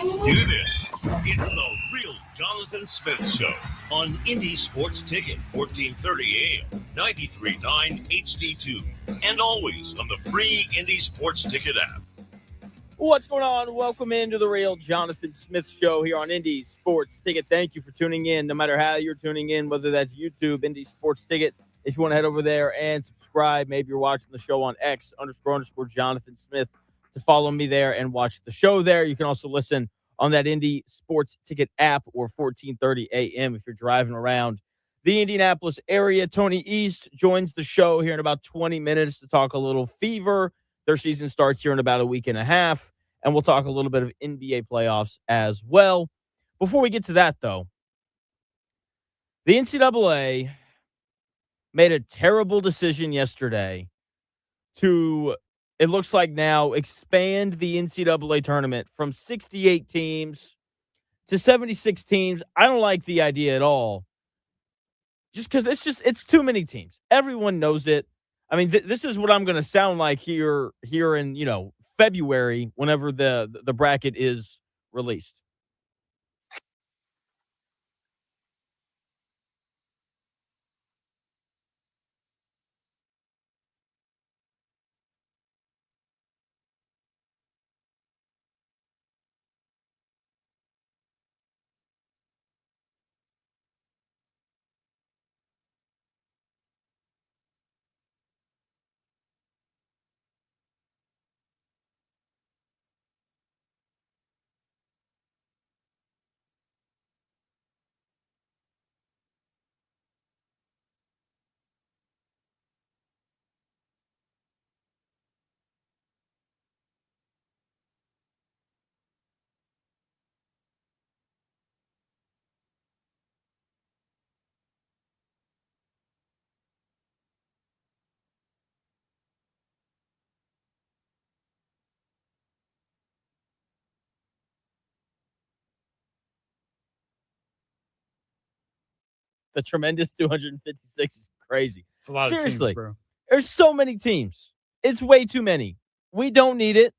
Let's do this. It's the real Jonathan Smith Show on Indy Sports Ticket, 1430 AM, 93.9 HD2, and always on the free Indy Sports Ticket app. What's going on? Welcome into the real Jonathan Smith Show here on Indy Sports Ticket. Thank you for tuning in, no matter how you're tuning in, whether that's YouTube, Indy Sports Ticket. If you want to head over there and subscribe, maybe you're watching the show on X__Jonathan Smith to follow me there and watch the show there. You can also listen on that Indy Sports Ticket app or 1430 AM if you're driving around the Indianapolis area. Tony East joins the show here in about 20 minutes to talk a little Fever. Their season starts here in about a week and a half, and we'll talk a little bit of NBA playoffs as well. Before we get to that, though, the NCAA made a terrible decision yesterday to, it looks like now, expand the NCAA tournament from 68 teams to 76 teams. I don't like the idea at all. Just because it's too many teams. Everyone knows it. I mean, this is what I'm going to sound like here in, February, whenever the bracket is released. The tremendous 256 is crazy. It's a lot of teams, bro. There's so many teams. It's way too many. We don't need it.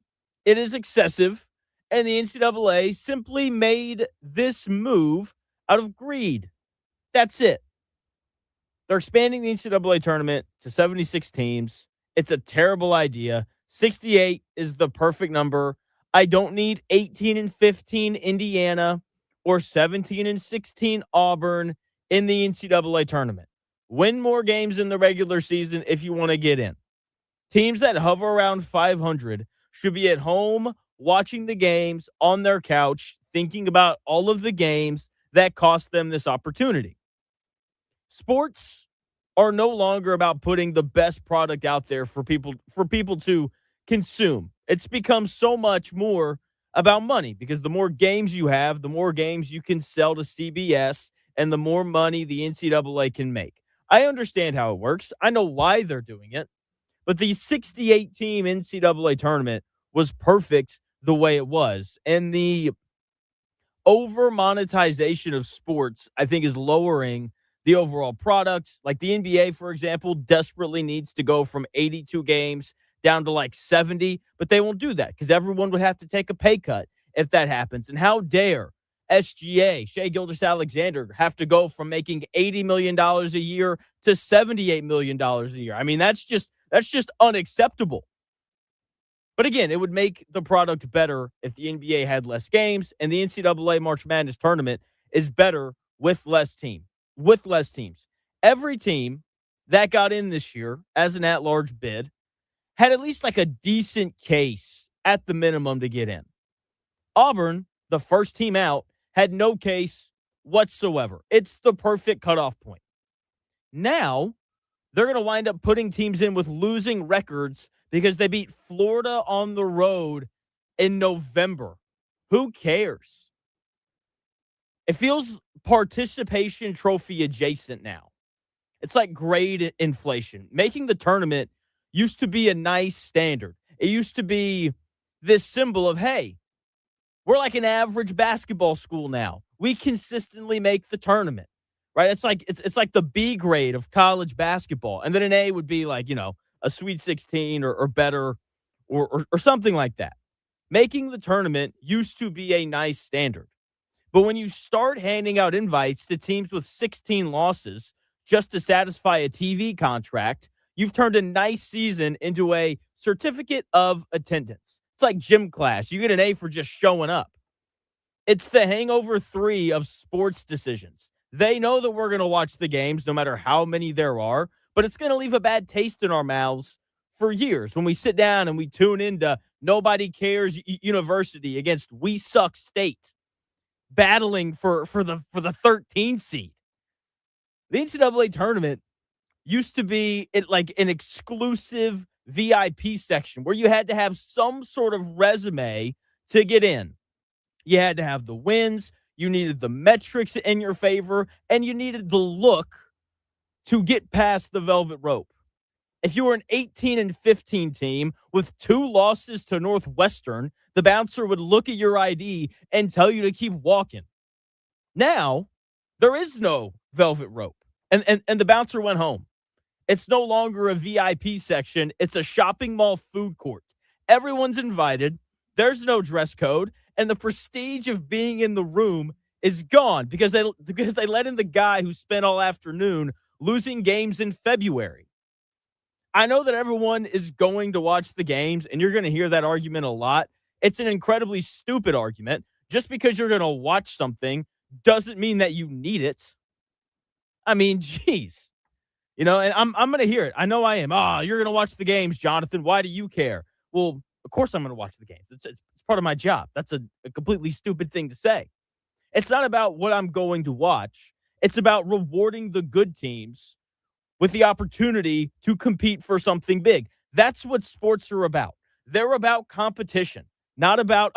It is excessive. And the NCAA simply made this move out of greed. That's it. They're expanding the NCAA tournament to 76 teams. It's a terrible idea. 68 is the perfect number. I don't need 18 and 15 Indiana or 17 and 16 Auburn in the NCAA tournament. Win more games in the regular season if you want to get in. Teams that hover around 500 should be at home watching the games on their couch, thinking about all of the games that cost them this opportunity. Sports are no longer about putting the best product out there for people to consume. It's become so much more about money because the more games you have, the more games you can sell to CBS and the more money the NCAA can make. I understand how it works. I know why they're doing it. But the 68-team NCAA tournament was perfect the way it was. And the over-monetization of sports, I think, is lowering the overall product. Like the NBA, for example, desperately needs to go from 82 games down to like 70, but they won't do that because everyone would have to take a pay cut if that happens. And how dare SGA, Shea Gilgeous-Alexander, have to go from making $80 million a year to $78 million a year? I mean, that's just unacceptable. But again, it would make the product better if the NBA had less games, and the NCAA March Madness tournament is better with less teams. Every team that got in this year as an at-large bid had at least like a decent case at the minimum to get in. Auburn, the first team out, had no case whatsoever. It's the perfect cutoff point. Now, they're going to wind up putting teams in with losing records because they beat Florida on the road in November. Who cares? It feels participation trophy adjacent now. It's like grade inflation. Making the tournament used to be a nice standard. It used to be this symbol of, hey, we're like an average basketball school now. We consistently make the tournament, right? It's like the B grade of college basketball. And then an A would be like, a Sweet 16 or better or something like that. Making the tournament used to be a nice standard. But when you start handing out invites to teams with 16 losses just to satisfy a TV contract, you've turned a nice season into a certificate of attendance. It's like gym class. You get an A for just showing up. It's the hangover 3 of sports decisions. They know that we're going to watch the games no matter how many there are, but it's going to leave a bad taste in our mouths for years when we sit down and we tune into Nobody Cares University against We Suck State battling for the 13 seed. The NCAA tournament used to be like an exclusive VIP section where you had to have some sort of resume to get in. You had to have the wins, you needed the metrics in your favor, and you needed the look to get past the velvet rope. If you were an 18-15 team with 2 losses to Northwestern, the bouncer would look at your ID and tell you to keep walking. Now, there is no velvet rope, and the bouncer went home. It's no longer a VIP section. It's a shopping mall food court. Everyone's invited. There's no dress code, and the prestige of being in the room is gone because they let in the guy who spent all afternoon losing games in February. I know that everyone is going to watch the games, and you're going to hear that argument a lot. It's an incredibly stupid argument. Just because you're going to watch something doesn't mean that you need it. I mean, geez. And I'm going to hear it. I know I am. You're going to watch the games, Jonathan. Why do you care? Well, of course I'm going to watch the games. It's part of my job. That's a completely stupid thing to say. It's not about what I'm going to watch. It's about rewarding the good teams with the opportunity to compete for something big. That's what sports are about. They're about competition, not about,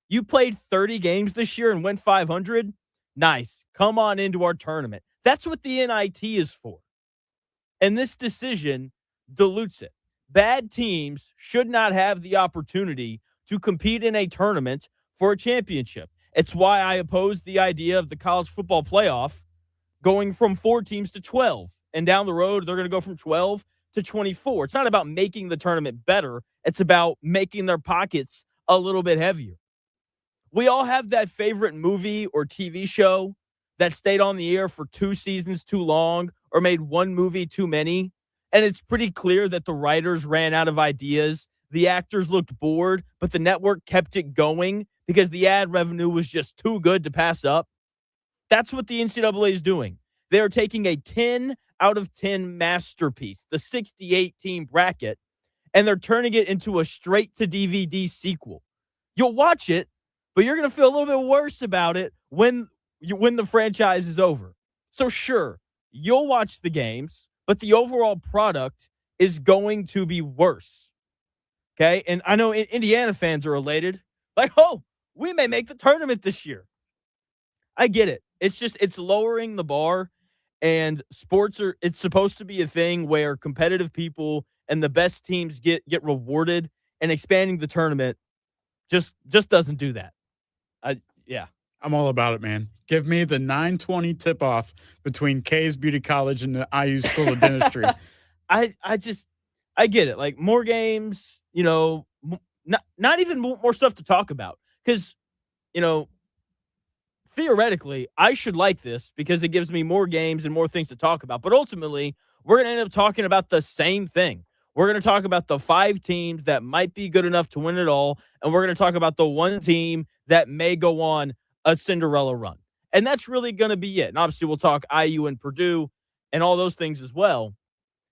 you played 30 games this year and went 500? Nice. Come on into our tournament. That's what the NIT is for. And this decision dilutes it. Bad teams should not have the opportunity to compete in a tournament for a championship. It's why I oppose the idea of the college football playoff going from 4 teams to 12. And down the road, they're going to go from 12 to 24. It's not about making the tournament better. It's about making their pockets a little bit heavier. We all have that favorite movie or TV show that stayed on the air for 2 seasons too long or made one movie too many. And it's pretty clear that the writers ran out of ideas. The actors looked bored, but the network kept it going because the ad revenue was just too good to pass up. That's what the NCAA is doing. They are taking a 10 out of 10 masterpiece, the 68-team bracket, and they're turning it into a straight-to-DVD sequel. You'll watch it, but you're going to feel a little bit worse about it when the franchise is over. So sure, you'll watch the games, but the overall product is going to be worse. Okay? And I know Indiana fans are elated. Like, we may make the tournament this year. I get it. It's lowering the bar, and it's supposed to be a thing where competitive people and the best teams get rewarded, and expanding the tournament just doesn't do that. Yeah. I'm all about it, man. Give me the 9:20 tip-off between Kay's Beauty College and the IU School of Dentistry. I get it. Like, more games, not even more stuff to talk about. Because, theoretically, I should like this because it gives me more games and more things to talk about. But ultimately, we're going to end up talking about the same thing. We're going to talk about the 5 teams that might be good enough to win it all, and we're going to talk about the one team that may go on a Cinderella run. And that's really going to be it. And obviously, we'll talk IU and Purdue and all those things as well.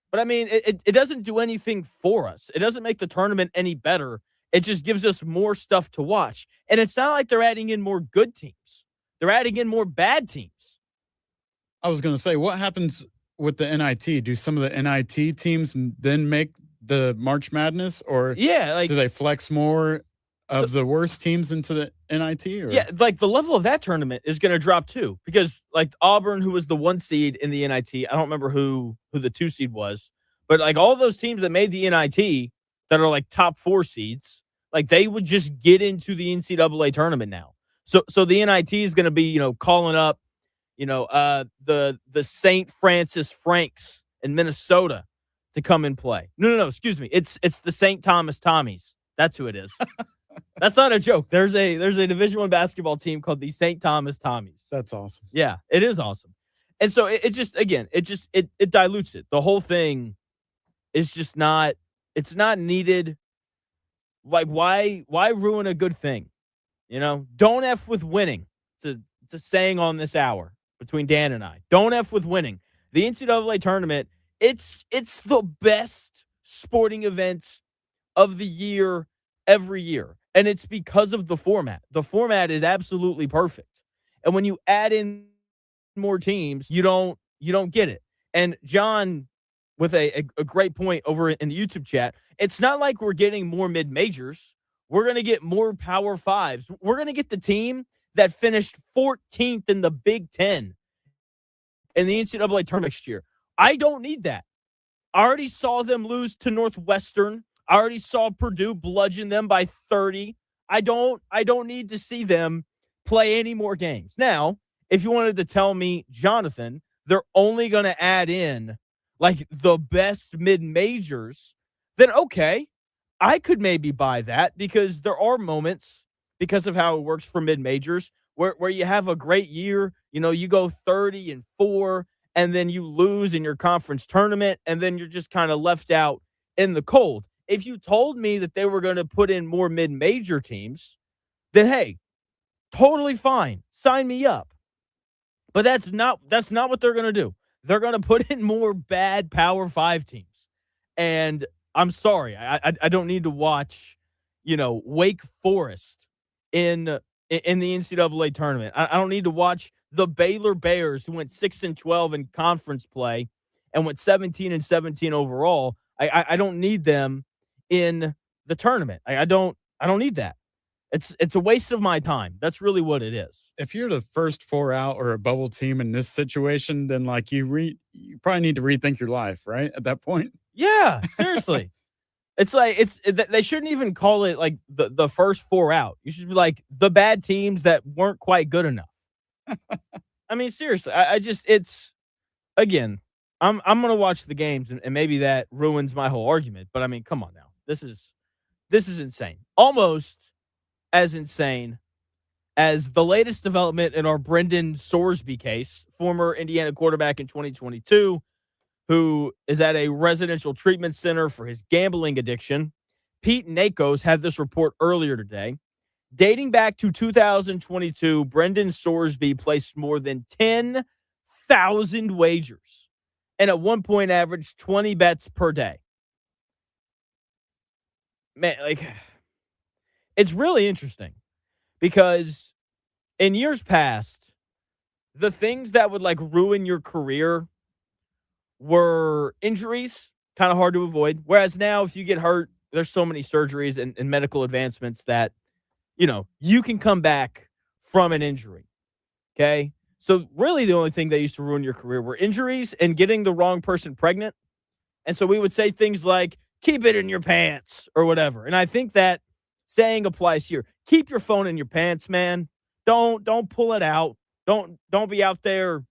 But, I mean, it doesn't do anything for us. It doesn't make the tournament any better. It just gives us more stuff to watch. And it's not like they're adding in more good teams. They're adding in more bad teams. I was going to say, what happens with the NIT? Do some of the NIT teams then make the March Madness? Or do they flex more of the worst teams into the NIT? Or? Yeah, like the level of that tournament is going to drop too. Because like Auburn, who was the 1 seed in the NIT, I don't remember who the 2 seed was. But like all those teams that made the NIT that are like top 4 seeds, like they would just get into the NCAA tournament now. So the NIT is going to be, calling up, the St. Francis Franks in Minnesota to come and play. No, excuse me. It's the St. Thomas Tommies. That's who it is. That's not a joke. There's a Division I basketball team called the St. Thomas Tommies. That's awesome. Yeah, it is awesome. And so it just again, it dilutes it. The whole thing is just not it's not needed. Like why ruin a good thing? You know? Don't F with winning. It's a saying on this hour between Dan and I. Don't F with winning. The NCAA tournament, it's the best sporting event of the year every year. And it's because of the format. The format is absolutely perfect. And when you add in more teams, you don't get it. And John, with a great point over in the YouTube chat, it's not like we're getting more mid majors. We're gonna get more Power Fives. We're gonna get the team that finished 14th in the Big Ten in the NCAA tournament next year. I don't need that. I already saw them lose to Northwestern. I already saw Purdue bludgeon them by 30. I don't need to see them play any more games. Now, if you wanted to tell me, Jonathan, they're only going to add in like the best mid-majors, then okay, I could maybe buy that because there are moments because of how it works for mid-majors where you have a great year, you go 30-4 and then you lose in your conference tournament and then you're just kind of left out in the cold. If you told me that they were going to put in more mid-major teams, then hey, totally fine. Sign me up. But that's not what they're going to do. They're going to put in more bad Power 5 teams. And I'm sorry, I don't need to watch, Wake Forest in the NCAA tournament. I don't need to watch the Baylor Bears, who went 6-12 in conference play and went 17-17 overall. I don't need them in the tournament. I don't need that. It's a waste of my time. That's really what it is. If you're the first four out or a bubble team in this situation, then like you probably need to rethink your life, right? At that point. Yeah, seriously. It's like they shouldn't even call it like the first four out. You should be like the bad teams that weren't quite good enough. I mean, seriously, I just again, I'm gonna watch the games and maybe that ruins my whole argument. But I mean, come on now. This is insane. Almost as insane as the latest development in our Brendan Sorsby case, former Indiana quarterback in 2022, who is at a residential treatment center for his gambling addiction. Pete Nakos had this report earlier today. Dating back to 2022, Brendan Sorsby placed more than 10,000 wagers and at one point averaged 20 bets per day. Man, like, it's really interesting because in years past, the things that would like ruin your career were injuries, kind of hard to avoid. Whereas now, if you get hurt, there's so many surgeries and medical advancements that, you can come back from an injury. Okay. So really the only thing that used to ruin your career were injuries and getting the wrong person pregnant. And so we would say things like, keep it in your pants or whatever. And I think that saying applies here. Keep your phone in your pants, man. Don't pull it out. Don't be out there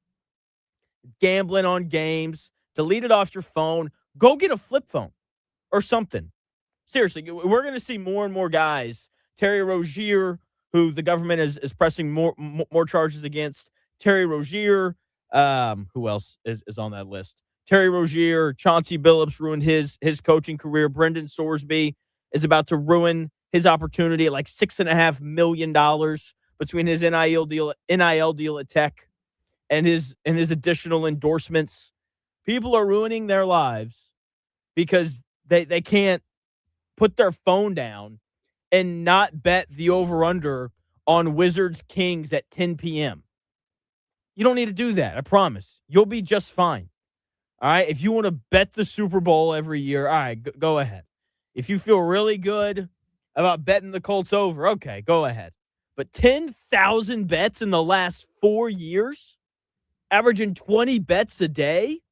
gambling on games. Delete it off your phone. Go get a flip phone or something. Seriously, we're going to see more and more guys. Terry Rozier, who the government is pressing more charges against. Terry Rozier, who else is on that list? Terry Rozier, Chauncey Billups ruined his coaching career. Brendan Sorsby is about to ruin his opportunity at like $6.5 million between his NIL deal at Tech and his additional endorsements. People are ruining their lives because they can't put their phone down and not bet the over-under on Wizards Kings at 10 p.m. You don't need to do that, I promise. You'll be just fine. All right? If you want to bet the Super Bowl every year, all right, go ahead. If you feel really good about betting the Colts over, okay, go ahead. But 10,000 bets in the last 4 years, averaging 20 bets a day?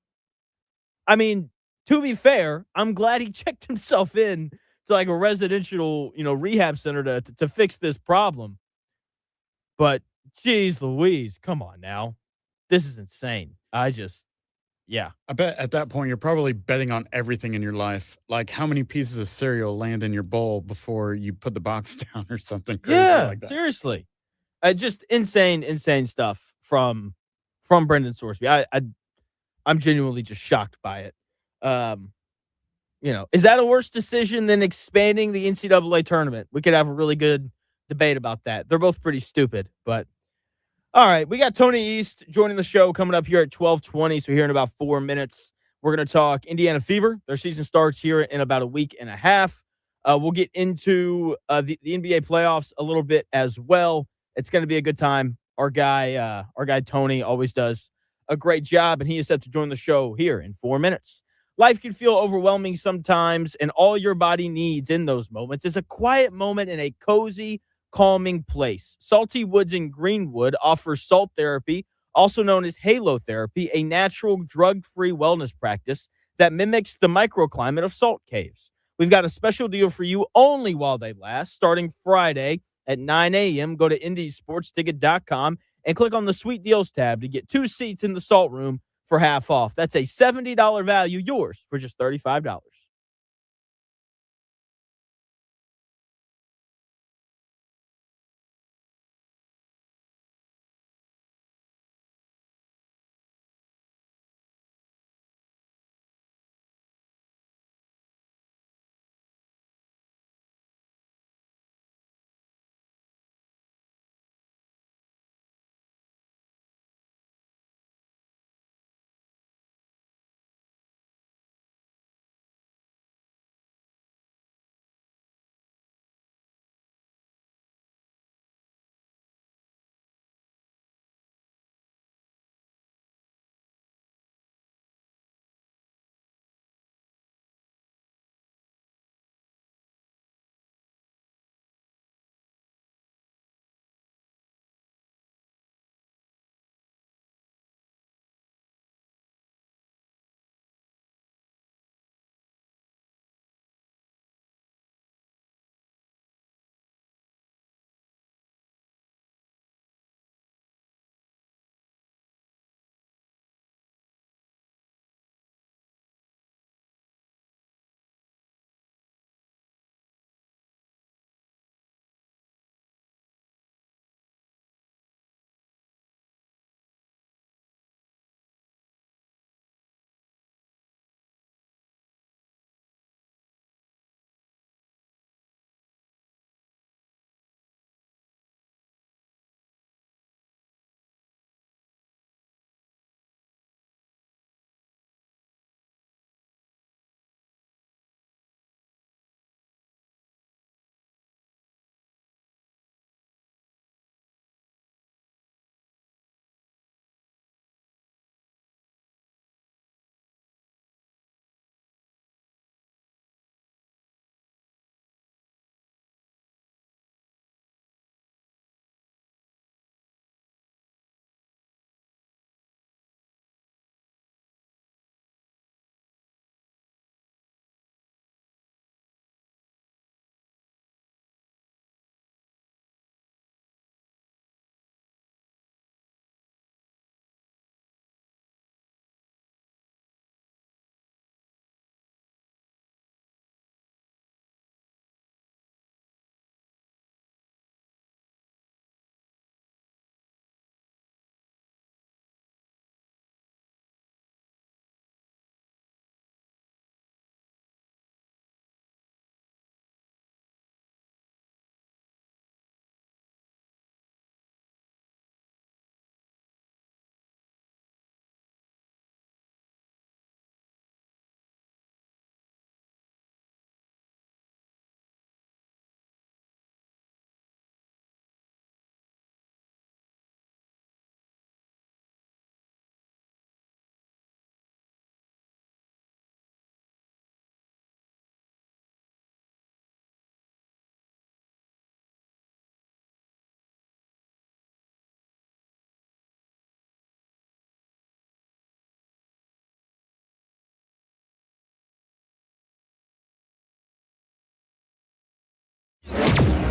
I mean, to be fair, I'm glad he checked himself in to like a residential, rehab center to fix this problem. But geez Louise, come on now. This is insane. Yeah. I bet at that point, you're probably betting on everything in your life. Like how many pieces of cereal land in your bowl before you put the box down or something crazy Yeah, like that. seriously. Just insane stuff from Brendan Sorsby. I'm genuinely just shocked by it. Um, is that a worse decision than expanding the NCAA tournament? We could have a really good debate about that. They're both pretty stupid, but all right. We got Tony East joining the show coming up here at 12:20. So here in about 4 minutes, we're going to talk Indiana Fever. Their season starts here in about a week and a half. We'll get into the NBA playoffs a little bit as well. It's going to be a good time. Our guy Tony always does a great job, and he is set to join the show here in 4 minutes. Life can feel overwhelming sometimes, and all your body needs in those moments is a quiet moment in a cozy, calming place. Salty Woods in Greenwood offers salt therapy, also known as halo therapy, a natural drug-free wellness practice that mimics the microclimate of salt caves. We've got a special deal for you only while they last, starting Friday at 9 a.m. Go to indiesportsticket.com and click on the Sweet Deals tab to get 2 seats in the salt room for half off. That's a $70 value, yours for just $35.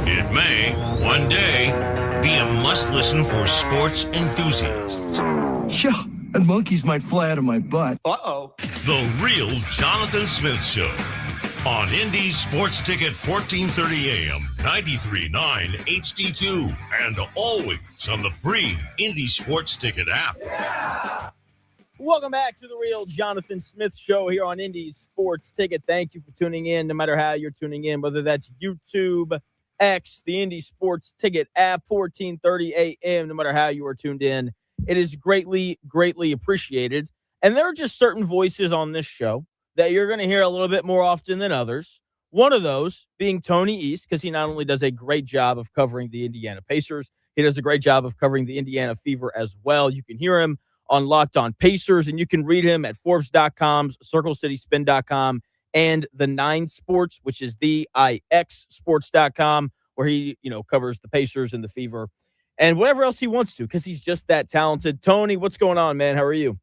It may, one day, be a must-listen for sports enthusiasts. Yeah, and monkeys might fly out of my butt. Uh-oh. The Real Jonathan Smith Show on Indy Sports Ticket 1430 AM, 93.9 HD2, and always on the free Indy Sports Ticket app. Yeah. Welcome back to the Real Jonathan Smith Show here on Indy Sports Ticket. Thank you for tuning in, no matter how you're tuning in, whether that's YouTube, X, the Indy Sports Ticket app, 1430 AM, no matter how you are tuned in. It is greatly, greatly appreciated. And there are just certain voices on this show that you're going to hear a little bit more often than others. One of those being Tony East, because he not only does a great job of covering the Indiana Pacers, he does a great job of covering the Indiana Fever as well. You can hear him on Locked On Pacers, and you can read him at Forbes.com's, CircleCitySpin.com, and the 9 Sports, which is the IXSports.com, where he, covers the Pacers and the Fever and whatever else he wants to, because he's just that talented. Tony, what's going on, man? How are you?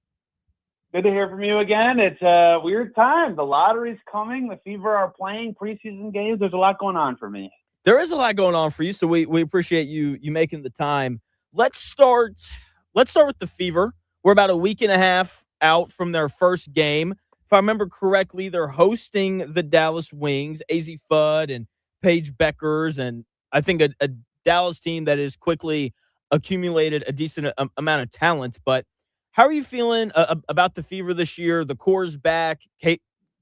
Good to hear from you again. It's a weird time. The lottery's coming. The Fever are playing preseason games. There's a lot going on for me. There is a lot going on for you, so we appreciate you making the time. Let's start with the Fever. We're about a week and a half out from their first game. If I remember correctly, they're hosting the Dallas Wings, AZ Fudd and Paige Beckers, and I think a Dallas team that has quickly accumulated a decent amount of talent. But how are you feeling about the Fever this year? The core's back.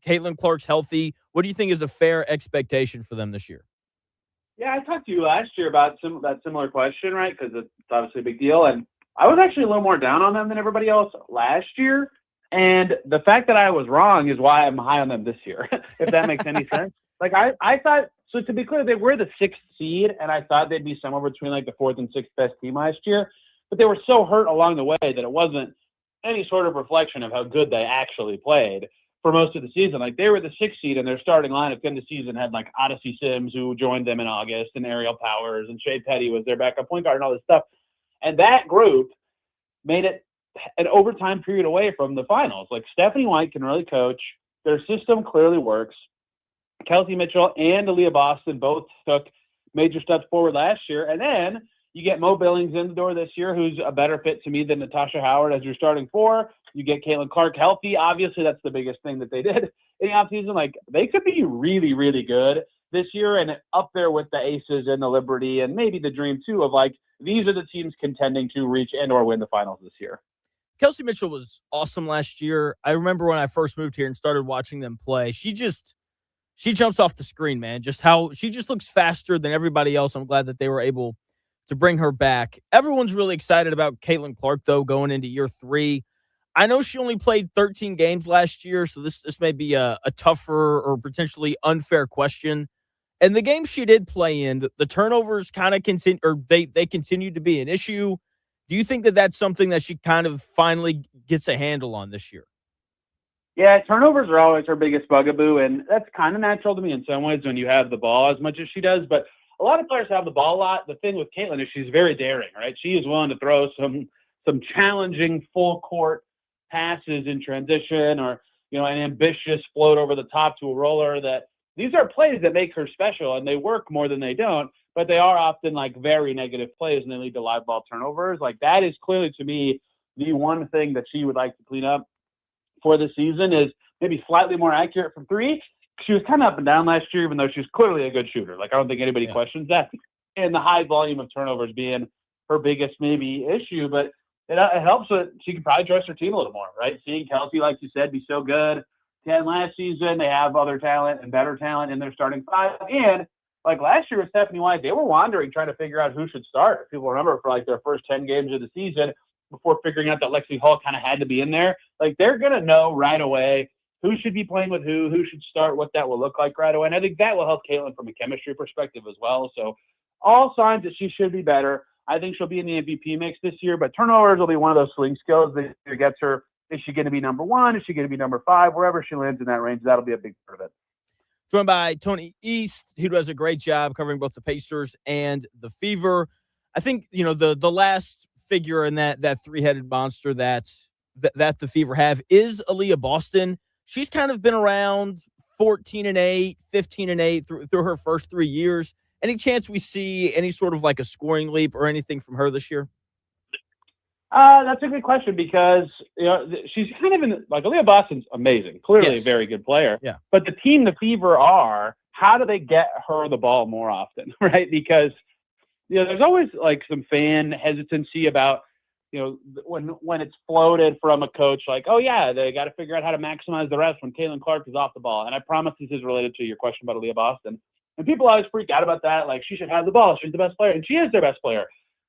Caitlin Clark's healthy. What do you think is a fair expectation for them this year? Yeah, I talked to you last year about that similar question, right? Because it's obviously a big deal. And I was actually a little more down on them than everybody else last year. And the fact that I was wrong is why I'm high on them this year, if that makes any sense. Like, I thought, so to be clear, they were the 6th seed, and I thought they'd be somewhere between like the 4th and 6th best team last year. But they were so hurt along the way that it wasn't any sort of reflection of how good they actually played for most of the season. Like, they were the 6th seed, and their starting lineup in the season had like Odyssey Sims, who joined them in August, and Ariel Powers, and Shea Petty was their backup point guard and all this stuff. And that group made it an overtime period away from the finals. Like, Stephanie White can really coach. Their system clearly works. Kelsey Mitchell and Aaliyah Boston both took major steps forward last year. And then you get Mo Billings in the door this year, who's a better fit to me than Natasha Howard as your starting 4. You get Caitlin Clark healthy. Obviously, that's the biggest thing that they did in the offseason. Like, they could be really, really good this year and up there with the Aces and the Liberty and maybe the Dream, too, of like, these are the teams contending to reach and or win the finals this year. Kelsey Mitchell was awesome last year. I remember when I first moved here and started watching them play. She jumps off the screen, man. Just how she just looks faster than everybody else. I'm glad that they were able to bring her back. Everyone's really excited about Caitlin Clark, though, going into year 3. I know she only played 13 games last year, so this may be a tougher or potentially unfair question. And the games she did play in, the turnovers kind of continue, or they continue to be an issue. Do you think that that's something that she kind of finally gets a handle on this year? Yeah, turnovers are always her biggest bugaboo, and that's kind of natural to me in some ways when you have the ball as much as she does. But a lot of players have the ball a lot. The thing with Caitlin is she's very daring, right? She is willing to throw some challenging full court passes in transition, or an ambitious float over the top to a roller. That these are plays that make her special, and they work more than they don't. But they are often like very negative plays, and they lead to live ball turnovers. Like, that is clearly to me the one thing that she would like to clean up for the season, is maybe slightly more accurate from 3. She was kind of up and down last year, even though she's clearly a good shooter. Like, I don't think anybody questions that. And the high volume of turnovers being her biggest maybe issue, but it helps that she can probably trust her team a little more, right? Seeing Kelsey, like you said, be so good. 10 last season, they have other talent and better talent in their starting 5. And like last year with Stephanie White, they were wandering, trying to figure out who should start. People remember for like their first 10 games of the season, before figuring out that Lexi Hall kind of had to be in there. Like, they're going to know right away who should be playing with who should start, what that will look like right away. And I think that will help Caitlin from a chemistry perspective as well. So all signs that she should be better. I think she'll be in the MVP mix this year, but turnovers will be one of those swing skills that gets her. Is she going to be number 1? Is she going to be number 5? Wherever she lands in that range, that'll be a big part of it. Joined by Tony East, who does a great job covering both the Pacers and the Fever. I think, the last figure in that three-headed monster that the Fever have is Aaliyah Boston. She's kind of been around 14-8, 15-8 through her first 3 years. Any chance we see any sort of like a scoring leap or anything from her this year? That's a good question because she's kind of in like Aaliyah Boston's amazing, clearly a very good player. Yeah. But the team, the Fever are, how do they get her the ball more often, right? Because there's always like some fan hesitancy about when it's floated from a coach like, oh yeah, they got to figure out how to maximize the rest when Caitlin Clark is off the ball. And I promise this is related to your question about Aaliyah Boston. And people always freak out about that, like she should have the ball, she's the best player, and she is their best player.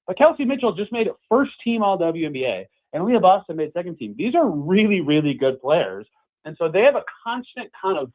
But Kelsey Mitchell just made first team All WNBA, and Leah Boston made second team. These are really, really good players. And so they have a constant kind of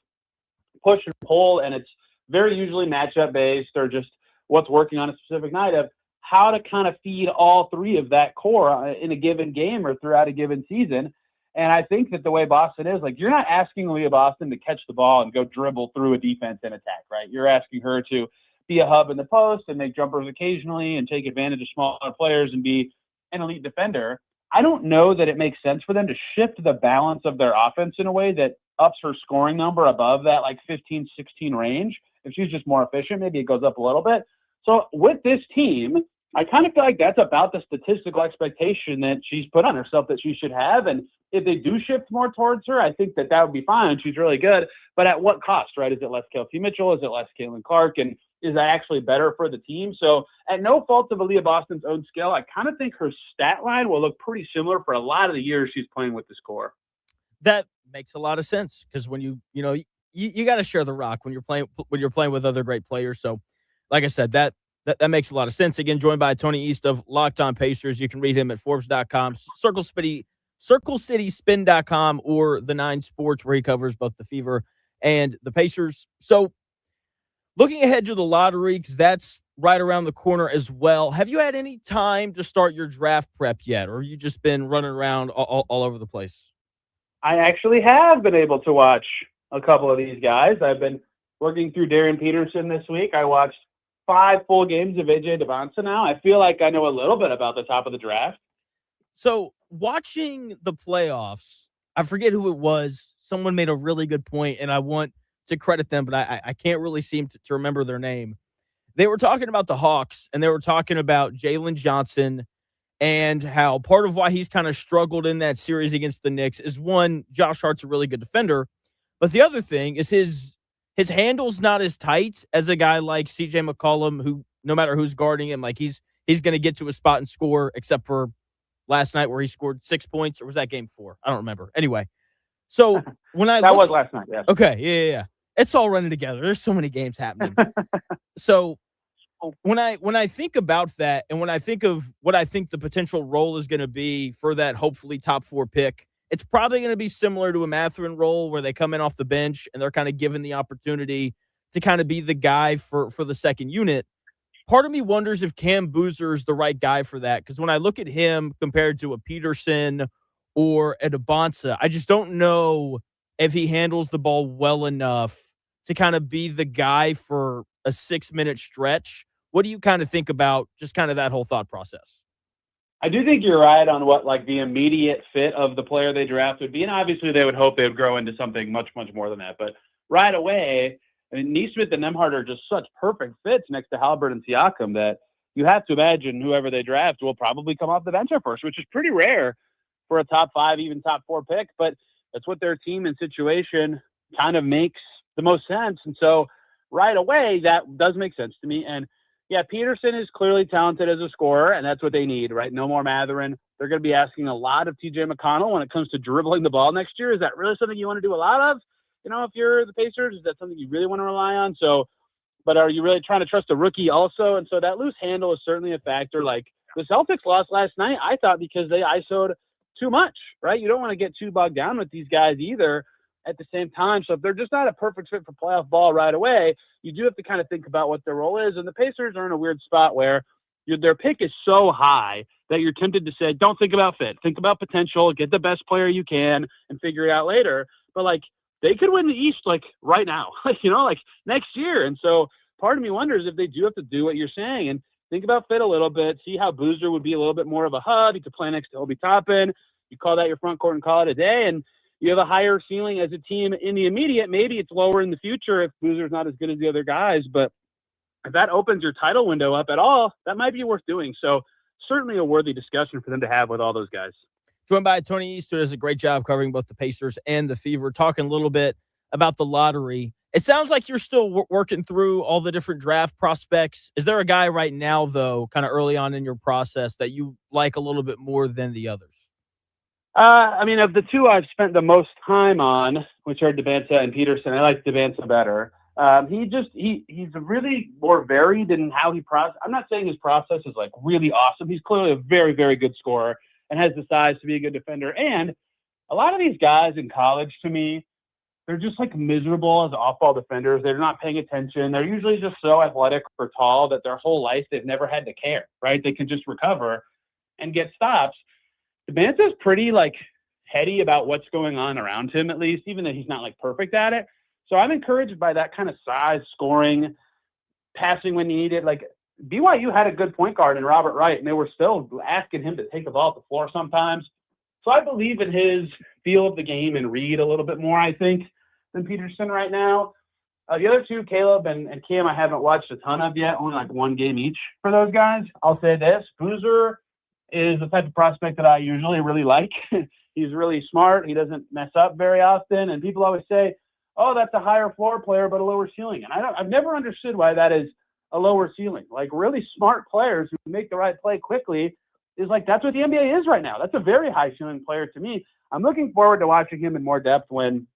push and pull, and it's very usually matchup based or just what's working on a specific night of how to kind of feed all three of that core in a given game or throughout a given season. And I think that the way Boston is, like, you're not asking Leah Boston to catch the ball and go dribble through a defense and attack, right? You're asking her to be a hub in the post and make jumpers occasionally and take advantage of smaller players and be an elite defender. I don't know that it makes sense for them to shift the balance of their offense in a way that ups her scoring number above that like 15, 16 range. If she's just more efficient, maybe it goes up a little bit. So with this team, I kind of feel like that's about the statistical expectation that she's put on herself that she should have. And if they do shift more towards her, I think that would be fine. She's really good. But at what cost, right? Is it less Kelsey Mitchell? Is it less Caitlin Clark? And is that actually better for the team? So at no fault of Aaliyah Boston's own skill, I kind of think her stat line will look pretty similar for a lot of the years she's playing with this core. That makes a lot of sense because when you got to share the rock when you're playing with other great players. So like I said, that makes a lot of sense. Again, joined by Tony East of Locked On Pacers. You can read him at Forbes.com, CircleCitySpin.com, or the 9 Sports, where he covers both the Fever and the Pacers. So looking ahead to the lottery, because that's right around the corner as well, have you had any time to start your draft prep yet, or have you just been running around all over the place? I actually have been able to watch a couple of these guys. I've been working through Darian Peterson this week. I watched 5 full games of AJ Devonta now. I feel like I know a little bit about the top of the draft. So watching the playoffs, I forget who it was. Someone made a really good point, and I want to credit them, but I can't really seem to remember their name. They were talking about the Hawks, and they were talking about Jalen Johnson and how part of why he's kind of struggled in that series against the Knicks is, one, Josh Hart's a really good defender, but the other thing is his handle's not as tight as a guy like CJ McCollum, who no matter who's guarding him, like he's going to get to a spot and score, except for last night where he scored 6 points, or was that game 4? I don't remember. Anyway, so when I was last night, yes. Okay, yeah. It's all running together. There's so many games happening. So when I think about that, and when I think of what I think the potential role is going to be for that hopefully top 4 pick, it's probably going to be similar to a Mathurin role where they come in off the bench and they're kind of given the opportunity to kind of be the guy for the second unit. Part of me wonders if Cam Boozer is the right guy for that, because when I look at him compared to a Peterson or a Devonta, I just don't know if he handles the ball well enough to kind of be the guy for a 6-minute stretch. What do you kind of think about just kind of that whole thought process? I do think you're right on what like the immediate fit of the player they draft would be. And obviously they would hope they would grow into something much, much more than that. But right away, I mean, Neesmith and Nembhard are just such perfect fits next to Halbert and Siakam that you have to imagine whoever they draft will probably come off the bench at first, which is pretty rare for a top 5, even top 4 pick. But that's what their team and situation kind of makes the most sense. And so right away, that does make sense to me. And yeah, Peterson is clearly talented as a scorer, and that's what they need, right? No more Mathurin. They're going to be asking a lot of TJ McConnell when it comes to dribbling the ball next year. Is that really something you want to do a lot of? You know, if you're the Pacers, is that something you really want to rely on? So, but are you really trying to trust a rookie also? And so that loose handle is certainly a factor. Like the Celtics lost last night, I thought, because they ISO'd too much, right? You don't want to get too bogged down with these guys either at the same time. So if they're just not a perfect fit for playoff ball right away, you do have to kind of think about what their role is. And the Pacers are in a weird spot where their pick is so high that you're tempted to say, don't think about fit, think about potential, get the best player you can and figure it out later. But like, they could win the East like right now, like next year. And so part of me wonders if they do have to do what you're saying and think about fit a little bit, see how Boozer would be a little bit more of a hub. He could play next to Obi Toppin. You call that your front court and call it a day. And you have a higher ceiling as a team in the immediate. Maybe it's lower in the future if Boozer's not as good as the other guys. But if that opens your title window up at all, that might be worth doing. So certainly a worthy discussion for them to have with all those guys. Joined by Tony East, who does a great job covering both the Pacers and the Fever, talking a little bit about the lottery. It sounds like you're still working through all the different draft prospects. Is there a guy right now, though, kind of early on in your process that you like a little bit more than the others? I mean, of the two I've spent the most time on, which are Debanza and Peterson, I like Debanza better. He's really more varied in how he process. I'm not saying his process is like really awesome. He's clearly a very, very good scorer and has the size to be a good defender. And a lot of these guys in college, to me, they're just like miserable as off-ball defenders. They're not paying attention. They're usually just so athletic or tall that their whole life they've never had to care, right? They can just recover and get stops. Debanza's pretty like heady about what's going on around him, at least, even though he's not like perfect at it. So I'm encouraged by that kind of size, scoring, passing when you need it. Like BYU had a good point guard in Robert Wright, and they were still asking him to take the ball off the floor sometimes. So I believe in his feel of the game and read a little bit more, I think, than Peterson right now. The other two, Caleb and Cam, I haven't watched a ton of yet, only like one game each for those guys. I'll say this, Boozer is the type of prospect that I usually really like. He's really smart. He doesn't mess up very often. And people always say, oh, that's a higher floor player, but a lower ceiling. And I've never understood why that is a lower ceiling. Like really smart players who make the right play quickly is like, that's what the NBA is right now. That's a very high ceiling player to me. I'm looking forward to watching him in more depth when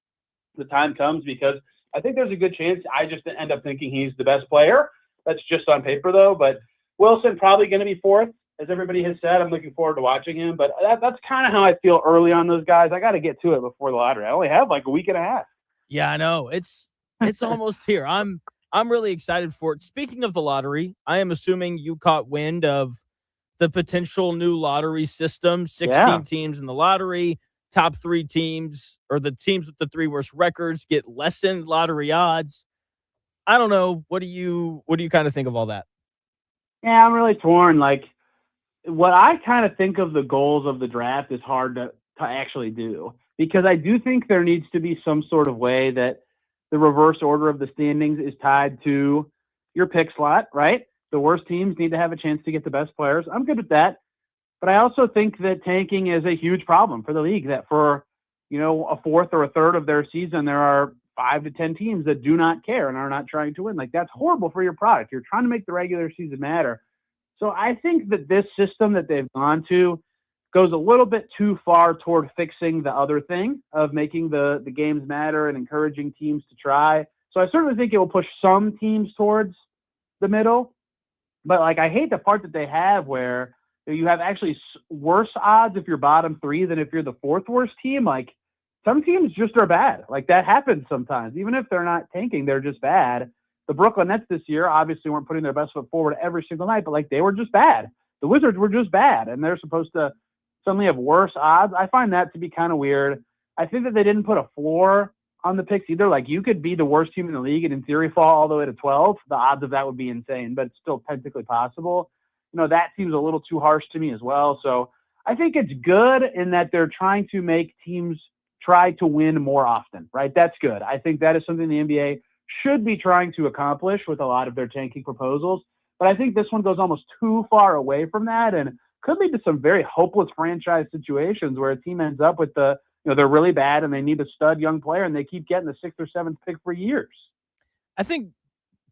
the time comes, because I think there's a good chance I just end up thinking he's the best player. That's just on paper though. But Wilson probably going to be fourth. As everybody has said, I'm looking forward to watching him. But that's kind of how I feel early on those guys. I got to get to it before the lottery. I only have like a week and a half. Yeah, I know. It's almost here. I'm really excited for it. Speaking of the lottery, I am assuming you caught wind of the potential new lottery system. 16 teams in the lottery. Top 3 teams, or the teams with the 3 worst records, get lessened lottery odds. I don't know. What do you kind of think of all that? Yeah, I'm really torn. Like, what I kind of think of the goals of the draft is hard to actually do, because I do think there needs to be some sort of way that the reverse order of the standings is tied to your pick slot, right? The worst teams need to have a chance to get the best players. I'm good with that. But I also think that tanking is a huge problem for the league, that for, a fourth or a third of their season, there are 5 to 10 teams that do not care and are not trying to win. Like, that's horrible for your product. You're trying to make the regular season matter. So I think that this system that they've gone to goes a little bit too far toward fixing the other thing of making the games matter and encouraging teams to try. So I certainly think it will push some teams towards the middle. But, like, I hate the part that they have where you have actually worse odds if you're bottom 3 than if you're the 4th worst team. Like, some teams just are bad. Like, that happens sometimes. Even if they're not tanking, they're just bad. The Brooklyn Nets this year obviously weren't putting their best foot forward every single night, but like they were just bad. The Wizards were just bad, and they're supposed to suddenly have worse odds. I find that to be kind of weird. I think that they didn't put a floor on the picks either. Like, you could be the worst team in the league and in theory fall all the way to 12. The odds of that would be insane, but it's still technically possible. That seems a little too harsh to me as well. So I think it's good in that they're trying to make teams try to win more often, right? That's good. I think that is something the NBA should be trying to accomplish with a lot of their tanking proposals. But I think this one goes almost too far away from that and could lead to some very hopeless franchise situations where a team ends up with they're really bad and they need a stud young player and they keep getting the 6th or 7th pick for years. I think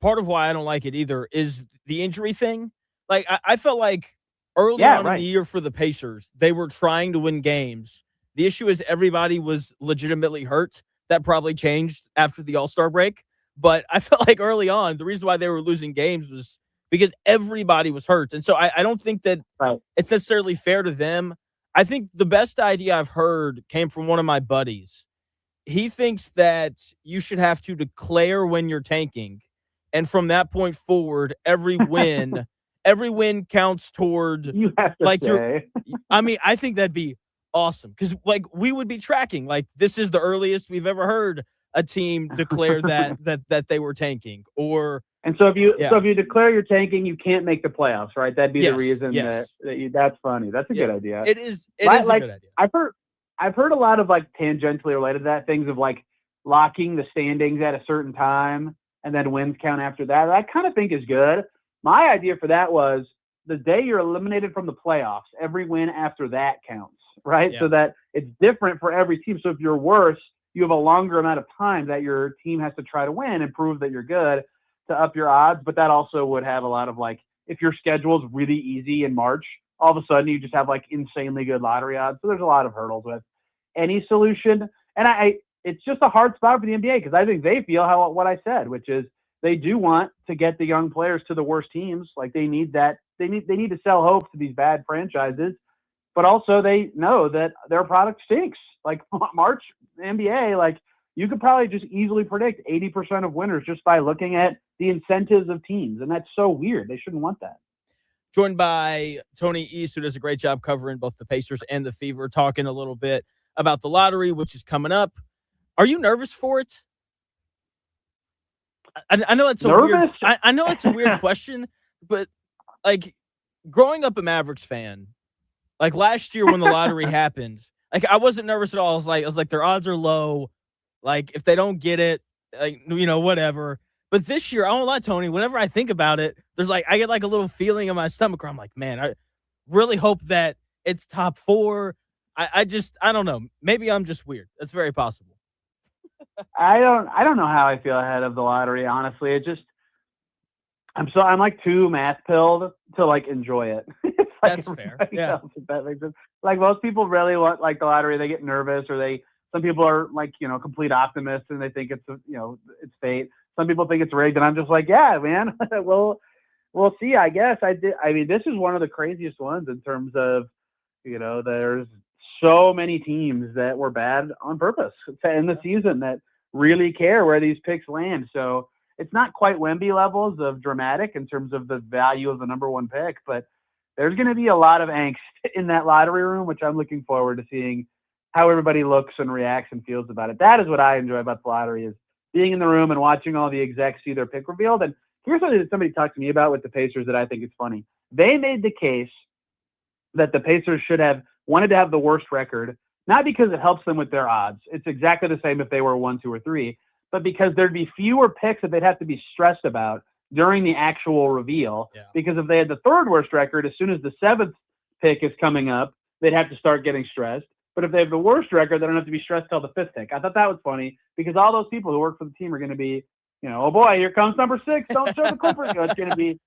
part of why I don't like it either is the injury thing. Like, I felt like early on in the year for the Pacers, they were trying to win games. The issue is everybody was legitimately hurt. That probably changed after the All-Star break. But I felt like early on, the reason why they were losing games was because everybody was hurt. And so I don't think that it's necessarily fair to them. I think the best idea I've heard came from one of my buddies. He thinks that you should have to declare when you're tanking. And from that point forward, every win counts toward you have to like say. I think that'd be awesome. Because like we would be tracking, like this is the earliest we've ever heard a team declare that they were tanking. And so if you declare you're tanking, you can't make the playoffs, right? That'd be the reason that's funny. That's a good idea. It is a good idea. I've heard a lot of like tangentially related to that, things of like locking the standings at a certain time and then wins count after that. I kind of think is good. My idea for that was the day you're eliminated from the playoffs, every win after that counts, right? Yeah. So that it's different for every team. So if you're worse, you have a longer amount of time that your team has to try to win and prove that you're good to up your odds. But that also would have a lot of like, if your schedule is really easy in March, all of a sudden you just have like insanely good lottery odds. So there's a lot of hurdles with any solution. And it's just a hard spot for the NBA because I think they feel what I said, which is they do want to get the young players to the worst teams. Like they need that. They need to sell hope to these bad franchises, but also they know that their product stinks. Like March NBA, like you could probably just easily predict 80% of winners just by looking at the incentives of teams. And that's so weird. They shouldn't want that. Joined by Tony East, who does a great job covering both the Pacers and the Fever, talking a little bit about the lottery, which is coming up. Are you nervous for it? I know it's a weird. I know it's a weird question, but like growing up a Mavericks fan, like last year when the lottery happened, like I wasn't nervous at all. I was like their odds are low. Like if they don't get it, like whatever. But this year, I won't lie, Tony, whenever I think about it, I get like a little feeling in my stomach where I'm like, man, I really hope that it's top 4. I don't know. Maybe I'm just weird. That's very possible. I don't know how I feel ahead of the lottery, honestly. I'm like too math pilled to like enjoy it. That's fair. Yeah. Else, if that makes sense. Like most people really want like the lottery, they get nervous or some people are like, complete optimists and they think it's, it's fate. Some people think it's rigged, and I'm just like, yeah, man, we'll see, I guess. I mean, this is one of the craziest ones in terms of, there's so many teams that were bad on purpose to end the season that really care where these picks land. So it's not quite Wemby levels of dramatic in terms of the value of the number 1 pick, but there's going to be a lot of angst in that lottery room, which I'm looking forward to seeing how everybody looks and reacts and feels about it. That is what I enjoy about the lottery, is being in the room and watching all the execs see their pick revealed. And here's something that somebody talked to me about with the Pacers that I think is funny. They made the case that the Pacers should have wanted to have the worst record, not because it helps them with their odds. It's exactly the same if they were 1, 2, or 3, but because there'd be fewer picks that they'd have to be stressed about during the actual reveal. Yeah. Because if they had the 3rd worst record, as soon as the 7th pick is coming up, they'd have to start getting stressed. But if they have the worst record, they don't have to be stressed till the 5th pick. I thought that was funny because all those people who work for the team are going to be, oh boy, here comes number 6. Don't show the Clippers. They're going to be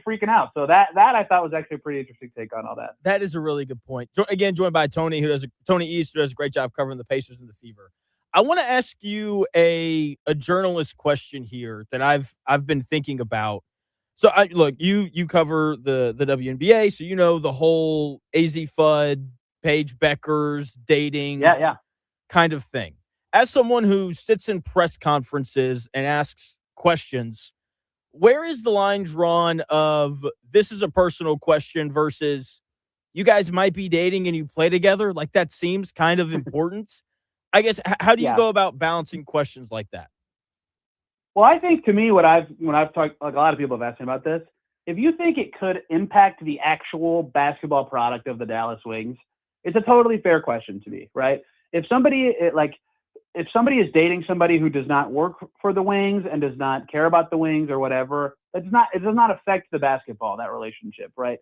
freaking out. So that I thought was actually a pretty interesting take on all that. That is a really good point. Again, joined by Tony East, who does a great job covering the Pacers and the Fever. I want to ask you a journalist question here that I've been thinking about. So look, you cover the WNBA, so you know the whole AZ Fudd, Paige Beckers dating kind of thing. As someone who sits in press conferences and asks questions, where is the line drawn of this is a personal question versus you guys might be dating and you play together? Like that seems kind of important. I guess, how do you go about balancing questions like that? Well, I think to me, when I've talked, like a lot of people have asked me about this, if you think it could impact the actual basketball product of the Dallas Wings, it's a totally fair question to me, right? If somebody is dating somebody who does not work for the Wings and does not care about the Wings or whatever, it does not affect the basketball, that relationship, right?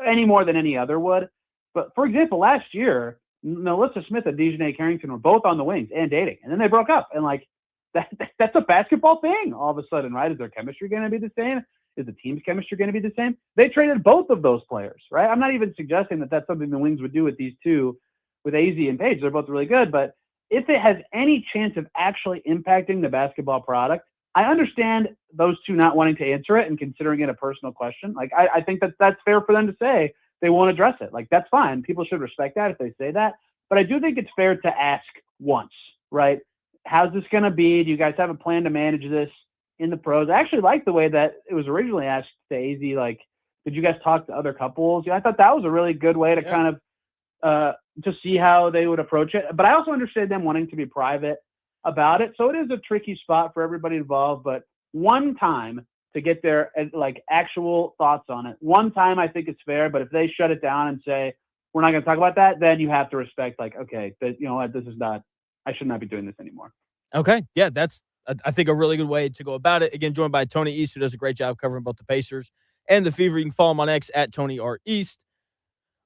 Any more than any other would. But for example, last year, Melissa Smith and Dejanay Carrington were both on the Wings and dating, and then they broke up. And like that's a basketball thing all of a sudden, right? Is their chemistry going to be the same? Is the team's chemistry going to be the same? They traded both of those players, right? I'm not even suggesting that that's something the Wings would do with these two, with AZ and Paige. They're both really good, but if it has any chance of actually impacting the basketball product, I understand those two not wanting to answer it and considering it a personal question. Like, I think that's fair for them to say they won't address it. Like, that's fine. People should respect that if they say that. But I do think it's fair to ask once, right? How's this going to be? Do you guys have a plan to manage this in the pros? I actually like the way that it was originally asked to AZ, like, did you guys talk to other couples? I thought that was a really good way to kind of to see how they would approach it. But I also understand them wanting to be private about it. So it is a tricky spot for everybody involved, but one time to get their like actual thoughts on it. One time I think it's fair, but if they shut it down and say, we're not going to talk about that, then you have to respect like, okay, that, you know what, this is not, I should not be doing this anymore. Okay. Yeah. That's, I think, a really good way to go about it. Again, joined by Tony East, who does a great job covering both the Pacers and the Fever. You can follow him on X at Tony R. East.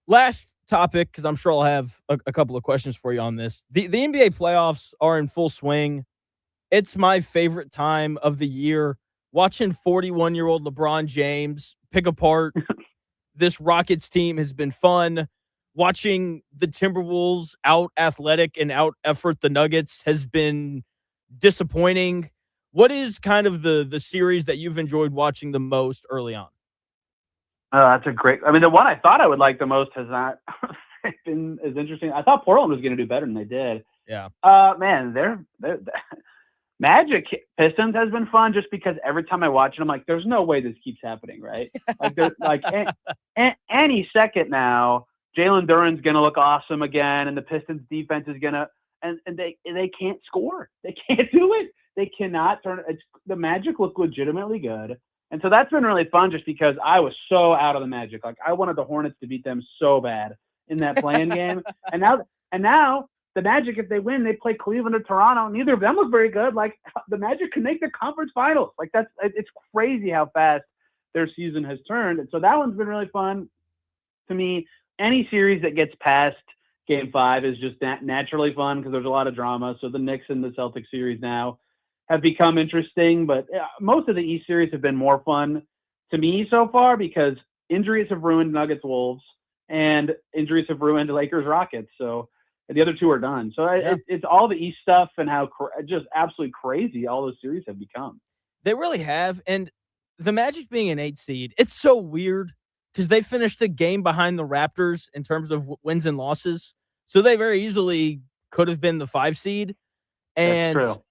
Last topic, because I'm sure I'll have a couple of questions for you on this. The NBA playoffs are in full swing. It's my favorite time of the year. Watching 41-year-old LeBron James pick apart this Rockets team has been fun. Watching the Timberwolves out athletic and out effort the Nuggets has been disappointing. What is kind of the series that you've enjoyed watching the most early on? That's a great. I mean, the one I thought I would like the most has not been as interesting. I thought Portland was going to do better than they did. Yeah. Man, they're Magic Pistons has been fun just because every time I watch it, I'm like, there's no way this keeps happening, right? Like, there's like any second now, Jalen Duren's going to look awesome again, and the Pistons defense is going to, and they can't score. They can't do it. They cannot turn it. The Magic look legitimately good. And so that's been really fun just because I was so out of the Magic. Like, I wanted the Hornets to beat them so bad in that play-in game. And now the Magic, if they win, they play Cleveland or Toronto. Neither of them look very good. Like, the Magic can make the conference finals. Like, it's crazy how fast their season has turned. And so that one's been really fun to me. Any series that gets past Game 5 is just naturally fun because there's a lot of drama. So the Knicks and the Celtics series now have become interesting, but most of the East series have been more fun to me so far because injuries have ruined Nuggets Wolves and injuries have ruined Lakers Rockets. So the other two are done. So it's all the East stuff and how just absolutely crazy all those series have become. They really have. And the Magic being an 8 seed, it's so weird because they finished a game behind the Raptors in terms of wins and losses. So they very easily could have been the 5 seed. And that's true.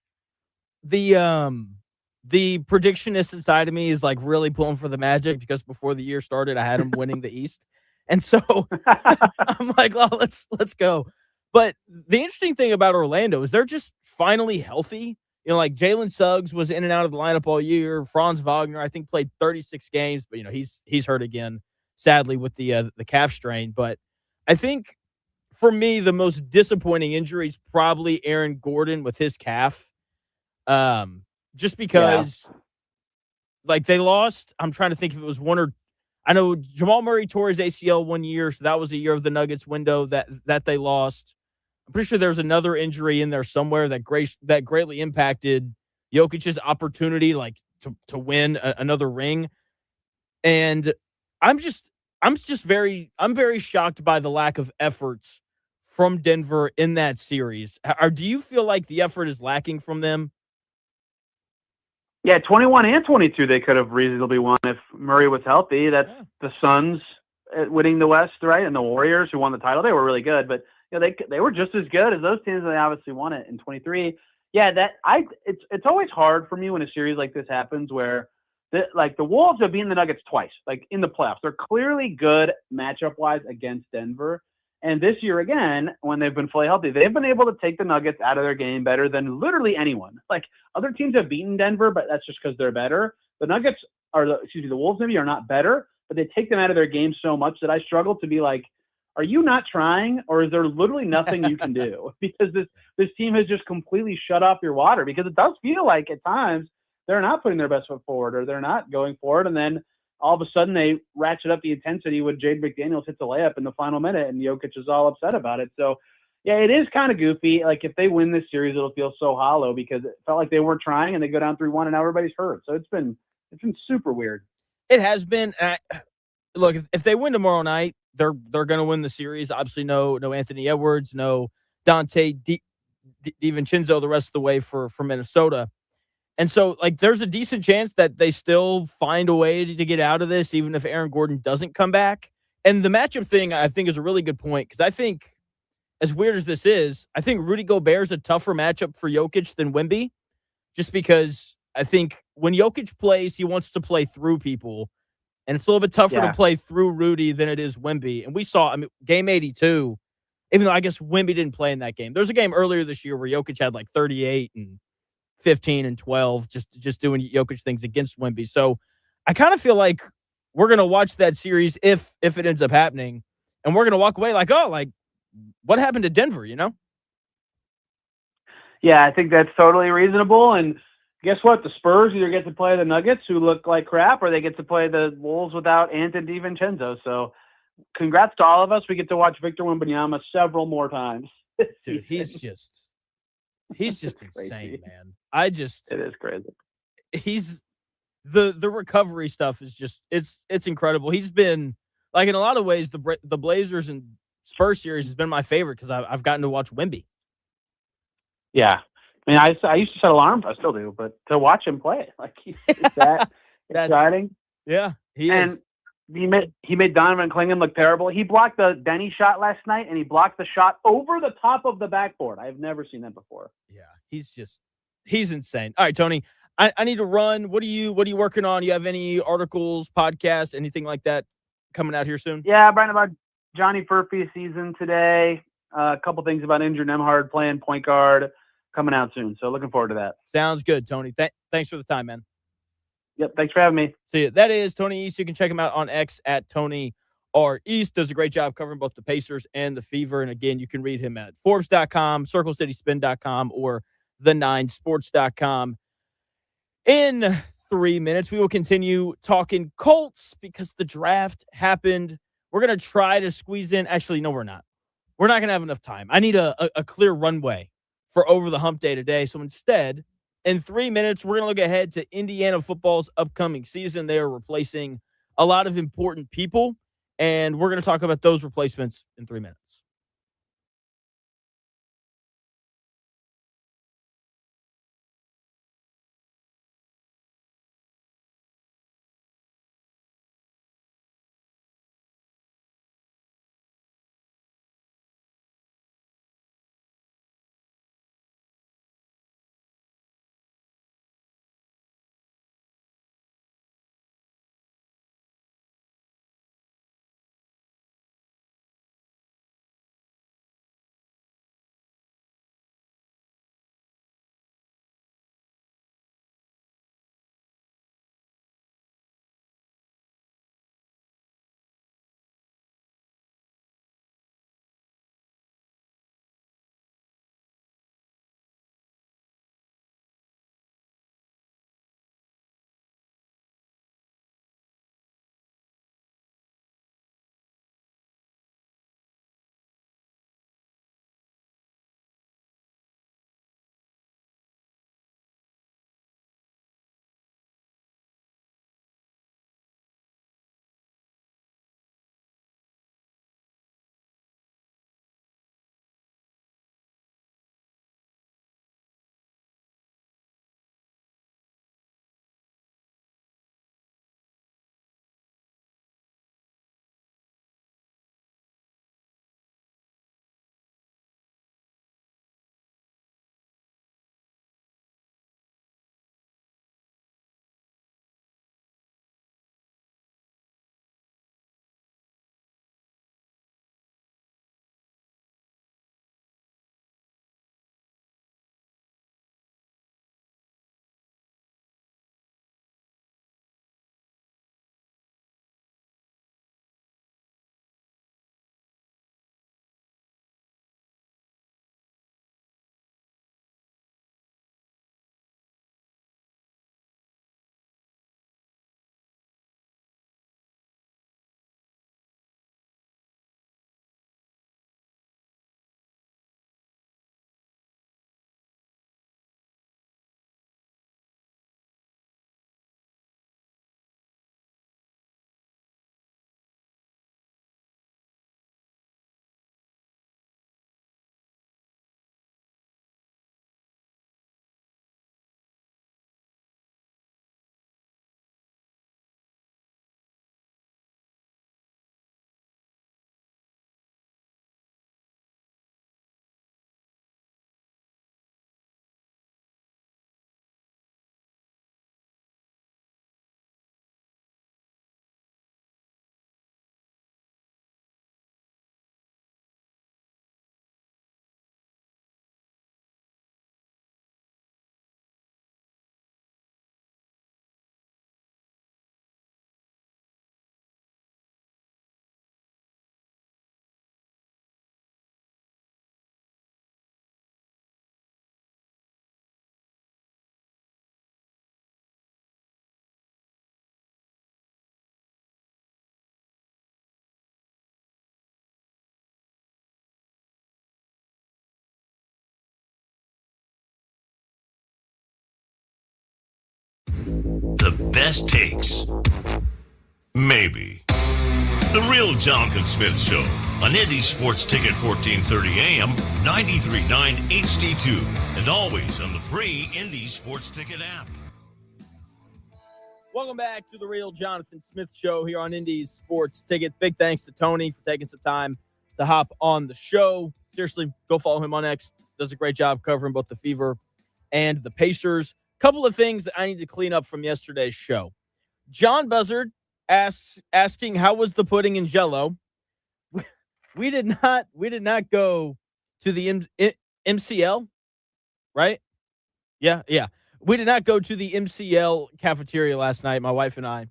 The predictionist inside of me is like really pulling for the Magic because before the year started, I had them winning the East. And so I'm like, oh, let's go. But the interesting thing about Orlando is they're just finally healthy. You know, like Jalen Suggs was in and out of the lineup all year. Franz Wagner, I think, played 36 games, but he's hurt again, sadly, with the calf strain. But I think for me, the most disappointing injury is probably Aaron Gordon with his calf. Just because like they lost, I'm trying to think if it was one or I know Jamal Murray tore his ACL 1 year, so that was a year of the Nuggets window that they lost. I'm pretty sure there's another injury in there somewhere that greatly impacted Jokic's opportunity, like to win another ring. And I'm very shocked by the lack of efforts from Denver in that series. Do you feel like the effort is lacking from them? Yeah, 21 and 22 they could have reasonably won if Murray was healthy. That's the Suns winning the West, right? And the Warriors who won the title, they were really good, but they were just as good as those teams. They obviously won it in 23. Yeah, it's always hard for me when a series like this happens where the Wolves have beaten the Nuggets twice, like in the playoffs. They're clearly good matchup wise against Denver. And this year, again, when they've been fully healthy, they've been able to take the Nuggets out of their game better than literally anyone. Like, other teams have beaten Denver, but that's just because they're better. The Wolves maybe are not better, but they take them out of their game so much that I struggle to be like, are you not trying, or is there literally nothing you can do? Because this team has just completely shut off your water, because it does feel like at times they're not putting their best foot forward or they're not going forward, and then all of a sudden they ratchet up the intensity when Jade McDaniels hits a layup in the final minute and Jokic is all upset about it. So, yeah, it is kind of goofy. Like, if they win this series, it'll feel so hollow because it felt like they weren't trying and they go down 3-1 and now everybody's hurt. So it's been super weird. It has been. Look, if they win tomorrow night, they're going to win the series. Obviously, no Anthony Edwards, no Dante DiVincenzo the rest of the way for Minnesota. And so, like, there's a decent chance that they still find a way to get out of this, even if Aaron Gordon doesn't come back. And the matchup thing, I think, is a really good point, because I think, as weird as this is, I think Rudy Gobert is a tougher matchup for Jokic than Wemby, just because I think when Jokic plays, he wants to play through people, and it's a little bit tougher to play through Rudy than it is Wemby. And we saw, game 82, even though I guess Wemby didn't play in that game. There's a game earlier this year where Jokic had like 38 and 15 and 12, just doing Jokic things against Wemby. So I kind of feel like we're going to watch that series if it ends up happening, and we're going to walk away like, oh, like, what happened to Denver, Yeah, I think that's totally reasonable. And guess what? The Spurs either get to play the Nuggets, who look like crap, or they get to play the Wolves without Anthony DiVincenzo. So congrats to all of us. We get to watch Victor Wembanyama several more times. Dude, he's just insane, man. It is crazy. He's the recovery stuff is just it's incredible. He's been like in a lot of ways the Blazers and Spurs series has been my favorite because I've gotten to watch Wemby. Yeah, I mean, I used to set alarms. I still do, but to watch him play, like he's that exciting. Yeah, he and is. He made Donovan Clingan look terrible. He blocked the Denny shot last night, and he blocked the shot over the top of the backboard. I've never seen that before. Yeah, he's insane. All right, Tony, I need to run. What are you working on? You have any articles, podcasts, anything like that coming out here soon? Yeah, Brian, about Johnny Furphy's season today. A couple things about injured Nemhard playing point guard coming out soon. So looking forward to that. Sounds good, Tony. Thanks for the time, man. Yep. Thanks for having me. See you. That is Tony East. You can check him out on X at Tony R. East. Does a great job covering both the Pacers and the Fever. And again, you can read him at Forbes.com, CircleCitySpin.com, or the9sports.com. In 3 minutes, we will continue talking Colts because the draft happened. We're going to try to squeeze in. Actually, no, we're not. We're not going to have enough time. I need a clear runway for Over the Hump Day today. So instead, in 3 minutes, we're going to look ahead to Indiana football's upcoming season. They are replacing a lot of important people, and we're going to talk about those replacements in 3 minutes. The best takes? Maybe. The Real Jonathan Smith Show on Indy Sports Ticket 1430 AM, 93.9 HD2, and always on the free Indy Sports Ticket app. Welcome back to the Real Jonathan Smith Show here on Indy's Sports Ticket. Big thanks to Tony for taking some time to hop on the show. Seriously, go follow him on X. Does a great job covering both the Fever and the Pacers. Couple of things that I need to clean up from yesterday's show. John Buzzard asking how was the pudding in Jell-O. We did not go to the MCL, right? Yeah. We did not go to the MCL cafeteria last night, my wife and I.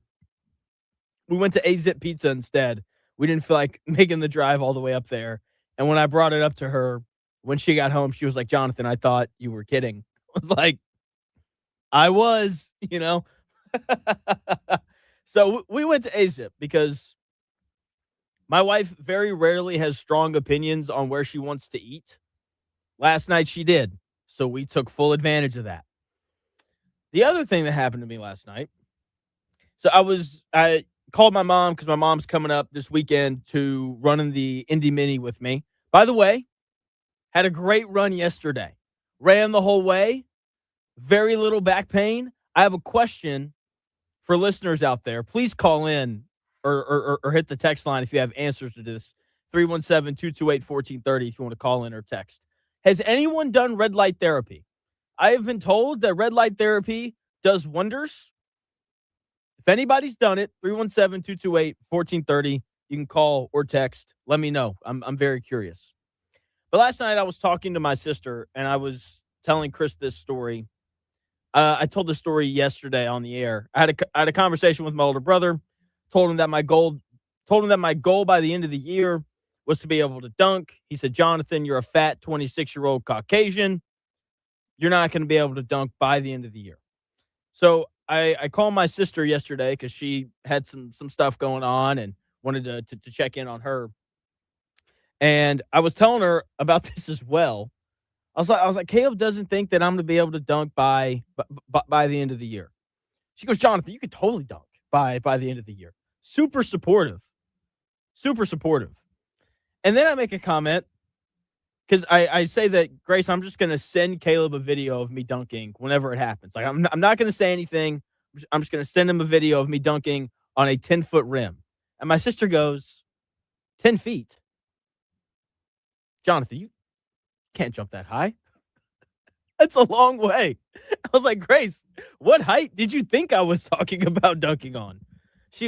We went to A-Zip Pizza instead. We didn't feel like making the drive all the way up there. And when I brought it up to her, when she got home, she was like, Jonathan, I thought you were kidding. I was like, I was, So we went to A-Zip because my wife very rarely has strong opinions on where she wants to eat. Last night she did, so we took full advantage of that. The other thing that happened to me last night, so I called my mom because my mom's coming up this weekend to run in the Indy Mini with me. By the way, had a great run yesterday. Ran the whole way. Very little back pain. I have a question for listeners out there. Please call in or hit the text line if you have answers to this. 317-228-1430 if you want to call in or text. Has anyone done red light therapy? I have been told that red light therapy does wonders. If anybody's done it, 317-228-1430. You can call or text. Let me know. I'm very curious. But last night I was talking to my sister, and I was telling Chris this story. I told the story yesterday on the air. I had a conversation with my older brother. Told him that my goal by the end of the year was to be able to dunk. He said, Jonathan, you're a fat 26-year-old Caucasian. You're not going to be able to dunk by the end of the year. So I called my sister yesterday because she had some stuff going on and wanted to check in on her. And I was telling her about this as well. I was like, Caleb doesn't think that I'm going to be able to dunk by the end of the year. She goes, Jonathan, you could totally dunk by the end of the year. Super supportive. And then I make a comment because I say that, Grace, I'm just going to send Caleb a video of me dunking whenever it happens. Like I'm not going to say anything. I'm just going to send him a video of me dunking on a 10-foot rim. And my sister goes, 10 feet? Jonathan, you can't jump that high. That's a long way. I was like, Grace, what height did you think I was talking about dunking on?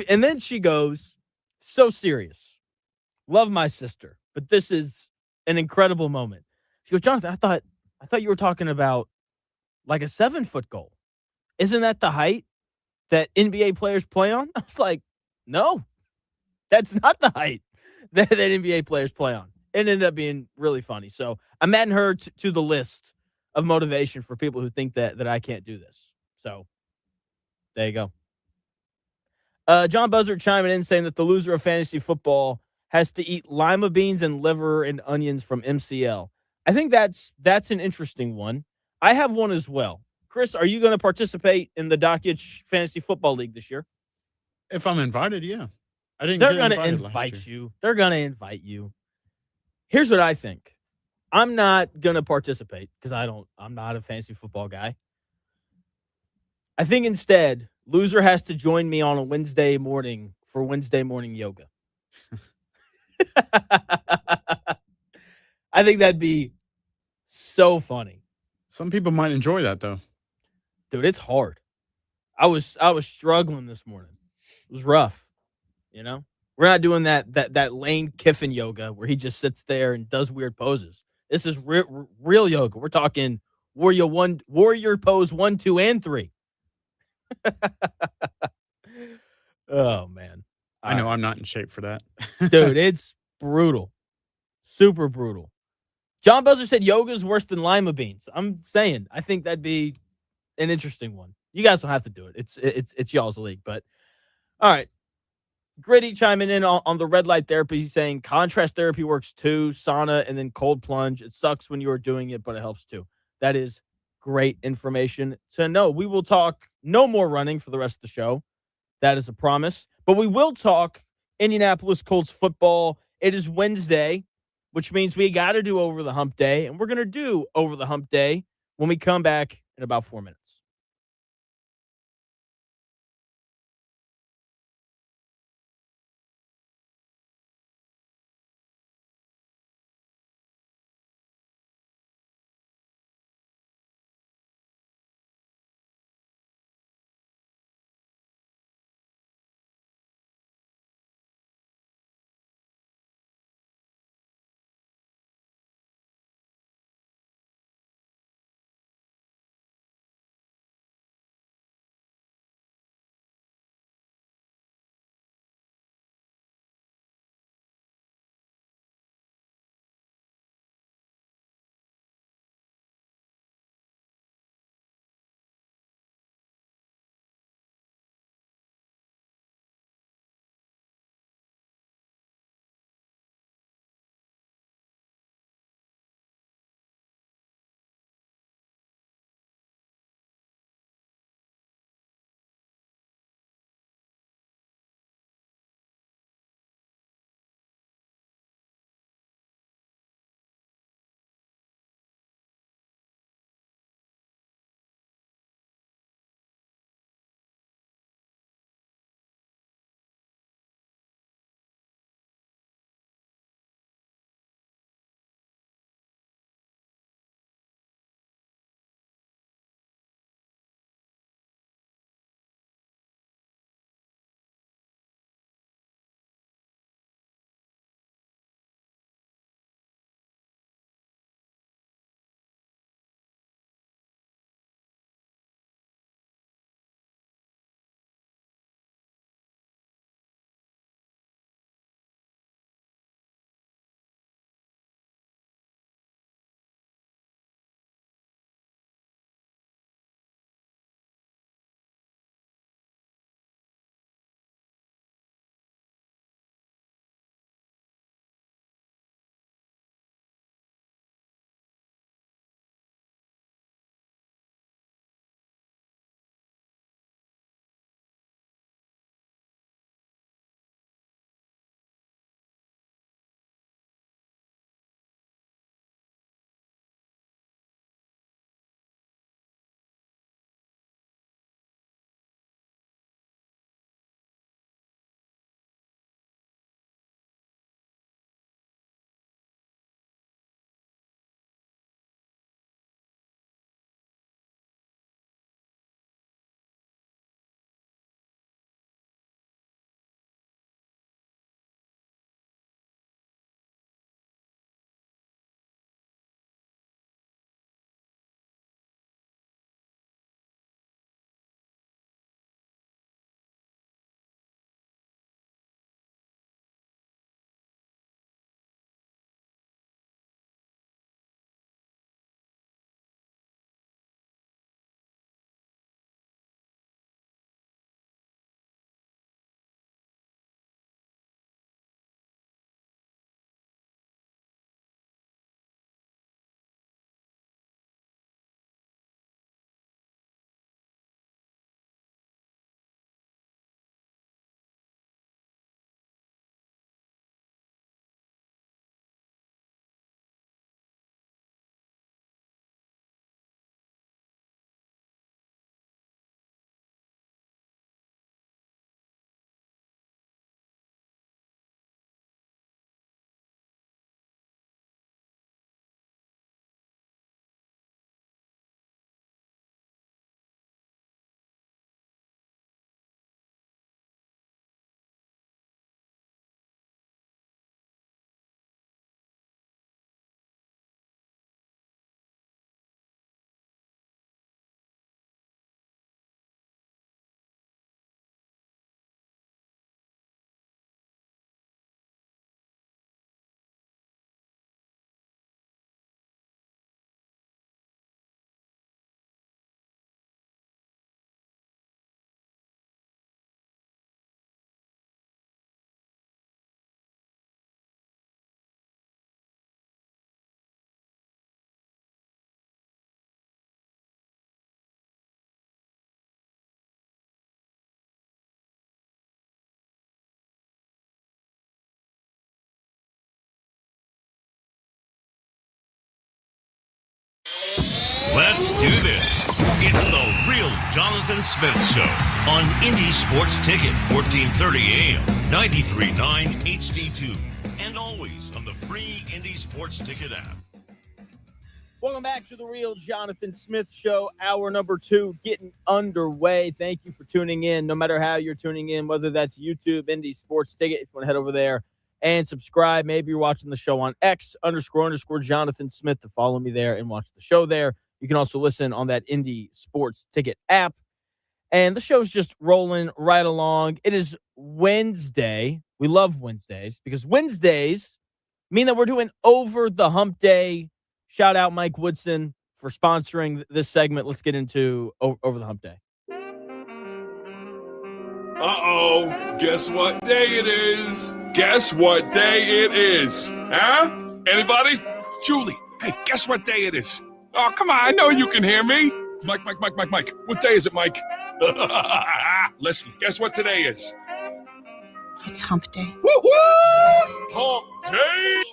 And then she goes, so serious. Love my sister, but this is an incredible moment. She goes, Jonathan, I thought you were talking about like a 7-foot goal. Isn't that the height that NBA players play on? I was like, no, that's not the height that NBA players play on. It ended up being really funny. So I'm adding her to the list of motivation for people who think that I can't do this. So there you go. John Buzzard chiming in saying that the loser of fantasy football has to eat lima beans and liver and onions from MCL. I think that's an interesting one. I have one as well. Chris, are you going to participate in the Dockage Fantasy Football League this year? If I'm invited, yeah. They're going to invite you. They're going to invite you. Here's what I think. I'm not going to participate because I'm not a fantasy football guy. I think instead, loser has to join me on a Wednesday morning for Wednesday morning yoga. I think that'd be so funny. Some people might enjoy that though. Dude, it's hard. I was struggling this morning. It was rough, We're not doing that Lane Kiffin yoga where he just sits there and does weird poses. This is real yoga. We're talking warrior pose 1, 2, and 3. Oh man. I know I'm not in shape for that. Dude, it's brutal. Super brutal. John Buzzard said yoga is worse than lima beans. I'm saying, I think that'd be an interesting one. You guys don't have to do it. It's y'all's league, but all right. Gritty chiming in on the red light therapy, saying contrast therapy works too, sauna and then cold plunge. It sucks when you are doing it, but it helps too. That is great information to know. We will talk No more running for the rest of the show. That is a promise. But we will talk Indianapolis Colts football. It is Wednesday, which means we got to do Over the Hump Day, and we're going to do Over the Hump Day when we come back in about 4 minutes. Jonathan Smith Show on Indy Sports Ticket, 1430 AM, 93.9 HD2, and always on the free Indy Sports Ticket app. Welcome back to the Real Jonathan Smith Show. Hour number 2 getting underway. Thank you for tuning in, no matter how you're tuning in, whether that's YouTube, Indy Sports Ticket. If you want to head over there and subscribe. Maybe you're watching the show on X__Jonathan Smith to follow me there and watch the show there. You can also listen on that Indy Sports Ticket app. And the show's just rolling right along. It is Wednesday. We love Wednesdays because Wednesdays mean that we're doing Over the Hump Day. Shout out Mike Woodson for sponsoring this segment. Let's get into Over the Hump Day. Uh-oh. Guess what day it is? Guess what day it is? Huh? Anybody? Julie, hey, guess what day it is? Oh, come on. I know you can hear me. Mike. What day is it, Mike? Leslie, guess what today is? It's Hump Day. Woo-hoo! Hump Day!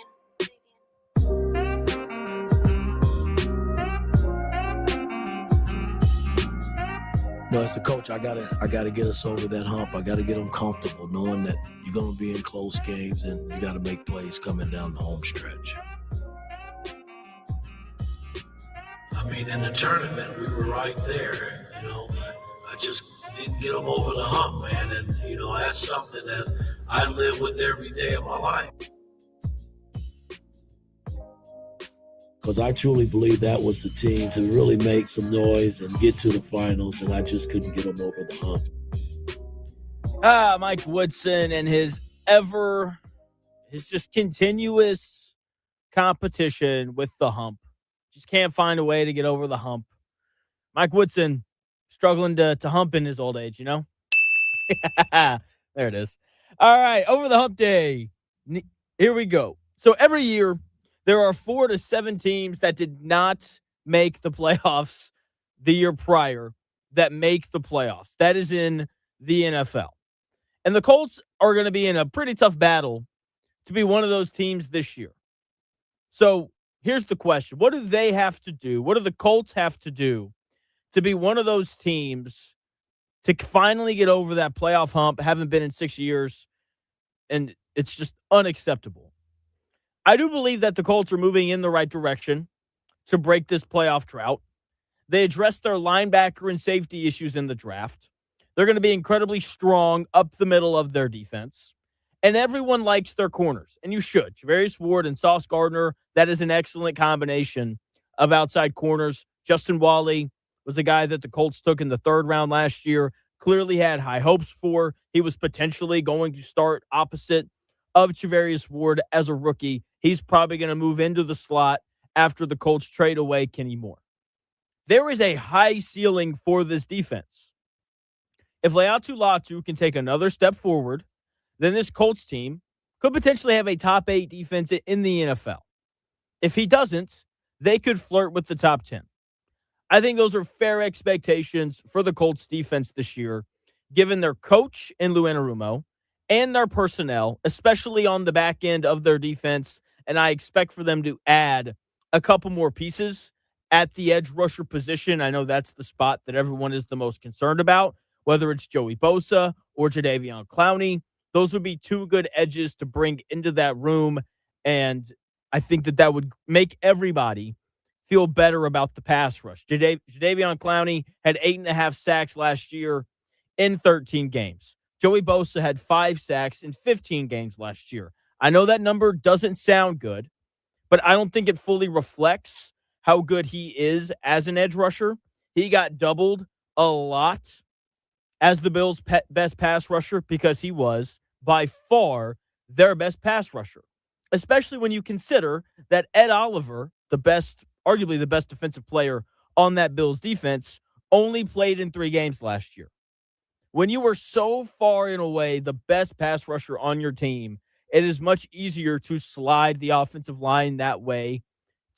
No, as a coach, I gotta get us over that hump. I gotta get them comfortable, knowing that you're gonna be in close games and you gotta make plays coming down the home stretch. I mean, in the tournament, we were right there. I just didn't get them over the hump, man. And that's something that I live with every day of my life. Because I truly believe that was the team to really make some noise and get to the finals, and I just couldn't get them over the hump. Mike Woodson and his just continuous competition with the hump. Just can't find a way to get over the hump. Mike Woodson struggling to hump in his old age, There it is. All right, Over the Hump Day. Here we go. So every year, there are 4 to 7 teams that did not make the playoffs the year prior that make the playoffs. That is in the NFL. And the Colts are going to be in a pretty tough battle to be one of those teams this year. So here's the question. What do they have to do? What do the Colts have to do to be one of those teams to finally get over that playoff hump? Haven't been in 6 years, and it's just unacceptable. I do believe that the Colts are moving in the right direction to break this playoff drought. They addressed their linebacker and safety issues in the draft. They're going to be incredibly strong up the middle of their defense. And everyone likes their corners, and you should. Javarius Ward and Sauce Gardner, that is an excellent combination of outside corners. Justin Wally was a guy that the Colts took in the 3rd round last year, clearly had high hopes for. He was potentially going to start opposite of Javarius Ward as a rookie. He's probably going to move into the slot after the Colts trade away Kenny Moore. There is a high ceiling for this defense. If Laiatu Latu can take another step forward, then this Colts team could potentially have a top 8 defense in the NFL. If he doesn't, they could flirt with the top 10. I think those are fair expectations for the Colts defense this year, given their coach in Lou Anarumo and their personnel, especially on the back end of their defense. And I expect for them to add a couple more pieces at the edge rusher position. I know that's the spot that everyone is the most concerned about, whether it's Joey Bosa or Jadeveon Clowney. Those would be 2 good edges to bring into that room, and I think that would make everybody feel better about the pass rush. Jadeveon Clowney had 8.5 sacks last year in 13 games. Joey Bosa had 5 sacks in 15 games last year. I know that number doesn't sound good, but I don't think it fully reflects how good he is as an edge rusher. He got doubled a lot as the Bills' best pass rusher because he was, by far, their best pass rusher, especially when you consider that Ed Oliver, arguably the best defensive player on that Bills defense, only played in 3 games last year. When you are so far and away the best pass rusher on your team, it is much easier to slide the offensive line that way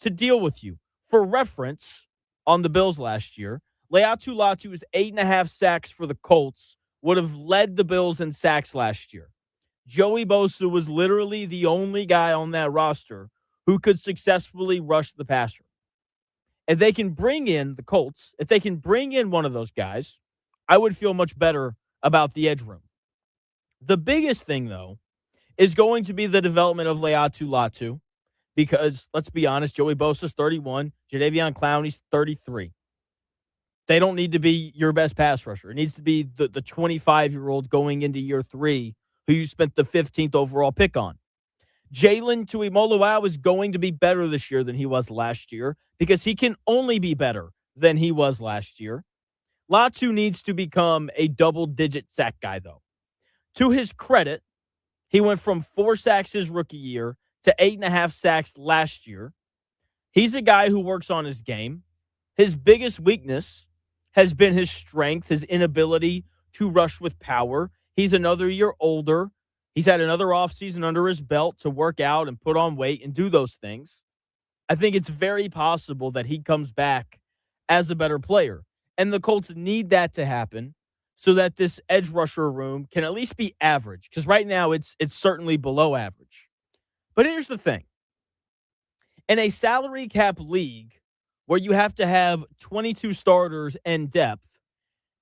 to deal with you. For reference, on the Bills last year, Laiatu Latu's 8.5 sacks for the Colts would have led the Bills in sacks last year. Joey Bosa was literally the only guy on that roster who could successfully rush the passer. If they can bring in the Colts, if they can bring in one of those guys, I would feel much better about the edge room. The biggest thing, though, is going to be the development of Leatu Latu because, let's be honest, Joey Bosa's 31, Jadeveon Clowney's 33. They don't need to be your best pass rusher. It needs to be the 25-year-old going into year 3 who you spent the 15th overall pick on. Jalen Tuimoloau is going to be better this year than he was last year because he can only be better than he was last year. Latu needs to become a double-digit sack guy, though. To his credit, he went from 4 sacks his rookie year to 8.5 sacks last year. He's a guy who works on his game. His biggest weakness has been his strength, his inability to rush with power. He's another year older. He's had another offseason under his belt to work out and put on weight and do those things. I think it's very possible that he comes back as a better player. And the Colts need that to happen so that this edge rusher room can at least be average. Because right now it's certainly below average. But here's the thing. In a salary cap league where you have to have 22 starters and depth,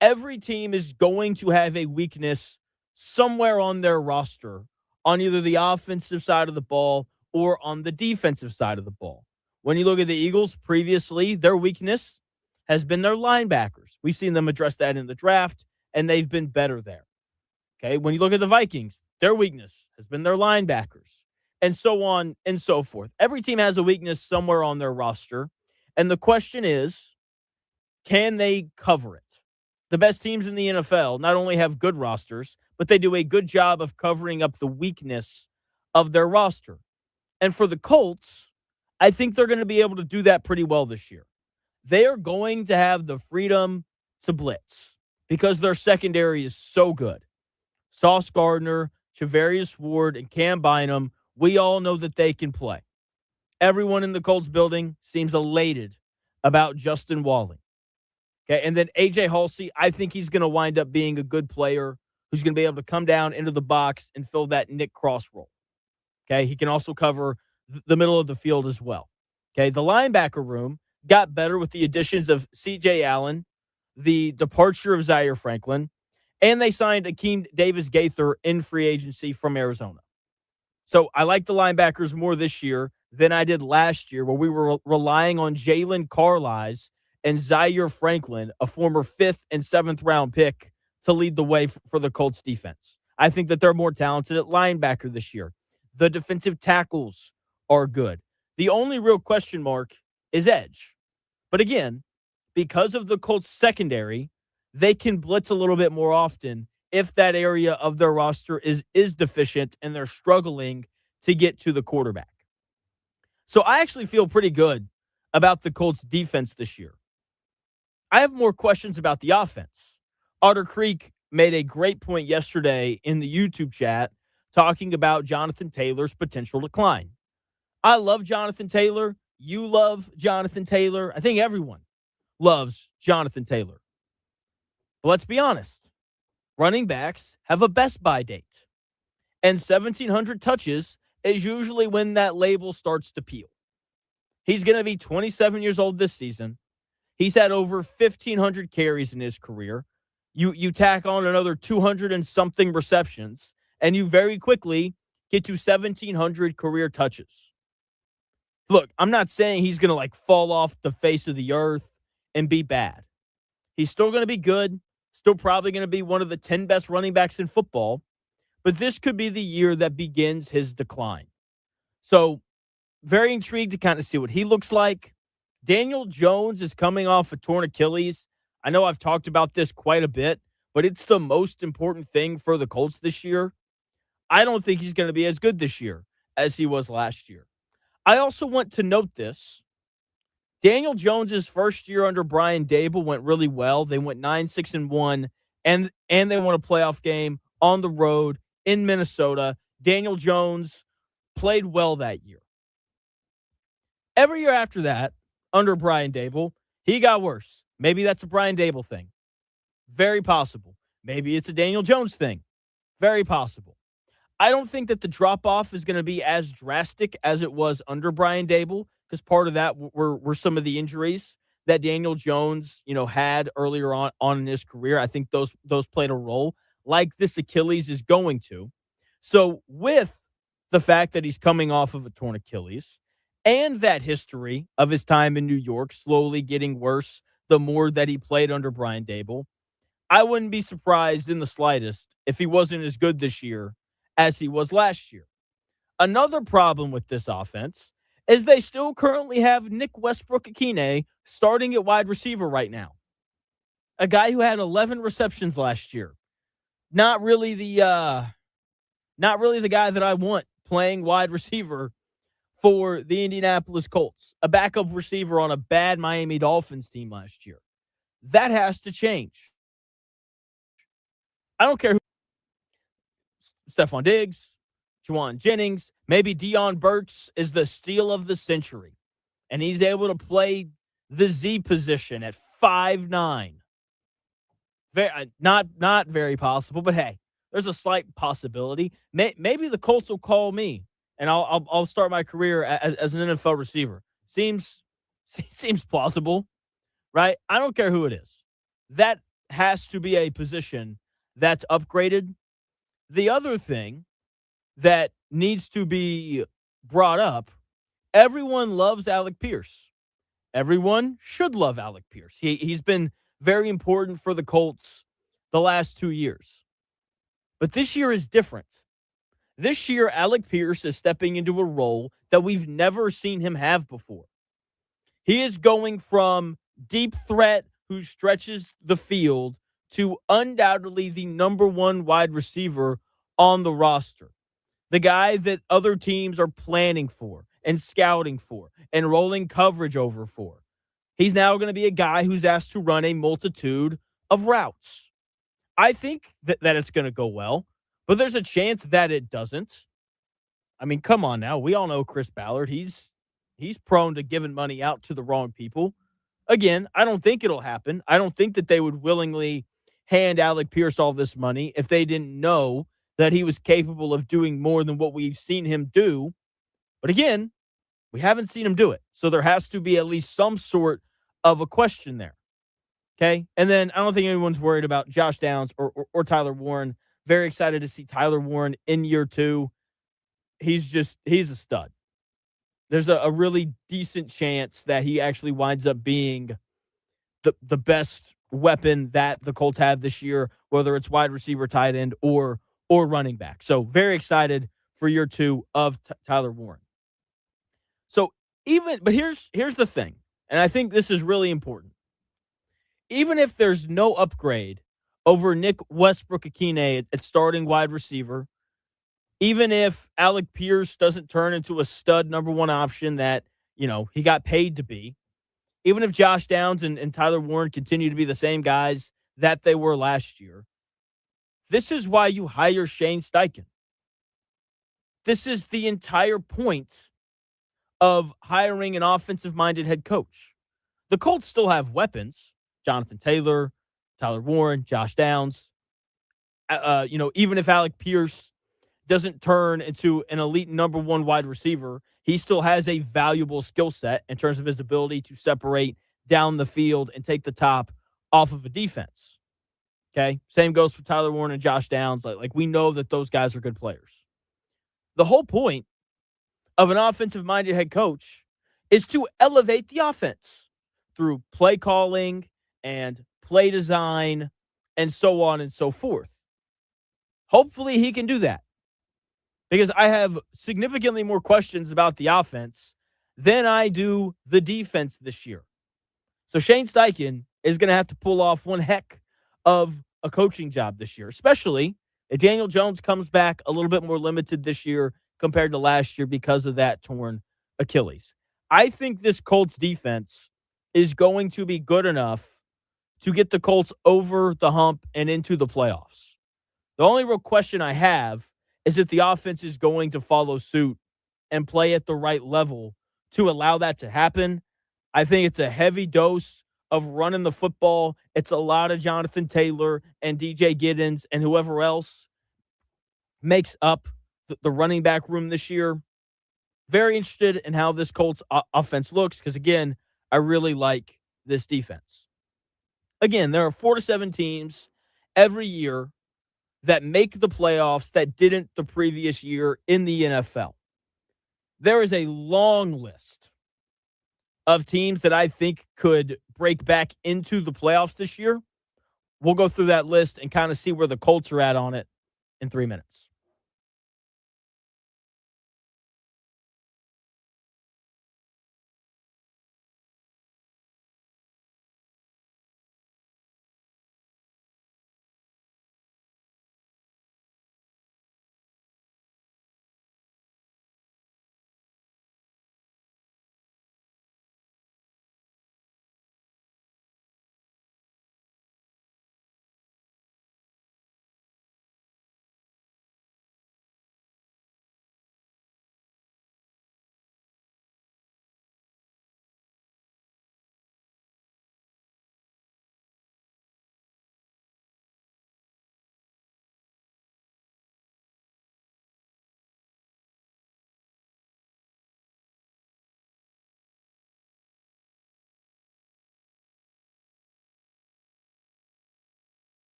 every team is going to have a weakness somewhere on their roster on either the offensive side of the ball or on the defensive side of the ball. When you look at the Eagles previously, their weakness has been their linebackers. We've seen them address that in the draft, and they've been better there. Okay, when you look at the Vikings, their weakness has been their linebackers, and so on and so forth. Every team has a weakness somewhere on their roster, and the question is, can they cover it? The best teams in the NFL not only have good rosters, but they do a good job of covering up the weakness of their roster. And for the Colts, I think they're going to be able to do that pretty well this year. They are going to have the freedom to blitz because their secondary is so good. Sauce Gardner, Charvarius Ward, and Cam Bynum, we all know that they can play. Everyone in the Colts building seems elated about Justin Wally. Okay, and then A.J. Halsey, I think he's going to wind up being a good player who's going to be able to come down into the box and fill that Nick Cross role. Okay, he can also cover the middle of the field as well. Okay, the linebacker room got better with the additions of C.J. Allen, the departure of Zaire Franklin, and they signed Akeem Davis-Gaither in free agency from Arizona. So I like the linebackers more this year than I did last year, where we were relying on Jalen Carlies and Zaire Franklin, a former 5th and 7th round pick, to lead the way for the Colts defense. I think that they're more talented at linebacker this year. The defensive tackles are good. The only real question mark is edge. But again, because of the Colts secondary, they can blitz a little bit more often if that area of their roster is deficient and they're struggling to get to the quarterback. So I actually feel pretty good about the Colts defense this year. I have more questions about the offense. Otter Creek made a great point yesterday in the YouTube chat talking about Jonathan Taylor's potential decline. I love Jonathan Taylor. You love Jonathan Taylor. I think everyone loves Jonathan Taylor. But let's be honest. Running backs have a best-by date. And 1,700 touches is usually when that label starts to peel. He's going to be 27 years old this season. He's had over 1,500 carries in his career. You tack on another 200 and something receptions, and you very quickly get to 1,700 career touches. Look, I'm not saying he's going to fall off the face of the earth and be bad. He's still going to be good, still probably going to be one of the 10 best running backs in football, but this could be the year that begins his decline. So, very intrigued to kind of see what he looks like. Daniel Jones is coming off a torn Achilles. I know I've talked about this quite a bit, but it's the most important thing for the Colts this year. I don't think he's going to be as good this year as he was last year. I also want to note this. Daniel Jones' first year under Brian Daboll went really well. They went 9-6-1, and they won a playoff game on the road in Minnesota. Daniel Jones played well that year. Every year after that, under Brian Daboll, he got worse. Maybe that's a Brian Daboll thing. Very possible. Maybe it's a Daniel Jones thing. Very possible. I don't think that the drop-off is going to be as drastic as it was under Brian Daboll, because part of that were some of the injuries that Daniel Jones, had earlier on in his career. I think those played a role, like this Achilles is going to. So with the fact that he's coming off of a torn Achilles and that history of his time in New York slowly getting worse the more that he played under Brian Dable, I wouldn't be surprised in the slightest if he wasn't as good this year as he was last year. Another problem with this offense is they still currently have Nick Westbrook-Akine starting at wide receiver right now. A guy who had 11 receptions last year. Not really the guy that I want playing wide receiver for the Indianapolis Colts. A backup receiver on a bad Miami Dolphins team last year. That has to change. I don't care who. Stephon Diggs, Juwan Jennings, maybe Deion Burks is the steal of the century. And he's able to play the Z position at 5'9". Not very possible, but hey, there's a slight possibility. Maybe the Colts will call me, and I'll start my career as an NFL receiver. Seems plausible, right? I don't care who it is. That has to be a position that's upgraded. The other thing that needs to be brought up, everyone loves Alec Pierce. Everyone should love Alec Pierce. He's been very important for the Colts the last 2 years. But this year is different. This year, Alec Pierce is stepping into a role that we've never seen him have before. He is going from deep threat who stretches the field to undoubtedly the number one wide receiver on the roster. The guy that other teams are planning for and scouting for and rolling coverage over for. He's now going to be a guy who's asked to run a multitude of routes. I think that it's going to go well, but there's a chance that it doesn't. I mean, come on now. We all know Chris Ballard. He's prone to giving money out to the wrong people. Again, I don't think it'll happen. I don't think that they would willingly hand Alec Pierce all this money if they didn't know that he was capable of doing more than what we've seen him do. But again, we haven't seen him do it. So there has to be at least some sort of a question there. Okay? And then I don't think anyone's worried about Josh Downs or Tyler Warren. Very excited to see Tyler Warren in year 2. He's a stud. There's a really decent chance that he actually winds up being the best weapon that the Colts have this year, whether it's wide receiver, tight end, or running back. So very excited for year 2 of Tyler Warren. But here's the thing, and I think this is really important. Even if there's no upgrade over Nick Westbrook-Akine at starting wide receiver, even if Alec Pierce doesn't turn into a stud number one option that, he got paid to be, even if Josh Downs and Tyler Warren continue to be the same guys that they were last year, this is why you hire Shane Steichen. This is the entire point of hiring an offensive-minded head coach. The Colts still have weapons. Jonathan Taylor, Tyler Warren, Josh Downs. Even if Alec Pierce doesn't turn into an elite number one wide receiver, he still has a valuable skill set in terms of his ability to separate down the field and take the top off of a defense. Okay? Same goes for Tyler Warren and Josh Downs. Like we know that those guys are good players. The whole point of an offensive-minded head coach is to elevate the offense through play calling and play design and so on and so forth. Hopefully he can do that, because I have significantly more questions about the offense than I do the defense this year. So Shane Steichen is going to have to pull off one heck of a coaching job this year, especially if Daniel Jones comes back a little bit more limited this year compared to last year because of that torn Achilles. I think this Colts defense is going to be good enough to get the Colts over the hump and into the playoffs. The only real question I have is if the offense is going to follow suit and play at the right level to allow that to happen. I think it's a heavy dose of running the football. It's a lot of Jonathan Taylor and DJ Giddens and whoever else makes up the running back room this year. Very interested in how this Colts offense looks because, again, I really like this defense. Again, there are 4 to 7 teams every year that make the playoffs that didn't the previous year in the NFL. There is a long list of teams that I think could break back into the playoffs this year. We'll go through that list and kind of see where the Colts are at on it in 3 minutes.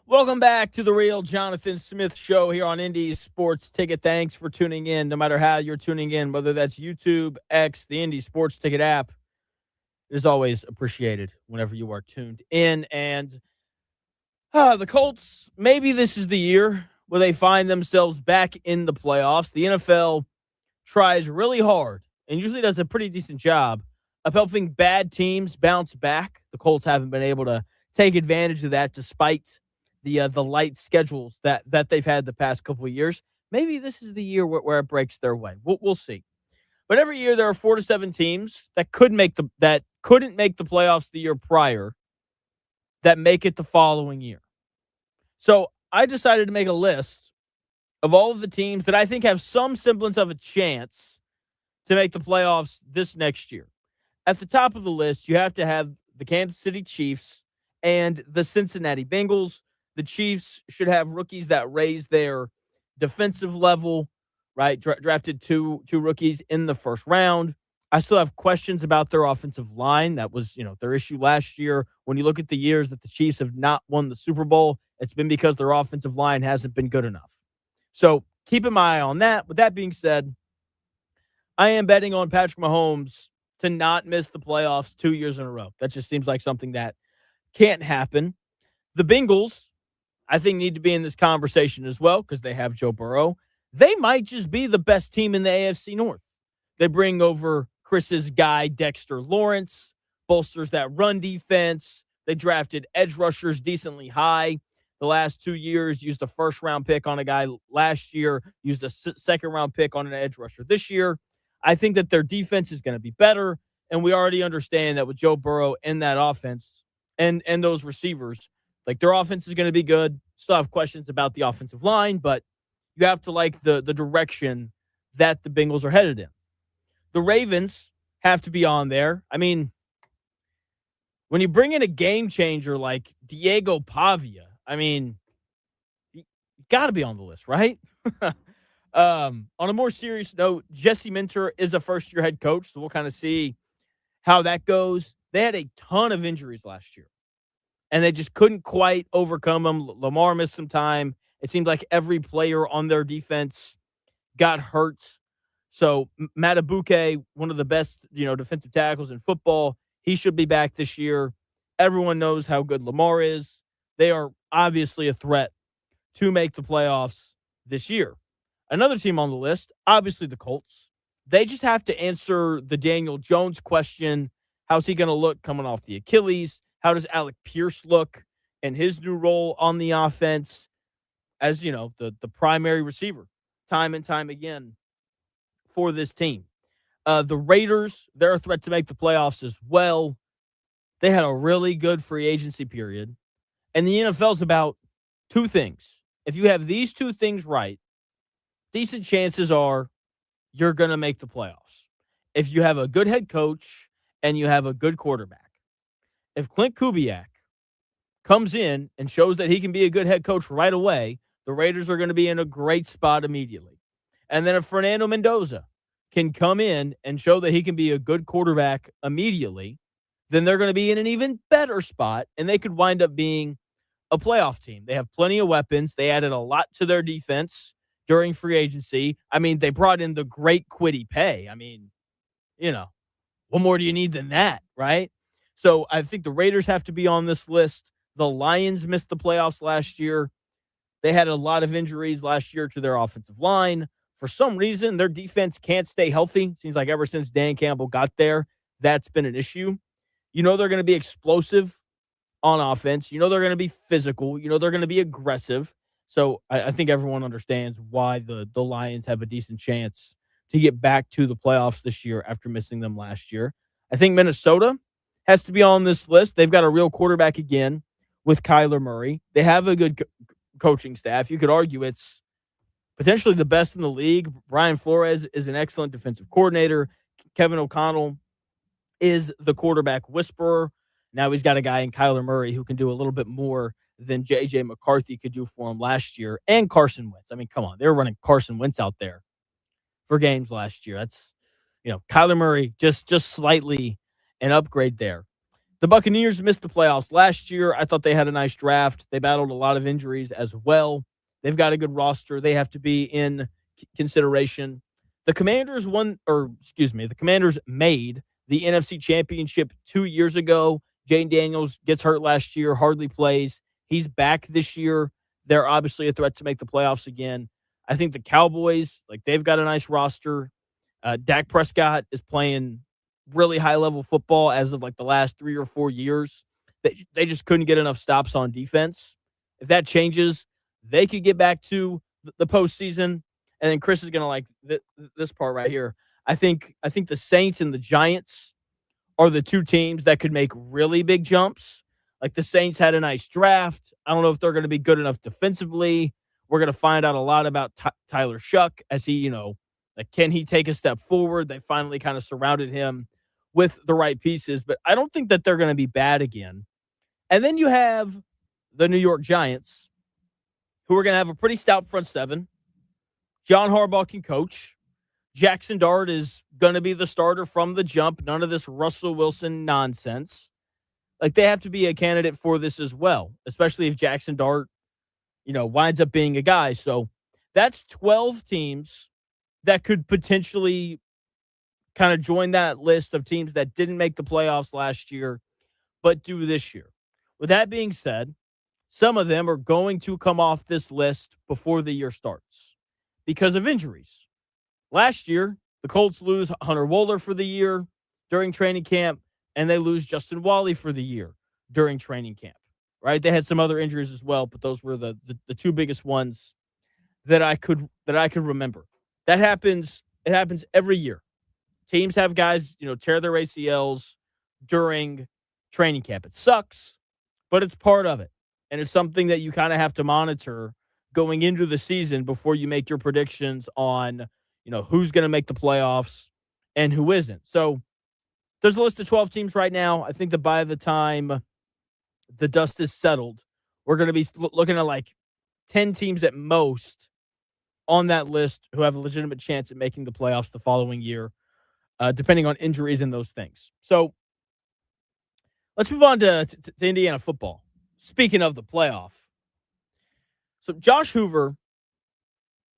Welcome back to the Real Jonathan Smith Show here on Indy Sports Ticket. Thanks for tuning in, no matter how you're tuning in, whether that's YouTube, X, the Indy Sports Ticket app. It is always appreciated whenever you are tuned in. And the Colts, maybe this is the year where they find themselves back in the playoffs. The NFL tries really hard and usually does a pretty decent job of helping bad teams bounce back. The Colts haven't been able to take advantage of that despite the light schedules that they've had the past couple of years. Maybe this is the year where it breaks their way. We'll see. But every year there are 4 to 7 teams that couldn't make the playoffs the year prior that make it the following year. So I decided to make a list of all of the teams that I think have some semblance of a chance to make the playoffs this next year. At the top of the list, you have to have the Kansas City Chiefs and the Cincinnati Bengals. The Chiefs should have rookies that raise their defensive level, right? Drafted two rookies in the first round. I still have questions about their offensive line. That was, their issue last year. When you look at the years that the Chiefs have not won the Super Bowl, it's been because their offensive line hasn't been good enough. So keep an eye on that. With that being said, I am betting on Patrick Mahomes to not miss the playoffs 2 years in a row. That just seems like something that can't happen. The Bengals, I think, need to be in this conversation as well because they have Joe Burrow. They might just be the best team in the AFC North. They bring over Chris's guy, Dexter Lawrence, bolsters that run defense. They drafted edge rushers decently high the last 2 years, used a first-round pick on a guy last year, used a second-round pick on an edge rusher this year. I think that their defense is going to be better, and we already understand that with Joe Burrow and that offense and those receivers, like their offense is going to be good. Still have questions about the offensive line, but you have to like the direction that the Bengals are headed in. The Ravens have to be on there. I mean, when you bring in a game changer like Diego Pavia, I mean, you got to be on the list, right? On a more serious note, Jesse Minter is a first-year head coach, so we'll kind of see how that goes. They had a ton of injuries last year, and they just couldn't quite overcome them. Lamar missed some time. It seemed like every player on their defense got hurt. So Matabuke, one of the best, defensive tackles in football, he should be back this year. Everyone knows how good Lamar is. They are obviously a threat to make the playoffs this year. Another team on the list, obviously the Colts. They just have to answer the Daniel Jones question. How's he going to look coming off the Achilles? How does Alec Pierce look in his new role on the offense as, the primary receiver time and time again for this team? The Raiders, they're a threat to make the playoffs as well. They had a really good free agency period. And the NFL is about two things. If you have these two things right, decent chances are you're going to make the playoffs. If you have a good head coach and you have a good quarterback. If Clint Kubiak comes in and shows that he can be a good head coach right away, the Raiders are going to be in a great spot immediately. And then if Fernando Mendoza can come in and show that he can be a good quarterback immediately, then they're going to be in an even better spot, and they could wind up being a playoff team. They have plenty of weapons. They added a lot to their defense during free agency. I mean, they brought in the great Kwity Paye. I mean, what more do you need than that, right? So I think the Raiders have to be on this list. The Lions missed the playoffs last year. They had a lot of injuries last year to their offensive line. For some reason, their defense can't stay healthy. Seems like ever since Dan Campbell got there, that's been an issue. They're going to be explosive on offense. They're going to be physical. They're going to be aggressive. So I think everyone understands why the Lions have a decent chance to get back to the playoffs this year after missing them last year. I think Minnesota has to be on this list. They've got a real quarterback again with Kyler Murray. They have a good coaching staff. You could argue it's potentially the best in the league. Brian Flores is an excellent defensive coordinator. Kevin O'Connell is the quarterback whisperer. Now he's got a guy in Kyler Murray who can do a little bit more than J.J. McCarthy could do for him last year, and Carson Wentz. I mean, come on. They were running Carson Wentz out there for games last year. That's, Kyler Murray, just slightly an upgrade there. The Buccaneers missed the playoffs last year. I thought they had a nice draft. They battled a lot of injuries as well. They've got a good roster. They have to be in consideration. The Commanders made the NFC Championship 2 years ago. Jane Daniels gets hurt last year, hardly plays. He's back this year. They're obviously a threat to make the playoffs again. I think the Cowboys, they've got a nice roster. Dak Prescott is playing really high-level football as of, the last 3 or 4 years. They just couldn't get enough stops on defense. If that changes, they could get back to the postseason. And then Chris is going to like this part right here. I think the Saints and the Giants are the two teams that could make really big jumps. The Saints had a nice draft. I don't know if they're going to be good enough defensively. We're going to find out a lot about Tyler Shuck as he, can he take a step forward? They finally kind of surrounded him with the right pieces, but I don't think that they're going to be bad again. And then you have the New York Giants, who are going to have a pretty stout front seven. John Harbaugh can coach. Jackson Dart is going to be the starter from the jump. None of this Russell Wilson nonsense. They have to be a candidate for this as well, especially if Jackson Dart, winds up being a guy. So That's 12 teams that could potentially kind of join that list of teams that didn't make the playoffs last year, but do this year. With that being said, some of them are going to come off this list before the year starts because of injuries. Last year, the Colts lose Hunter Wohler for the year during training camp, and they lose Justin Wally for the year during training camp, right? They had some other injuries as well, but those were the two biggest ones that I could remember. That happens. It happens every year. Teams have guys, tear their ACLs during training camp. It sucks, but it's part of it. And it's something that you kind of have to monitor going into the season before you make your predictions on, who's going to make the playoffs and who isn't. So there's a list of 12 teams right now. I think that by the time the dust is settled, we're going to be looking at like 10 teams at most on that list who have a legitimate chance at making the playoffs the following year, depending on injuries and those things. So let's move on to Indiana football. Speaking of the playoff, so Josh Hoover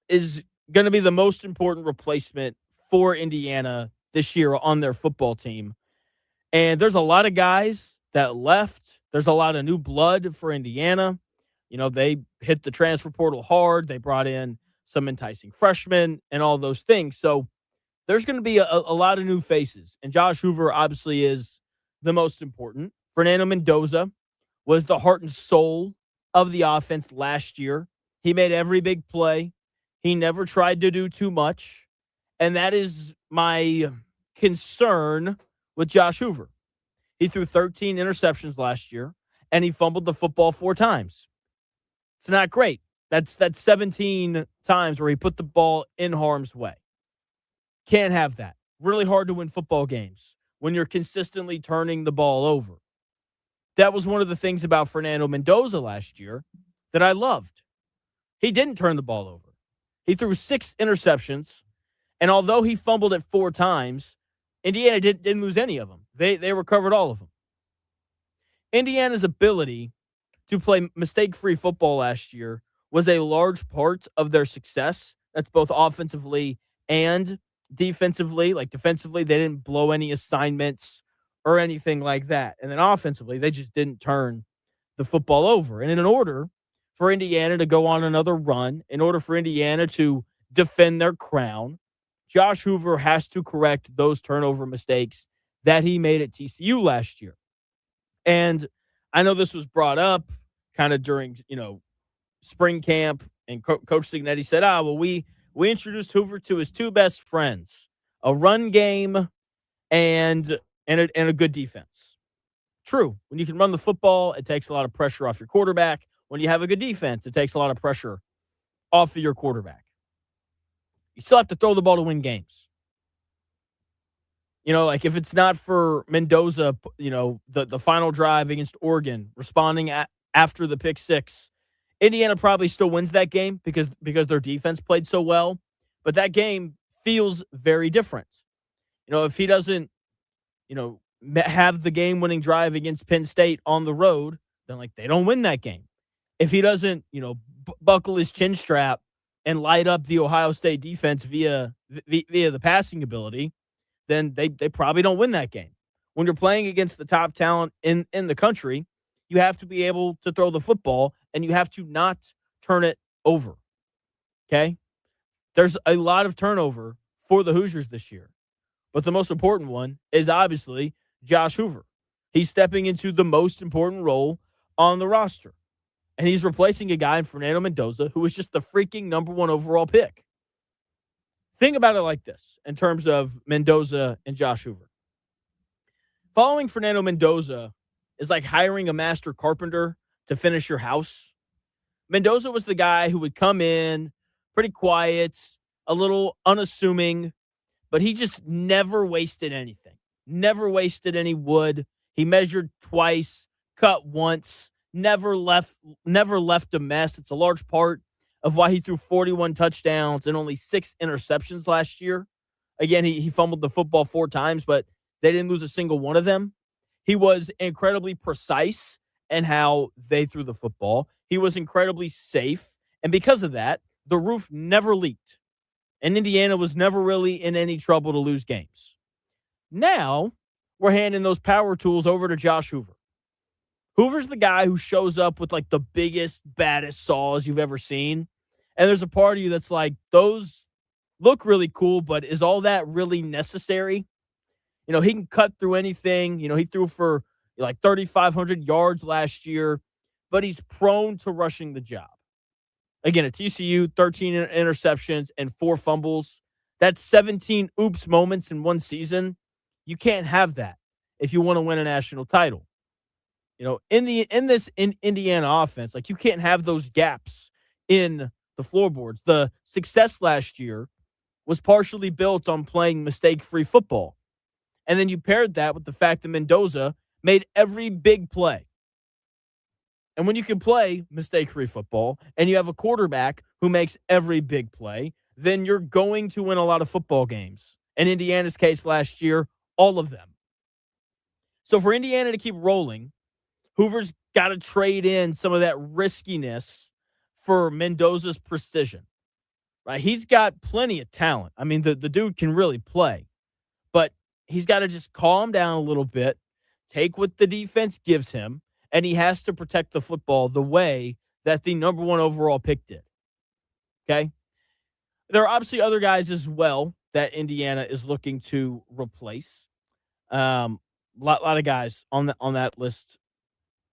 is going to be the most important replacement for Indiana this year on their football team. And there's a lot of guys that left. There's a lot of new blood for Indiana. They hit the transfer portal hard. They brought in some enticing freshmen and all those things. So there's going to be a lot of new faces. And Josh Hoover obviously is the most important. Fernando Mendoza was the heart and soul of the offense last year. He made every big play. He never tried to do too much. And that is my concern with Josh Hoover. He threw 13 interceptions last year, and he fumbled the football 4 times. It's not great. That's 17 times where he put the ball in harm's way. Can't have that. Really hard to win football games when you're consistently turning the ball over. That was one of the things about Fernando Mendoza last year that I loved. He didn't turn the ball over. He threw 6 interceptions, and although he fumbled it 4 times, Indiana didn't lose any of them. They recovered all of them. Indiana's ability to play mistake-free football last year was a large part of their success. That's both offensively and defensively. Like defensively, they didn't blow any assignments or anything like that. And then offensively, they just didn't turn the football over. And in order for Indiana to go on another run, in order for Indiana to defend their crown, Josh Hoover has to correct those turnover mistakes that he made at TCU last year. And I know this was brought up kind of during, spring camp, and Coach Signetti said, we introduced Hoover to his 2 best friends, a run game and a good defense. True. When you can run the football, it takes a lot of pressure off your quarterback. When you have a good defense, it takes a lot of pressure off of your quarterback. You still have to throw the ball to win games. Like if it's not for Mendoza, the final drive against Oregon, responding after the pick 6, Indiana probably still wins that game because their defense played so well. But that game feels very different. If he doesn't, have the game-winning drive against Penn State on the road, then they don't win that game. If he doesn't, buckle his chin strap and light up the Ohio State defense via the passing ability, then they probably don't win that game. When you're playing against the top talent in the country, you have to be able to throw the football, and you have to not turn it over. Okay? There's a lot of turnover for the Hoosiers this year. But the most important one is obviously Josh Hoover. He's stepping into the most important role on the roster. And he's replacing a guy in Fernando Mendoza who was just the freaking number 1 overall pick. Think about it like this in terms of Mendoza and Josh Hoover. Following Fernando Mendoza is like hiring a master carpenter to finish your house. Mendoza was the guy who would come in pretty quiet, a little unassuming, but he just never wasted anything. Never wasted any wood. He measured twice, cut once, never left a mess. It's a large part of why he threw 41 touchdowns and only 6 interceptions last year. Again, he fumbled the football 4 times, but they didn't lose a single one of them. He was incredibly precise in how they threw the football. He was incredibly safe. And because of that, the roof never leaked, and Indiana was never really in any trouble to lose games. Now, we're handing those power tools over to Josh Hoover. Hoover's the guy who shows up with like the biggest, baddest saws you've ever seen. And there's a part of you that's like, those look really cool, but is all that really necessary? You know, he can cut through anything. You know, he threw for like 3,500 yards last year, but he's prone to rushing the job. Again, at TCU, 13 interceptions and 4 fumbles. That's 17 oops moments in one season. You can't have that if you want to win a national title. You know, in this Indiana offense, like, you can't have those gaps in the floorboards. The success last year was partially built on playing mistake-free football. And then you paired that with the fact that Mendoza made every big play. And when you can play mistake-free football and you have a quarterback who makes every big play, then you're going to win a lot of football games. In Indiana's case last year, all of them. So for Indiana to keep rolling, Hoover's got to trade in some of that riskiness for Mendoza's precision. Right? He's got plenty of talent. I mean, the dude can really play. But he's got to just calm down a little bit, take what the defense gives him, and he has to protect the football the way that the number 1 overall pick did. Okay? There are obviously other guys as well that Indiana is looking to replace. Lot of guys on that list.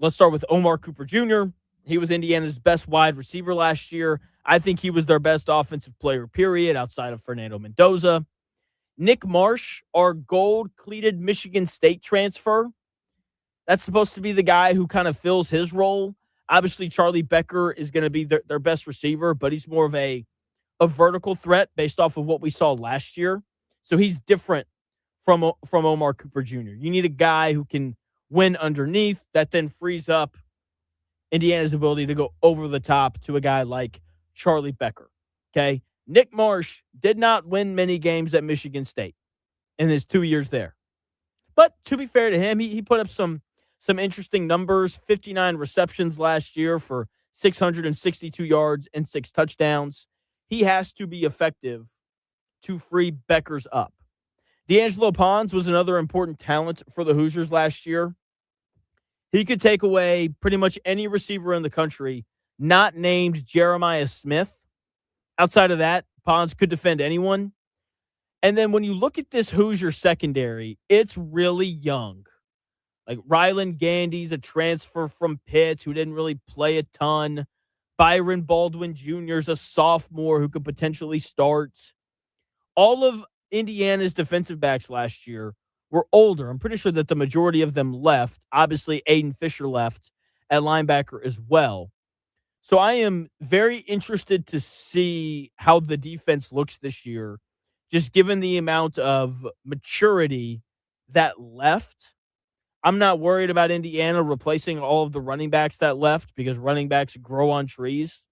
Let's start with Omar Cooper Jr. He was Indiana's best wide receiver last year. I think he was their best offensive player, period, outside of Fernando Mendoza. Nick Marsh, our gold-cleated Michigan State transfer. That's supposed to be the guy who kind of fills his role. Obviously, Charlie Becker is going to be their best receiver, but he's more of a vertical threat based off of what we saw last year. So he's different from Omar Cooper Jr. You need a guy who can win underneath that then frees up Indiana's ability to go over the top to a guy like Charlie Becker. Okay? Nick Marsh did not win many games at Michigan State in his 2 years there. But to be fair to him, he put up some interesting numbers. 59 receptions last year for 662 yards and 6 touchdowns. He has to be effective to free Becker's up. D'Angelo Pons was another important talent for the Hoosiers last year. He could take away pretty much any receiver in the country not named Jeremiah Smith. Outside of that, Pons could defend anyone. And then when you look at this Hoosier secondary, it's really young. Like, Rylan Gandy's a transfer from Pitt who didn't really play a ton. Byron Baldwin Jr. is a sophomore who could potentially start. All of Indiana's defensive backs last year were older. I'm pretty sure that the majority of them left. Obviously, Aiden Fisher left at linebacker as well. So I am very interested to see how the defense looks this year, just given the amount of maturity that left. I'm not worried about Indiana replacing all of the running backs that left because running backs grow on trees.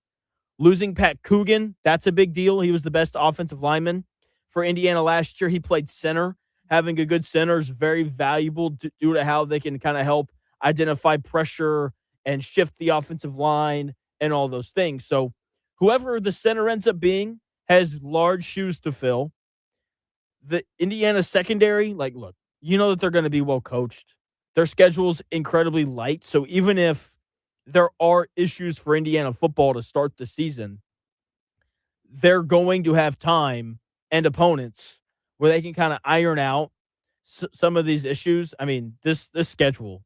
Losing Pat Coogan, that's a big deal. He was the best offensive lineman for Indiana last year. He played center. Having a good center is very valuable due to how they can kind of help identify pressure and shift the offensive line and all those things. So whoever the center ends up being has large shoes to fill. The Indiana secondary, like, look, you know that they're going to be well coached. Their schedule's incredibly light. So even if there are issues for Indiana football to start the season, they're going to have time and opponents where they can kind of iron out some of these issues. I mean, this schedule,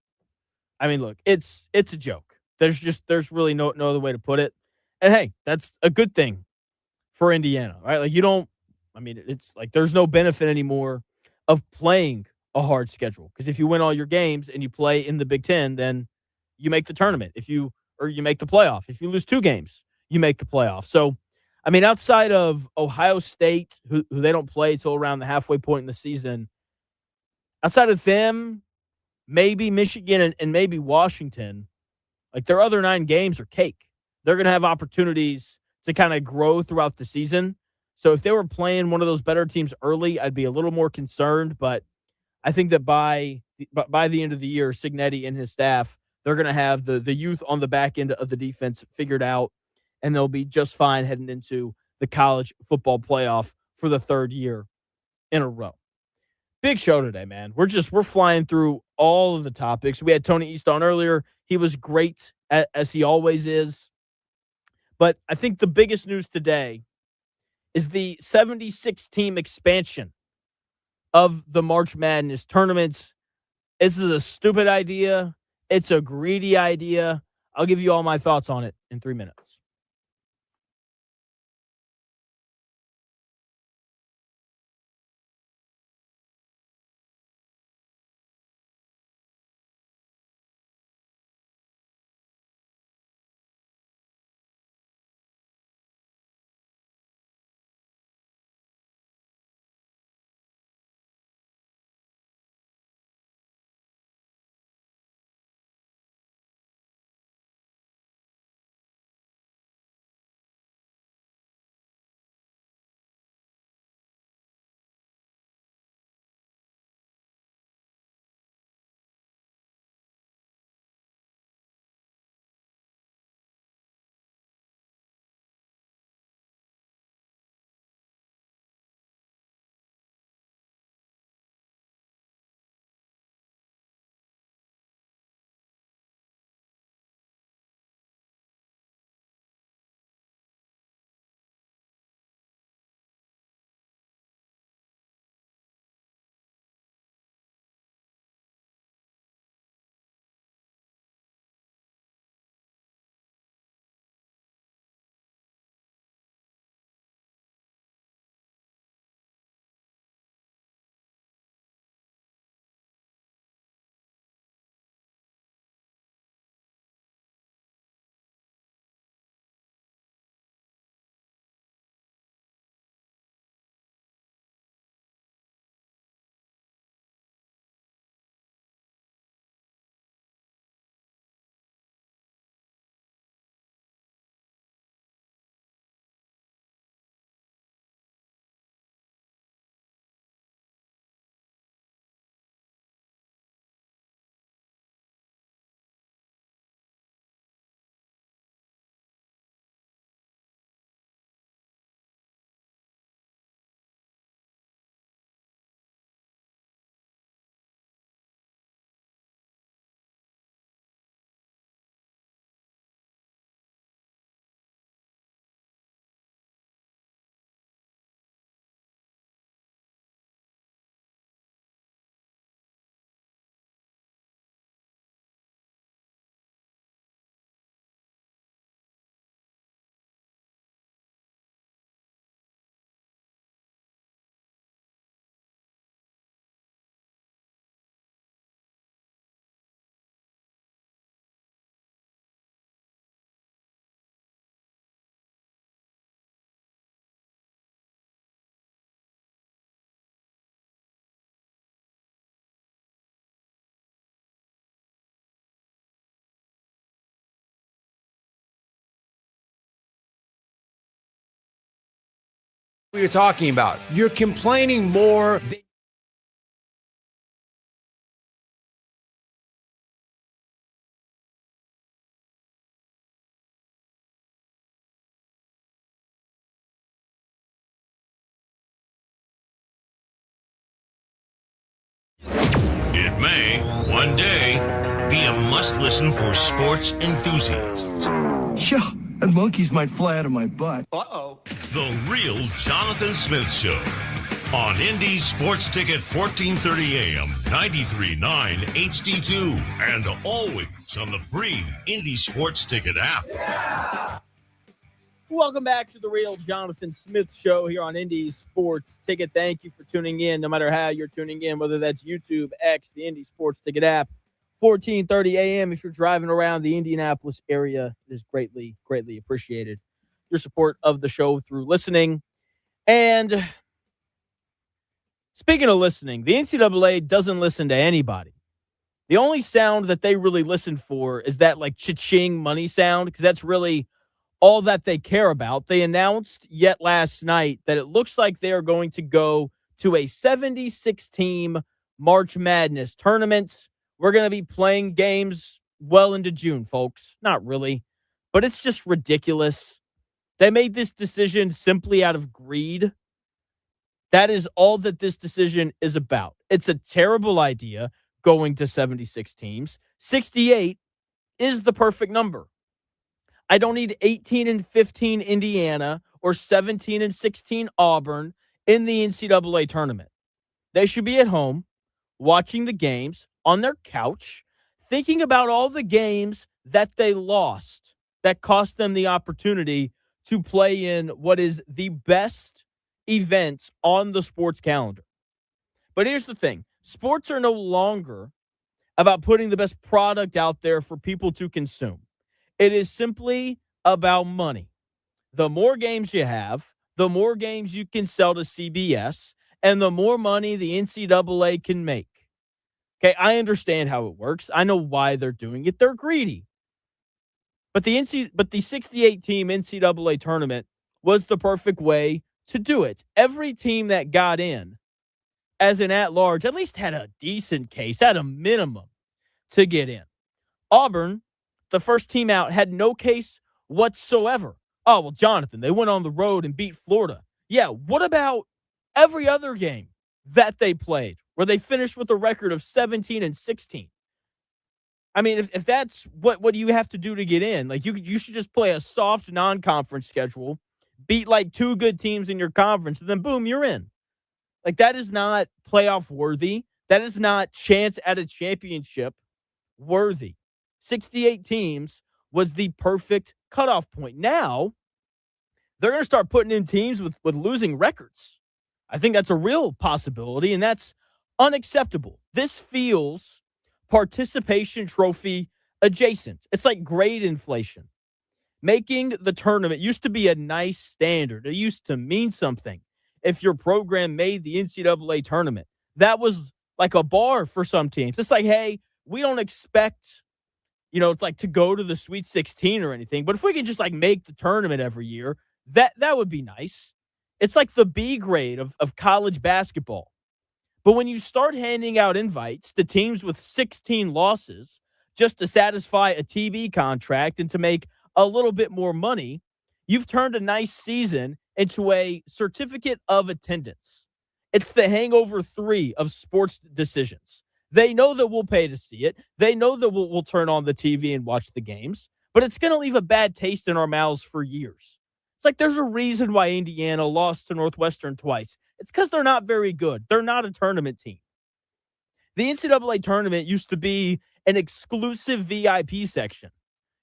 I mean, look, it's a joke. There's really no other way to put it. And hey, that's a good thing for Indiana, right? Like, it's like there's no benefit anymore of playing a hard schedule, because if you win all your games and you play in the Big Ten, then you make the tournament. You make the playoff. If you lose 2 games, you make the playoff. So, I mean, outside of Ohio State, who they don't play until around the halfway point in the season, outside of them, maybe Michigan and maybe Washington, like, their other 9 games are cake. They're going to have opportunities to kind of grow throughout the season. So if they were playing one of those better teams early, I'd be a little more concerned. But I think that by the end of the year, Cignetti and his staff, they're going to have the youth on the back end of the defense figured out, and they'll be just fine heading into the college football playoff for the third year in a row. Big show today, man. We're flying through all of the topics. We had Tony East on earlier. He was great, as he always is. But I think the biggest news today is the 76-team expansion of the March Madness tournaments. This is a stupid idea. It's a greedy idea. I'll give you all my thoughts on it in 3 minutes. You're talking about. You're complaining more. It may, one day, be a must-listen for sports enthusiasts. Yeah, and monkeys might fly out of my butt. Uh-oh. The Real Jonathan Smith Show on Indy Sports Ticket 1430 AM, 93.9 HD2, and always on the free Indy Sports Ticket app. Yeah. Welcome back to the Real Jonathan Smith Show here on Indy Sports Ticket. Thank you for tuning in, no matter how you're tuning in, whether that's YouTube, X, the Indy Sports Ticket app, 1430 AM. If you're driving around the Indianapolis area, it is greatly, greatly appreciated. Your support of the show through listening. And speaking of listening, the NCAA doesn't listen to anybody. The only sound that they really listen for is that like cha-ching money sound, because that's really all that they care about. They announced yet last night that it looks like they are going to go to a 76-team March Madness tournament. We're going to be playing games well into June, folks. Not really, but it's just ridiculous. They made this decision simply out of greed. That is all that this decision is about. It's a terrible idea going to 76 teams. 68 is the perfect number. I don't need 18 and 15 Indiana or 17 and 16 Auburn in the NCAA tournament. They should be at home watching the games on their couch, thinking about all the games that they lost that cost them the opportunity to play in what is the best event on the sports calendar. But here's the thing. Sports are no longer about putting the best product out there for people to consume. It is simply about money. The more games you have, the more games you can sell to CBS, and the more money the NCAA can make. Okay, I understand how it works. I know why they're doing it. They're greedy. But the 68-team NCAA tournament was the perfect way to do it. Every team that got in as an at-large at least had a decent case, at a minimum, to get in. Auburn, the first team out, had no case whatsoever. Oh, well, Jonathan, they went on the road and beat Florida. Yeah, what about every other game that they played where they finished with a record of 17 and 16? I mean, if that's what do you have to do to get in? Like, you should just play a soft non-conference schedule, beat like two good teams in your conference, and then boom, you're in. Like, that is not playoff worthy. That is not chance at a championship worthy. 68 teams was the perfect cutoff point. Now, they're going to start putting in teams with losing records. I think that's a real possibility, and that's unacceptable. This feels participation trophy adjacent. It's like grade inflation. Making the tournament used to be a nice standard. It used to mean something if your program made the NCAA tournament. That was like a bar for some teams. It's like, hey, we don't expect, it's like to go to the Sweet 16 or anything, but if we can just like make the tournament every year, that would be nice. It's like the B grade of college basketball. But when you start handing out invites to teams with 16 losses just to satisfy a TV contract and to make a little bit more money, you've turned a nice season into a certificate of attendance. It's the hangover 3 of sports decisions. They know that we'll pay to see it. They know that we'll turn on the TV and watch the games, but it's going to leave a bad taste in our mouths for years. It's like there's a reason why Indiana lost to Northwestern twice. It's because they're not very good. They're not a tournament team. The NCAA tournament used to be an exclusive VIP section.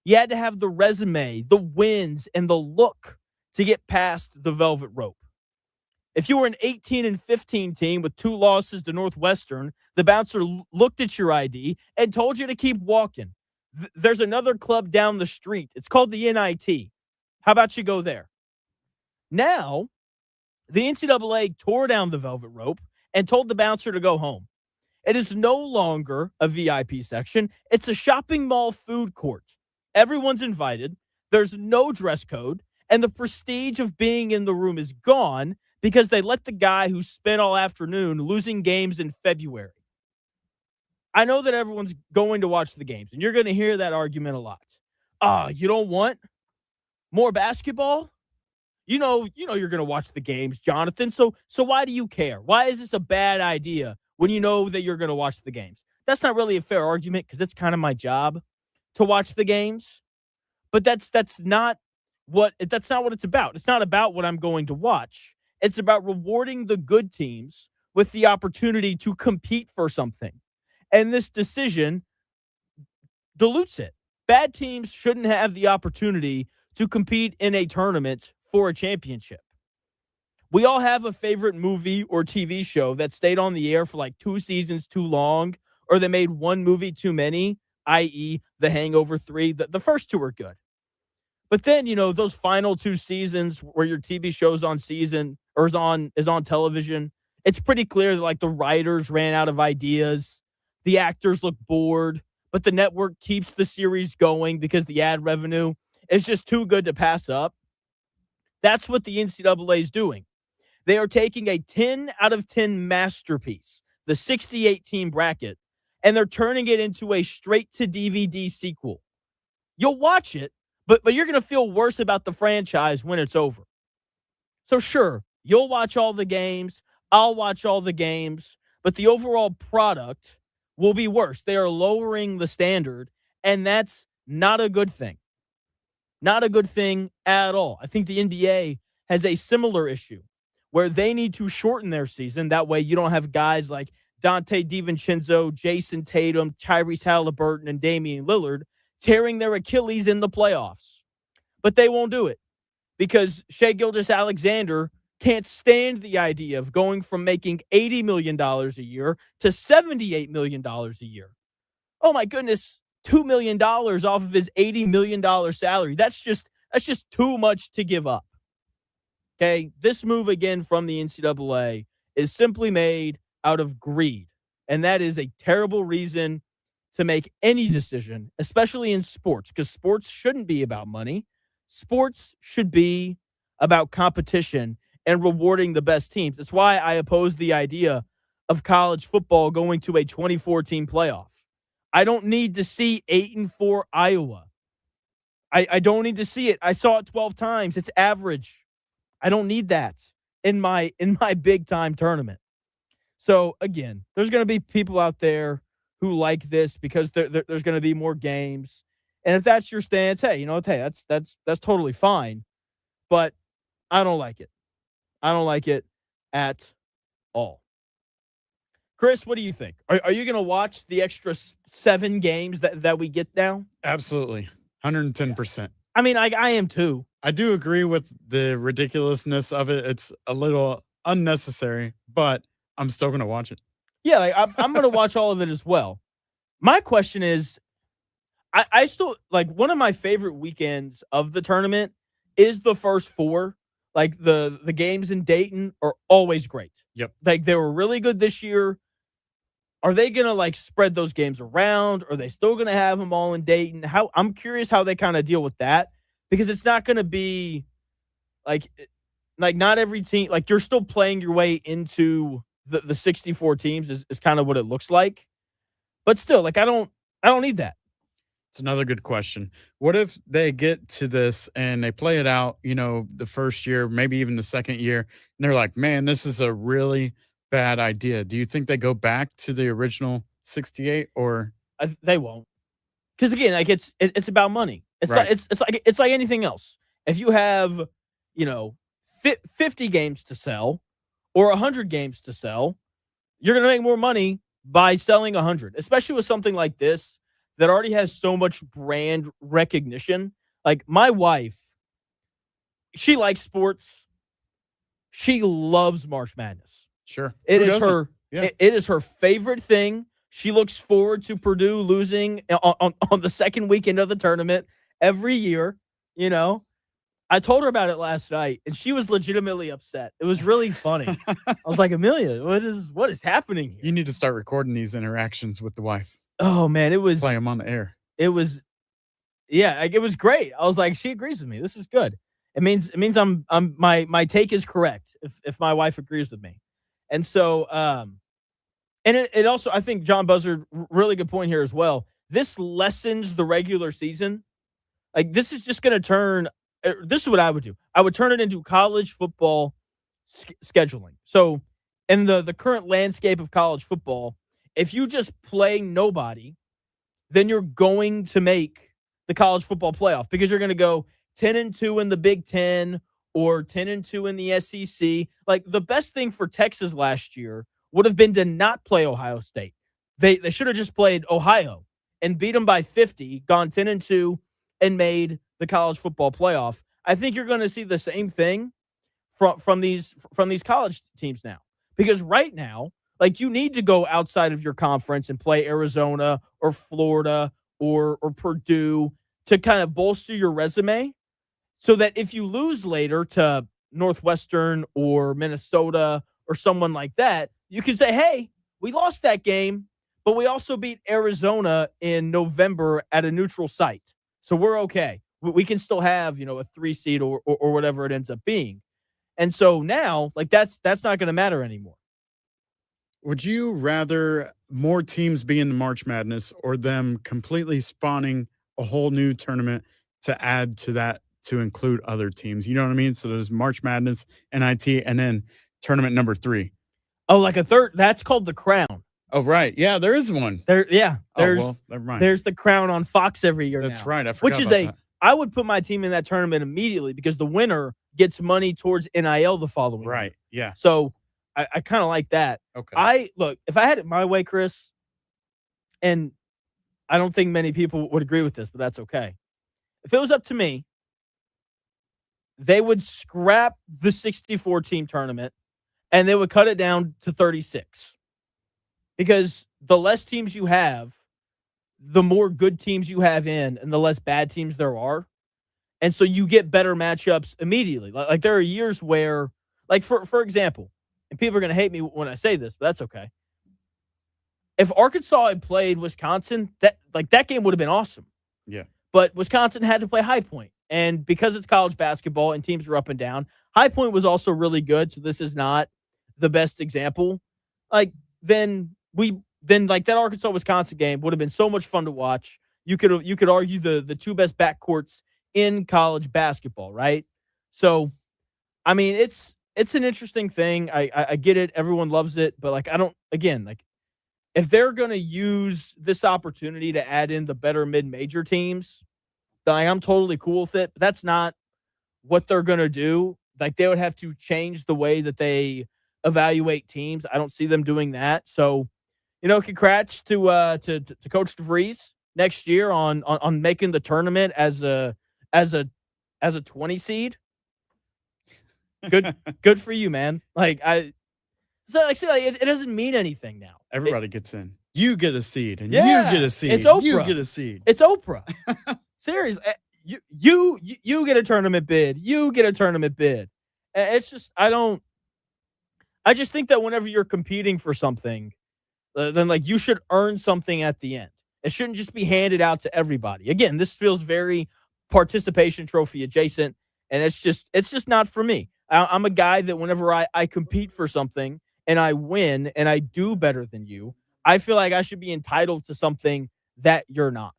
You had to have the resume, the wins, and the look to get past the velvet rope. If you were an 18 and 15 team with 2 losses to Northwestern, the bouncer looked at your ID and told you to keep walking. There's another club down the street. It's called the NIT. How about you go there? Now, the NCAA tore down the velvet rope and told the bouncer to go home. It is no longer a VIP section. It's a shopping mall food court. Everyone's invited. There's no dress code. And the prestige of being in the room is gone because they let the guy who spent all afternoon losing games in February. I know that everyone's going to watch the games, and you're going to hear that argument a lot. You don't want more basketball? You know you're going to watch the games, Jonathan. So why do you care? Why is this a bad idea when you know that you're going to watch the games? That's not really a fair argument because it's kind of my job to watch the games. But that's not what it's about. It's not about what I'm going to watch. It's about rewarding the good teams with the opportunity to compete for something. And this decision dilutes it. Bad teams shouldn't have the opportunity to compete in a tournament for a championship. We all have a favorite movie or TV show that stayed on the air for like 2 seasons too long, or they made one movie too many, i.e. The Hangover 3. The first 2 are good. But then, those final 2 seasons where your TV show's on season or is on television, it's pretty clear that like the writers ran out of ideas. The actors look bored, but the network keeps the series going because the ad revenue is just too good to pass up. That's what the NCAA is doing. They are taking a 10 out of 10 masterpiece, the 68-team bracket, and they're turning it into a straight-to-DVD sequel. You'll watch it, But you're going to feel worse about the franchise when it's over. So sure, you'll watch all the games, I'll watch all the games, but the overall product will be worse. They are lowering the standard, and that's not a good thing. Not a good thing at all. I think the NBA has a similar issue where they need to shorten their season. That way you don't have guys like Dante DiVincenzo, Jason Tatum, Tyrese Halliburton, and Damian Lillard tearing their Achilles in the playoffs. But they won't do it because Shai Gilgeous-Alexander can't stand the idea of going from making $80 million a year to $78 million a year. Oh my goodness, $2 million off of his $80 million salary. That's just too much to give up. Okay, this move again from the NCAA is simply made out of greed. And that is a terrible reason to make any decision, especially in sports, because sports shouldn't be about money. Sports should be about competition and rewarding the best teams. That's why I oppose the idea of college football going to a 2014 playoff. I don't need to see 8-4 Iowa. I don't need to see it. I saw it 12 times. It's average. I don't need that in my big time tournament. So again, there's going to be people out there who like this because there's going to be more games. And if that's your stance, hey, that's totally fine. But I don't like it. I don't like it at all. Chris, what do you think? Are you going to watch the extra 7 games that we get now? Absolutely. 110%. I mean, I am too. I do agree with the ridiculousness of it. It's a little unnecessary, but I'm still going to watch it. Yeah, I'm going to watch all of it as well. My question is, I still, like, one of my favorite weekends of the tournament is the first 4. Like, the games in Dayton are always great. Yep. Like, they were really good this year. Are they going to, like, spread those games around? Are they still going to have them all in Dayton? I'm curious how they kind of deal with that, because it's not going to be like not every team, like, you're still playing your way into the 64 teams is kind of what it looks like. But still, like, I don't need that. It's another good question. What if they get to this and they play it out, the first year, maybe even the second year, and they're like, man, this is a really bad idea. Do you think they go back to the original 68 or? They won't. Because again, like, it's about money. It's right. It's like anything else. If you have, 50 games to sell or 100 games to sell, you're going to make more money by selling 100, especially with something like this that already has so much brand recognition. Like, my wife, she likes sports. She loves March Madness. Sure. It is her favorite thing. She looks forward to Purdue losing on the second weekend of the tournament every year. I told her about it last night, and she was legitimately upset. It was really funny. I was like, Amelia, what is happening here? You need to start recording these interactions with the wife. Oh man, it was play them on the air. It was, yeah, like, it was great. I was like, she agrees with me. This is good. It means my take is correct if my wife agrees with me. And so, and it also, I think John Buzzard, really good point here as well. This lessens the regular season. Like, this is just going to turn. This is what I would do. I would turn it into college football scheduling. So, in the current landscape of college football, if you just play nobody, then you're going to make the college football playoff because you're going to go 10-2 in the Big Ten or 10-2 in the SEC. Like, the best thing for Texas last year would have been to not play Ohio State. They should have just played Ohio and beat them by 50, gone 10-2, and made the college football playoff. I think you're going to see the same thing from these college teams now, because right now, like, you need to go outside of your conference and play Arizona or Florida or Purdue to kind of bolster your resume, so that if you lose later to Northwestern or Minnesota or someone like that, you can say, hey, we lost that game, but we also beat Arizona in November at a neutral site. So we're okay. We can still have, a 3 seed or whatever it ends up being. And so now, like, that's not going to matter anymore. Would you rather more teams be in the March Madness or them completely spawning a whole new tournament to add to that to include other teams. You know what I mean? So there's March Madness, NIT, and then tournament number 3. Oh, like a third. That's called the Crown. Oh, right. Yeah, there is one. There's never mind. There's the Crown on Fox every year. That's now, right. I forgot about that. I would put my team in that tournament immediately because the winner gets money towards NIL the following Right. year. Yeah. So I kind of like that. Okay. Look, if I had it my way, Chris, and I don't think many people would agree with this, but that's okay. If it was up to me, they would scrap the 64-team tournament and they would cut it down to 36. Because the less teams you have, the more good teams you have in and the less bad teams there are. And so you get better matchups immediately. Like there are years where, like for example, and people are going to hate me when I say this, but that's okay. If Arkansas had played Wisconsin, that game would have been awesome. Yeah. But Wisconsin had to play High Point. And because it's college basketball and teams are up and down, High Point was also really good. So this is not the best example. Then that Arkansas Wisconsin game would have been so much fun to watch. You could argue the two best backcourts in college basketball, right? So, I mean, it's an interesting thing. I get it. Everyone loves it, but if they're gonna use this opportunity to add in the better mid-major teams, then I'm totally cool with it. But that's not what they're gonna do. Like they would have to change the way that they evaluate teams. I don't see them doing that. So, congrats to Coach DeVries next year on making the tournament as a 20 seed. Good for you, man. It doesn't mean anything now. Everybody gets in. You get a seed, and yeah, you get a seed. It's Oprah. You get a seed. It's Oprah. Seriously, you get a tournament bid. You get a tournament bid. It's just I just think that whenever you're competing for something, then you should earn something at the end. It shouldn't just be handed out to everybody. Again, this feels very participation trophy adjacent, and it's just not for me. I'm a guy that whenever I compete for something and I win and I do better than you, I feel like I should be entitled to something that you're not.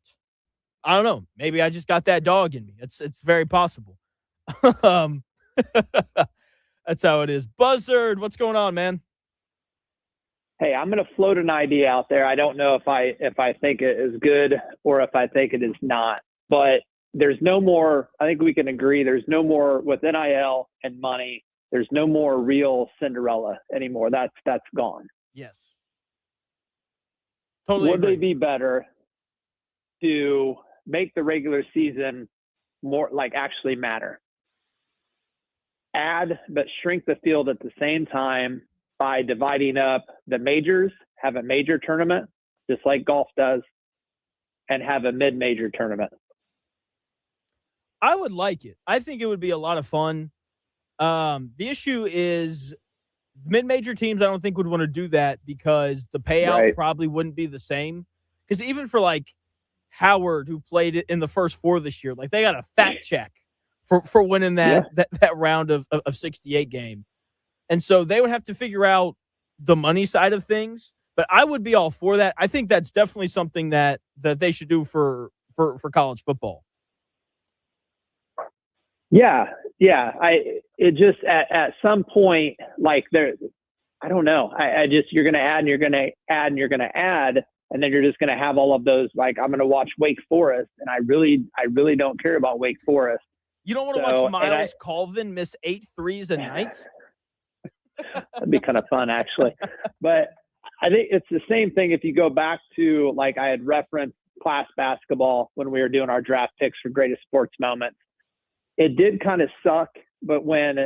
I don't know. Maybe I just got that dog in me. It's very possible. That's how it is. Buzzard, what's going on, man? Hey, I'm going to float an idea out there. I don't know if I think it is good or if I think it is not, but there's no more, I think we can agree, there's no more with NIL and money. There's no more real Cinderella anymore. That's gone. Yes. Totally Would agree. they be better to make the regular season more actually matter? Add, but shrink the field at the same time by dividing up the majors, have a major tournament, just like golf does, and have a mid-major tournament. I would like it. I think it would be a lot of fun. The issue is mid-major teams I don't think would want to do that because the payout probably wouldn't be the same. Because even for Howard, who played it in the first 4 this year, they got a fat check for winning that round of 68 game. And so they would have to figure out the money side of things. But I would be all for that. I think that's definitely something that they should do for college football. Yeah. It just at some point, I don't know. You're going to add and you're going to add and you're going to add, and then you're just going to have all of those. I'm going to watch Wake Forest, and I really don't care about Wake Forest. You don't want to watch Miles Colvin miss 8 threes a night? That'd be kind of fun, actually. But I think it's the same thing if you go back to, I had referenced class basketball when we were doing our draft picks for greatest sports moments. It did kind of suck, but when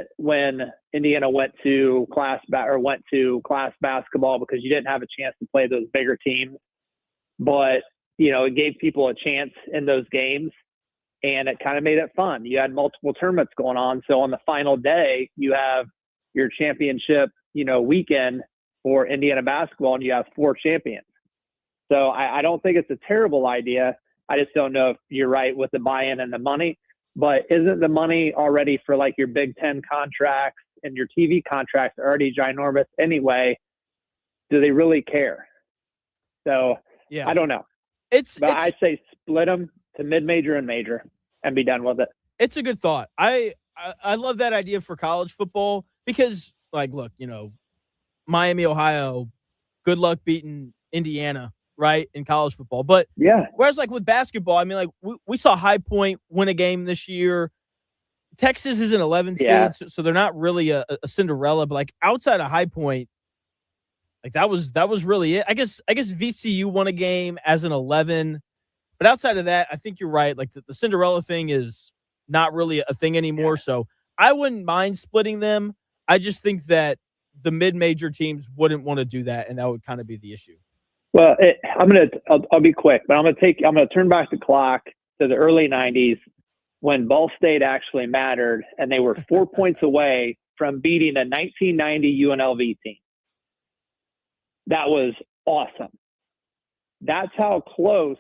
Indiana went to class basketball because you didn't have a chance to play those bigger teams, but it gave people a chance in those games, and it kind of made it fun. You had multiple tournaments going on, so on the final day you have your championship weekend for Indiana basketball, and you have 4 champions. So I don't think it's a terrible idea. I just don't know if you're right with the buy-in and the money. But isn't the money already for your Big Ten contracts and your TV contracts already ginormous anyway? Do they really care? So I don't know. But I say split them to mid-major and major. and be done with it. It's a good thought. I love that idea for college football because, like, look, Miami, Ohio, good luck beating Indiana, right, in college football. But yeah, whereas, like, with basketball, I mean, like, we saw High Point win a game this year. Texas is an 11th yeah, seed, so they're not really a Cinderella. But, like, outside of High Point, like, that was really it. I guess VCU won a game as an 11. But outside of that, I think you're right. Like, the Cinderella thing is not really a thing anymore. yeah. So I wouldn't mind splitting them. I just think that the mid-major teams wouldn't want to do that, and that would kind of be the issue. Well, I'll be quick, but I'm gonna turn back the clock to the early '90s when Ball State actually mattered, and they were 4 points away from beating a 1990 UNLV team. That was awesome. That's how close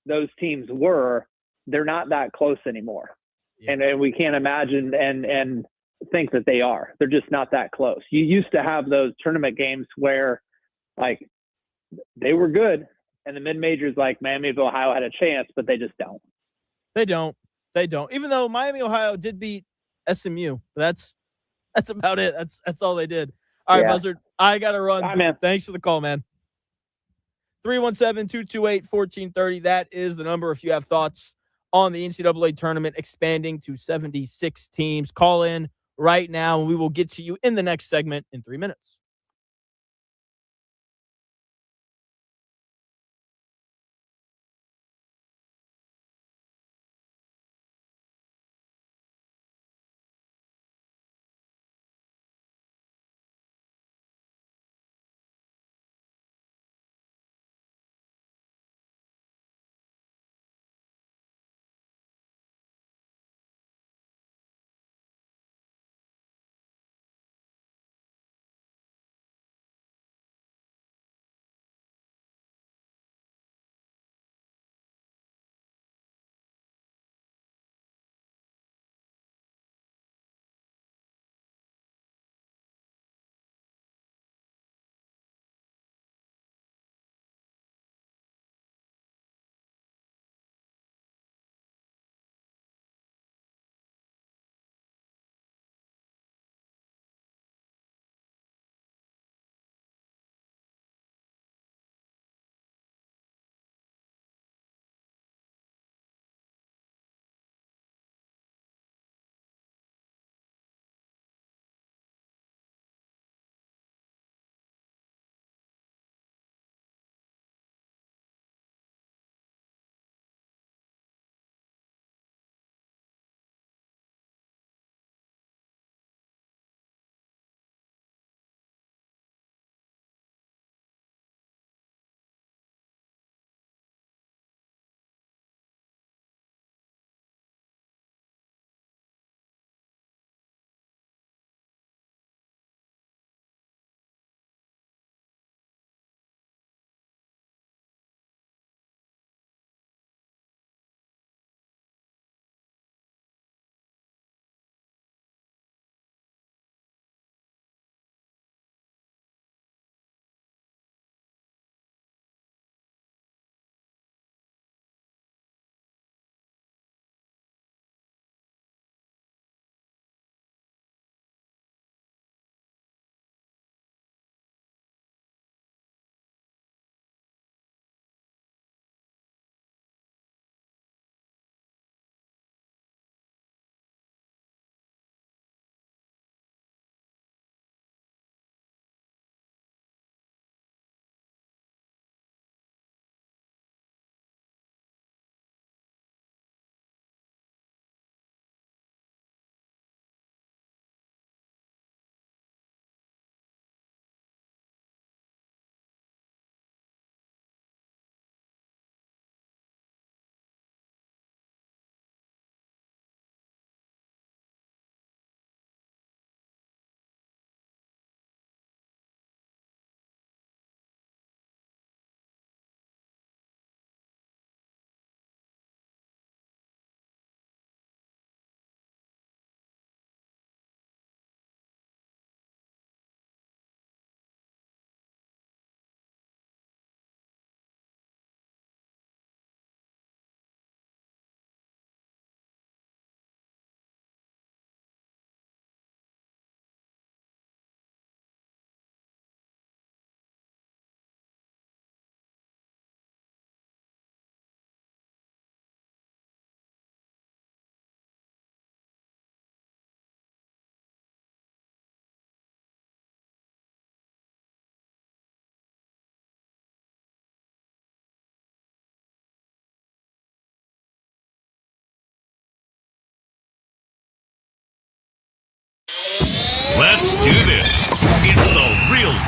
those teams were. They're not that close anymore. Yeah. And we can't imagine and think that they are. They're just not that close. You used to have those tournament games where, like, they were good, and the mid-majors like Miami of Ohio had a chance, but they just don't. They don't. Even though Miami, Ohio did beat SMU. That's about it. That's all they did. All right, Buzzard, I got to run. Bye, man. Thanks for the call, man. 317-228-1430. That is the number if you have thoughts on the NCAA tournament expanding to 76 teams. Call in right now, and we will get to you in the next segment in 3 minutes.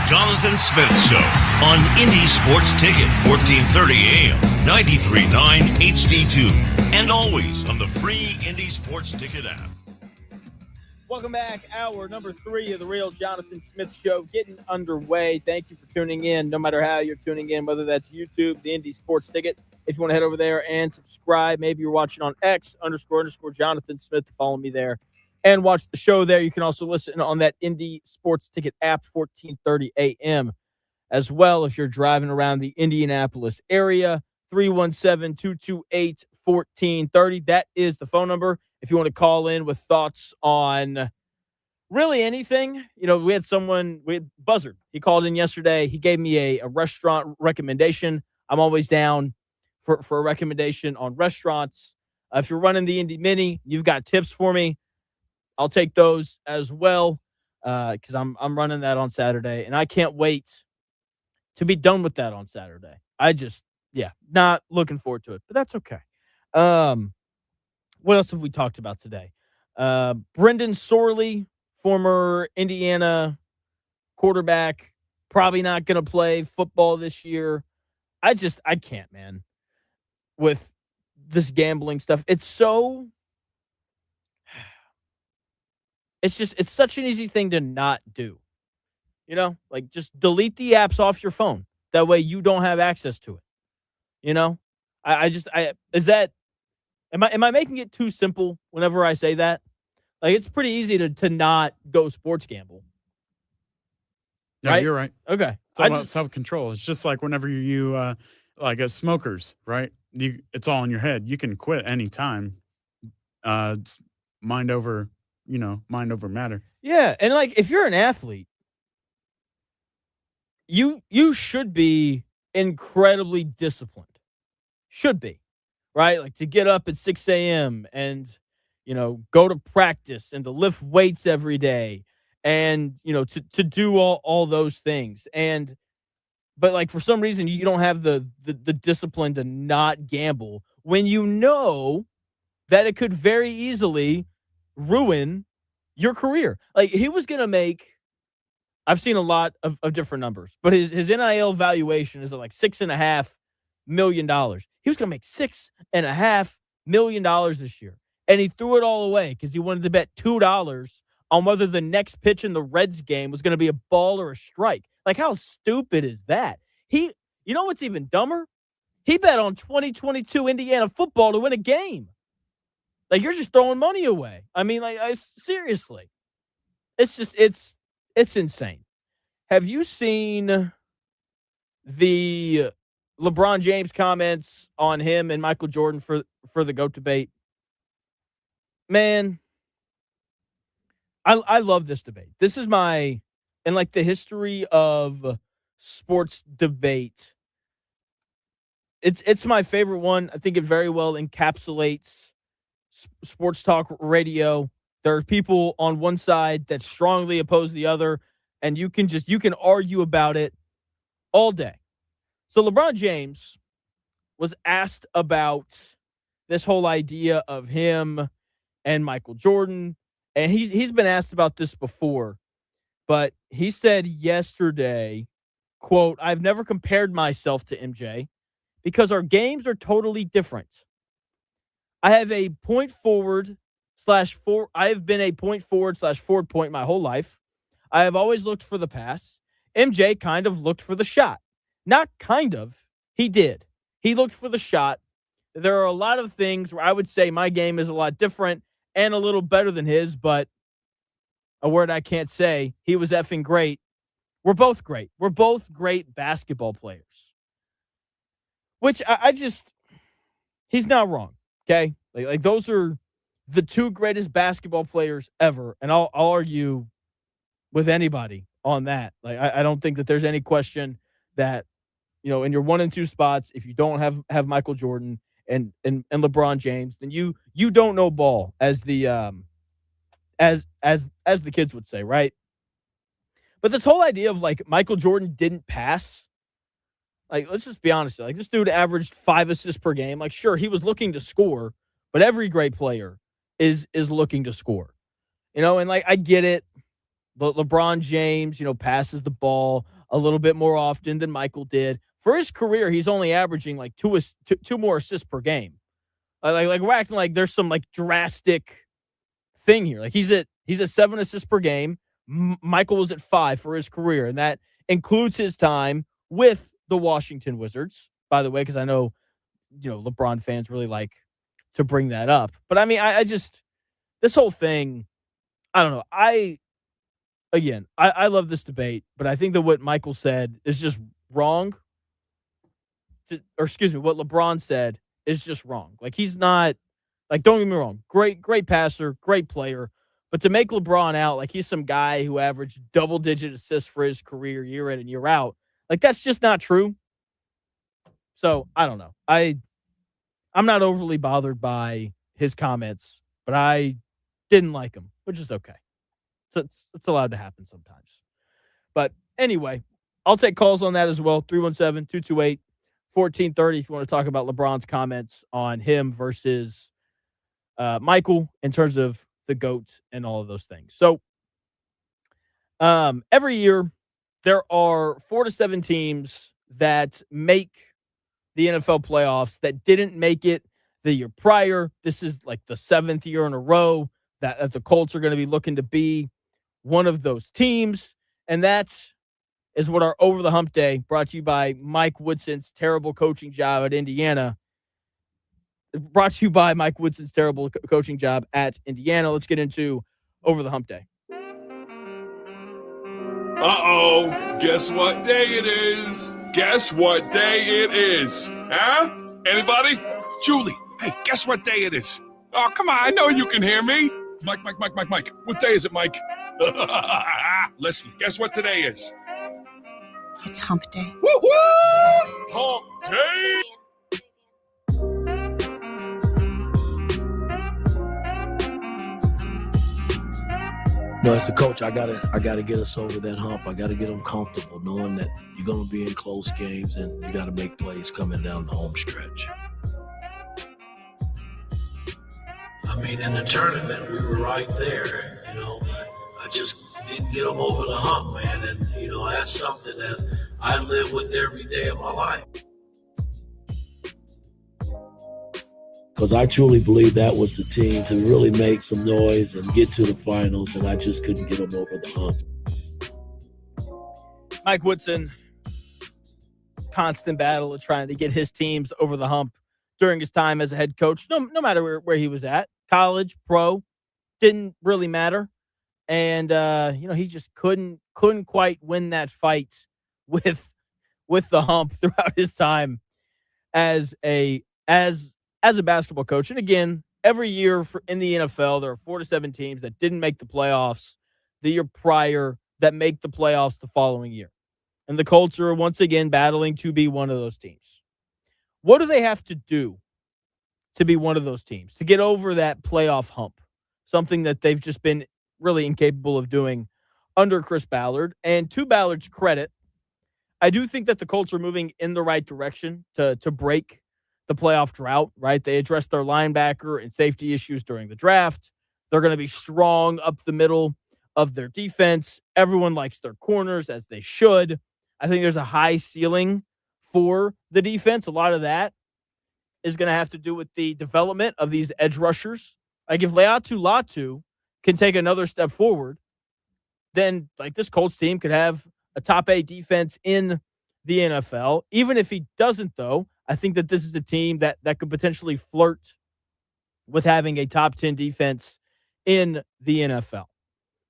Jonathan Smith Show on Indy Sports Ticket, 1430 AM, 93.9 HD2, and always on the free Indy Sports Ticket app. Welcome back. Hour number 3 of the Real Jonathan Smith Show getting underway. Thank you for tuning in, no matter how you're tuning in, whether that's YouTube, the Indy Sports Ticket. If you want to head over there and subscribe, maybe you're watching on X _ Jonathan Smith, follow me there and watch the show there. You can also listen on that Indy Sports Ticket app, 1430 AM as well. If you're driving around the Indianapolis area, 317-228-1430. That is the phone number. If you want to call in with thoughts on really anything, we had Buzzard. He called in yesterday. He gave me a restaurant recommendation. I'm always down for a recommendation on restaurants. If you're running the Indy Mini, you've got tips for me, I'll take those as well, because I'm running that on Saturday, and I can't wait to be done with that on Saturday. Not looking forward to it, but that's okay. What else have we talked about today? Brendan Sorley, former Indiana quarterback, probably not going to play football this year. I can't, man, with this gambling stuff. It's such an easy thing to not do. Just delete the apps off your phone. That way you don't have access to it. Am I making it too simple whenever I say that? It's pretty easy to not go sports gamble. Yeah, right? You're right. Okay. It's all about self-control. It's just like whenever you, like as smokers, right? It's all in your head. You can quit anytime. It's mind over matter. Yeah, and if you're an athlete, you should be incredibly disciplined. Should be, right? To get up at 6 a.m. and, go to practice and to lift weights every day and, to do all those things. But for some reason, you don't have the discipline to not gamble when you know that it could very easily ruin your career. He was going to make, I've seen a lot of different numbers, but his NIL valuation is at $6.5 million. He was going to make $6.5 million this year. And he threw it all away because he wanted to bet $2 on whether the next pitch in the Reds game was going to be a ball or a strike. How stupid is that? You know what's even dumber? He bet on 2022 Indiana football to win a game. You're just throwing money away. I mean, seriously. It's insane. Have you seen the LeBron James comments on him and Michael Jordan for the GOAT debate? Man, I love this debate. This is in the history of sports debate, it's my favorite one. I think it very well encapsulates sports talk radio. There are people on one side that strongly oppose the other, and you can argue about it all day. So LeBron James was asked about this whole idea of him and Michael Jordan, and he's been asked about this before, but he said yesterday, quote, "I've never compared myself to MJ because our games are totally different. I have a point forward /4. I have been a point forward /forward point my whole life. I have always looked for the pass. MJ kind of looked for the shot. Not kind of. He did. He looked for the shot. There are a lot of things where I would say my game is a lot different and a little better than his, but a word I can't say. He was effing great. We're both great. We're both great basketball players." Which he's not wrong, okay? Those are the two greatest basketball players ever, and I'll argue with anybody on that. I don't think that there's any question that, in your 1 and 2 spots, if you don't have Michael Jordan and LeBron James, then you don't know ball, as the as the kids would say, right? But this whole idea of Michael Jordan didn't pass, let's just be honest, this dude averaged 5 assists per game. Sure, he was looking to score, but every great player is looking to score. And I get it. But LeBron James, passes the ball a little bit more often than Michael did. For his career, he's only averaging like two more assists per game. Like we're acting like there's some like drastic thing here. Like he's at 7 assists per game. Michael was at 5 for his career, and that includes his time with the Washington Wizards, by the way, because I know, LeBron fans really like to bring that up. But I mean, I just, this whole thing, I don't know. I love this debate, but I think that what Michael said is just wrong. What LeBron said is just wrong. Like, he's not, like, don't get me wrong, great passer, great player. But to make LeBron out like he's some guy who averaged double-digit assists for his career year in and year out, like, that's just not true. So, I don't know. I'm not overly bothered by his comments, but I didn't like him, which is okay. So it's allowed to happen sometimes. But anyway, I'll take calls on that as well. 317-228-1430 if you want to talk about LeBron's comments on him versus Michael in terms of the GOAT and all of those things. So every year there are 4 to 7 teams that make the NFL playoffs that didn't make it the year prior. This is like the 7th year in a row that the Colts are going to be looking to be one of those teams. And that is what our Over the Hump Day, brought to you by Mike Woodson's terrible coaching job at Indiana. Brought to you by Mike Woodson's terrible coaching job at Indiana. Let's get into Over the Hump Day. Uh-oh, guess what day it is? Guess what day it is? Huh? Anybody? Julie, hey, guess what day it is? Oh, come on, I know you can hear me. Mike. What day is it, Mike? Leslie, guess what today is? It's Hump Day. Woo-hoo! Hump Day! No, as a coach, I gotta get us over that hump. I gotta get them comfortable, knowing that you're gonna be in close games and you gotta make plays coming down the home stretch. I mean, in the tournament, we were right there. I just didn't get them over the hump, man. And that's something that I live with every day of my life. Because I truly believe that was the team to really make some noise and get to the finals, and I just couldn't get them over the hump. Mike Woodson, constant battle of trying to get his teams over the hump during his time as a head coach, no matter where he was at, college, pro, didn't really matter. And, he just couldn't quite win that fight with the hump throughout his time as a basketball coach. And again, every year in the NFL, there are 4 to 7 teams that didn't make the playoffs the year prior that make the playoffs the following year. And the Colts are once again battling to be one of those teams. What do they have to do to be one of those teams, to get over that playoff hump? Something that they've just been really incapable of doing under Chris Ballard. And to Ballard's credit, I do think that the Colts are moving in the right direction to break the playoff drought, right? They addressed their linebacker and safety issues during the draft. They're going to be strong up the middle of their defense. Everyone likes their corners, as they should. I think there's a high ceiling for the defense. A lot of that is going to have to do with the development of these edge rushers. Like, if Leatu Latu can take another step forward, then like this Colts team could have a top 8 defense in the NFL. Even if he doesn't, though, I think that this is a team that could potentially flirt with having a top 10 defense in the NFL.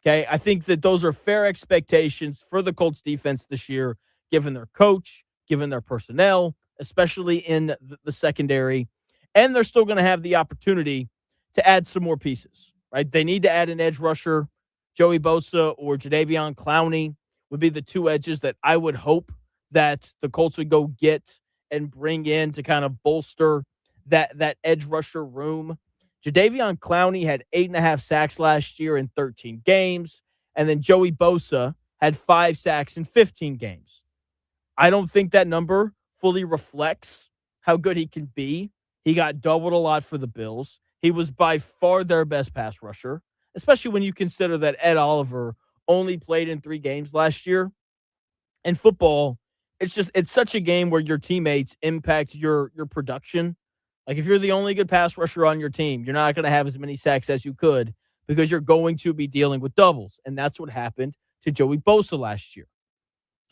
Okay, I think that those are fair expectations for the Colts defense this year, given their coach, given their personnel, especially in the secondary. And they're still going to have the opportunity to add some more pieces, right? They need to add an edge rusher. Joey Bosa or Jadeveon Clowney would be the 2 edges that I would hope that the Colts would go get and bring in to kind of bolster that edge rusher room. Jadeveon Clowney had 8.5 sacks last year in 13 games. And then Joey Bosa had 5 sacks in 15 games. I don't think that number fully reflects how good he can be. He got doubled a lot for the Bills. He was by far their best pass rusher, especially when you consider that Ed Oliver only played in 3 games last year. In football, it's such a game where your teammates impact your production. Like if you're the only good pass rusher on your team, you're not going to have as many sacks as you could because you're going to be dealing with doubles. And that's what happened to Joey Bosa last year.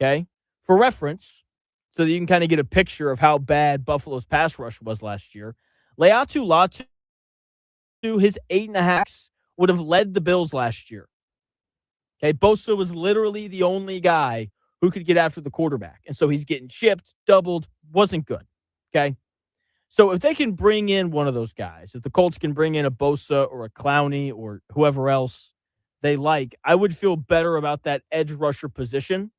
Okay? For reference, so that you can kind of get a picture of how bad Buffalo's pass rush was last year, Leatu Latu, his 8.5 would have led the Bills last year. Okay, Bosa was literally the only guy who could get after the quarterback. And so he's getting chipped, doubled, wasn't good. Okay. So if they can bring in one of those guys, if the Colts can bring in a Bosa or a Clowney or whoever else they like, I would feel better about that edge rusher position.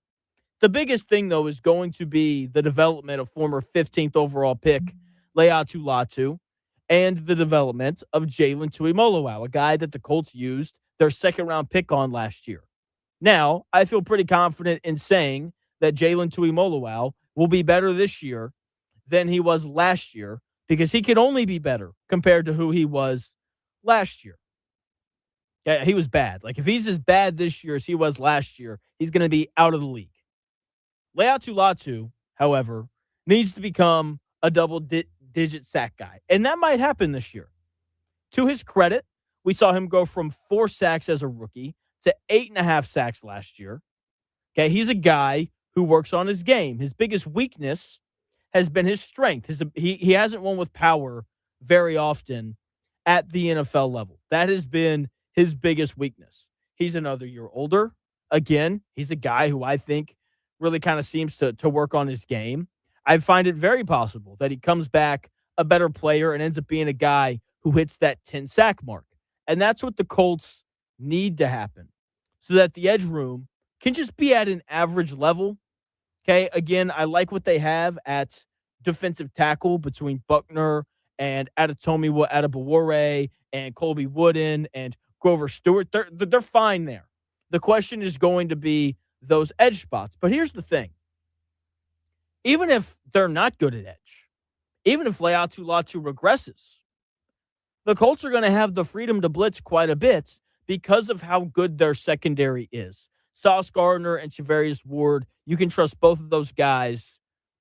The biggest thing, though, is going to be the development of former 15th overall pick Leatu Latu and the development of Jalen Tuimoloau, a guy that the Colts used their second-round pick on last year. Now, I feel pretty confident in saying that Jalen Tuimoloau will be better this year than he was last year because he can only be better compared to who he was last year. Yeah, he was bad. Like, if he's as bad this year as he was last year, he's going to be out of the league. Leatu Latu, however, needs to become a double-digit sack guy, and that might happen this year. To his credit, we saw him go from 4 sacks as a rookie to 8.5 sacks last year. Okay, he's a guy who works on his game. His biggest weakness has been his strength. He hasn't won with power very often at the NFL level. That has been his biggest weakness. He's another year older. Again, he's a guy who I think really kind of seems to work on his game. I find it very possible that he comes back a better player and ends up being a guy who hits that 10-sack mark. And that's what the Colts need to happen so that the edge room can just be at an average level. Okay, again, I like what they have at defensive tackle between Buckner and Adetomi Adebawore and Colby Wooden and Grover Stewart. They're fine there. The question is going to be those edge spots. But here's the thing. Even if they're not good at edge, even if Leatu Latu regresses, the Colts are going to have the freedom to blitz quite a bit because of how good their secondary is. Sauce Gardner and Charvarius Ward, you can trust both of those guys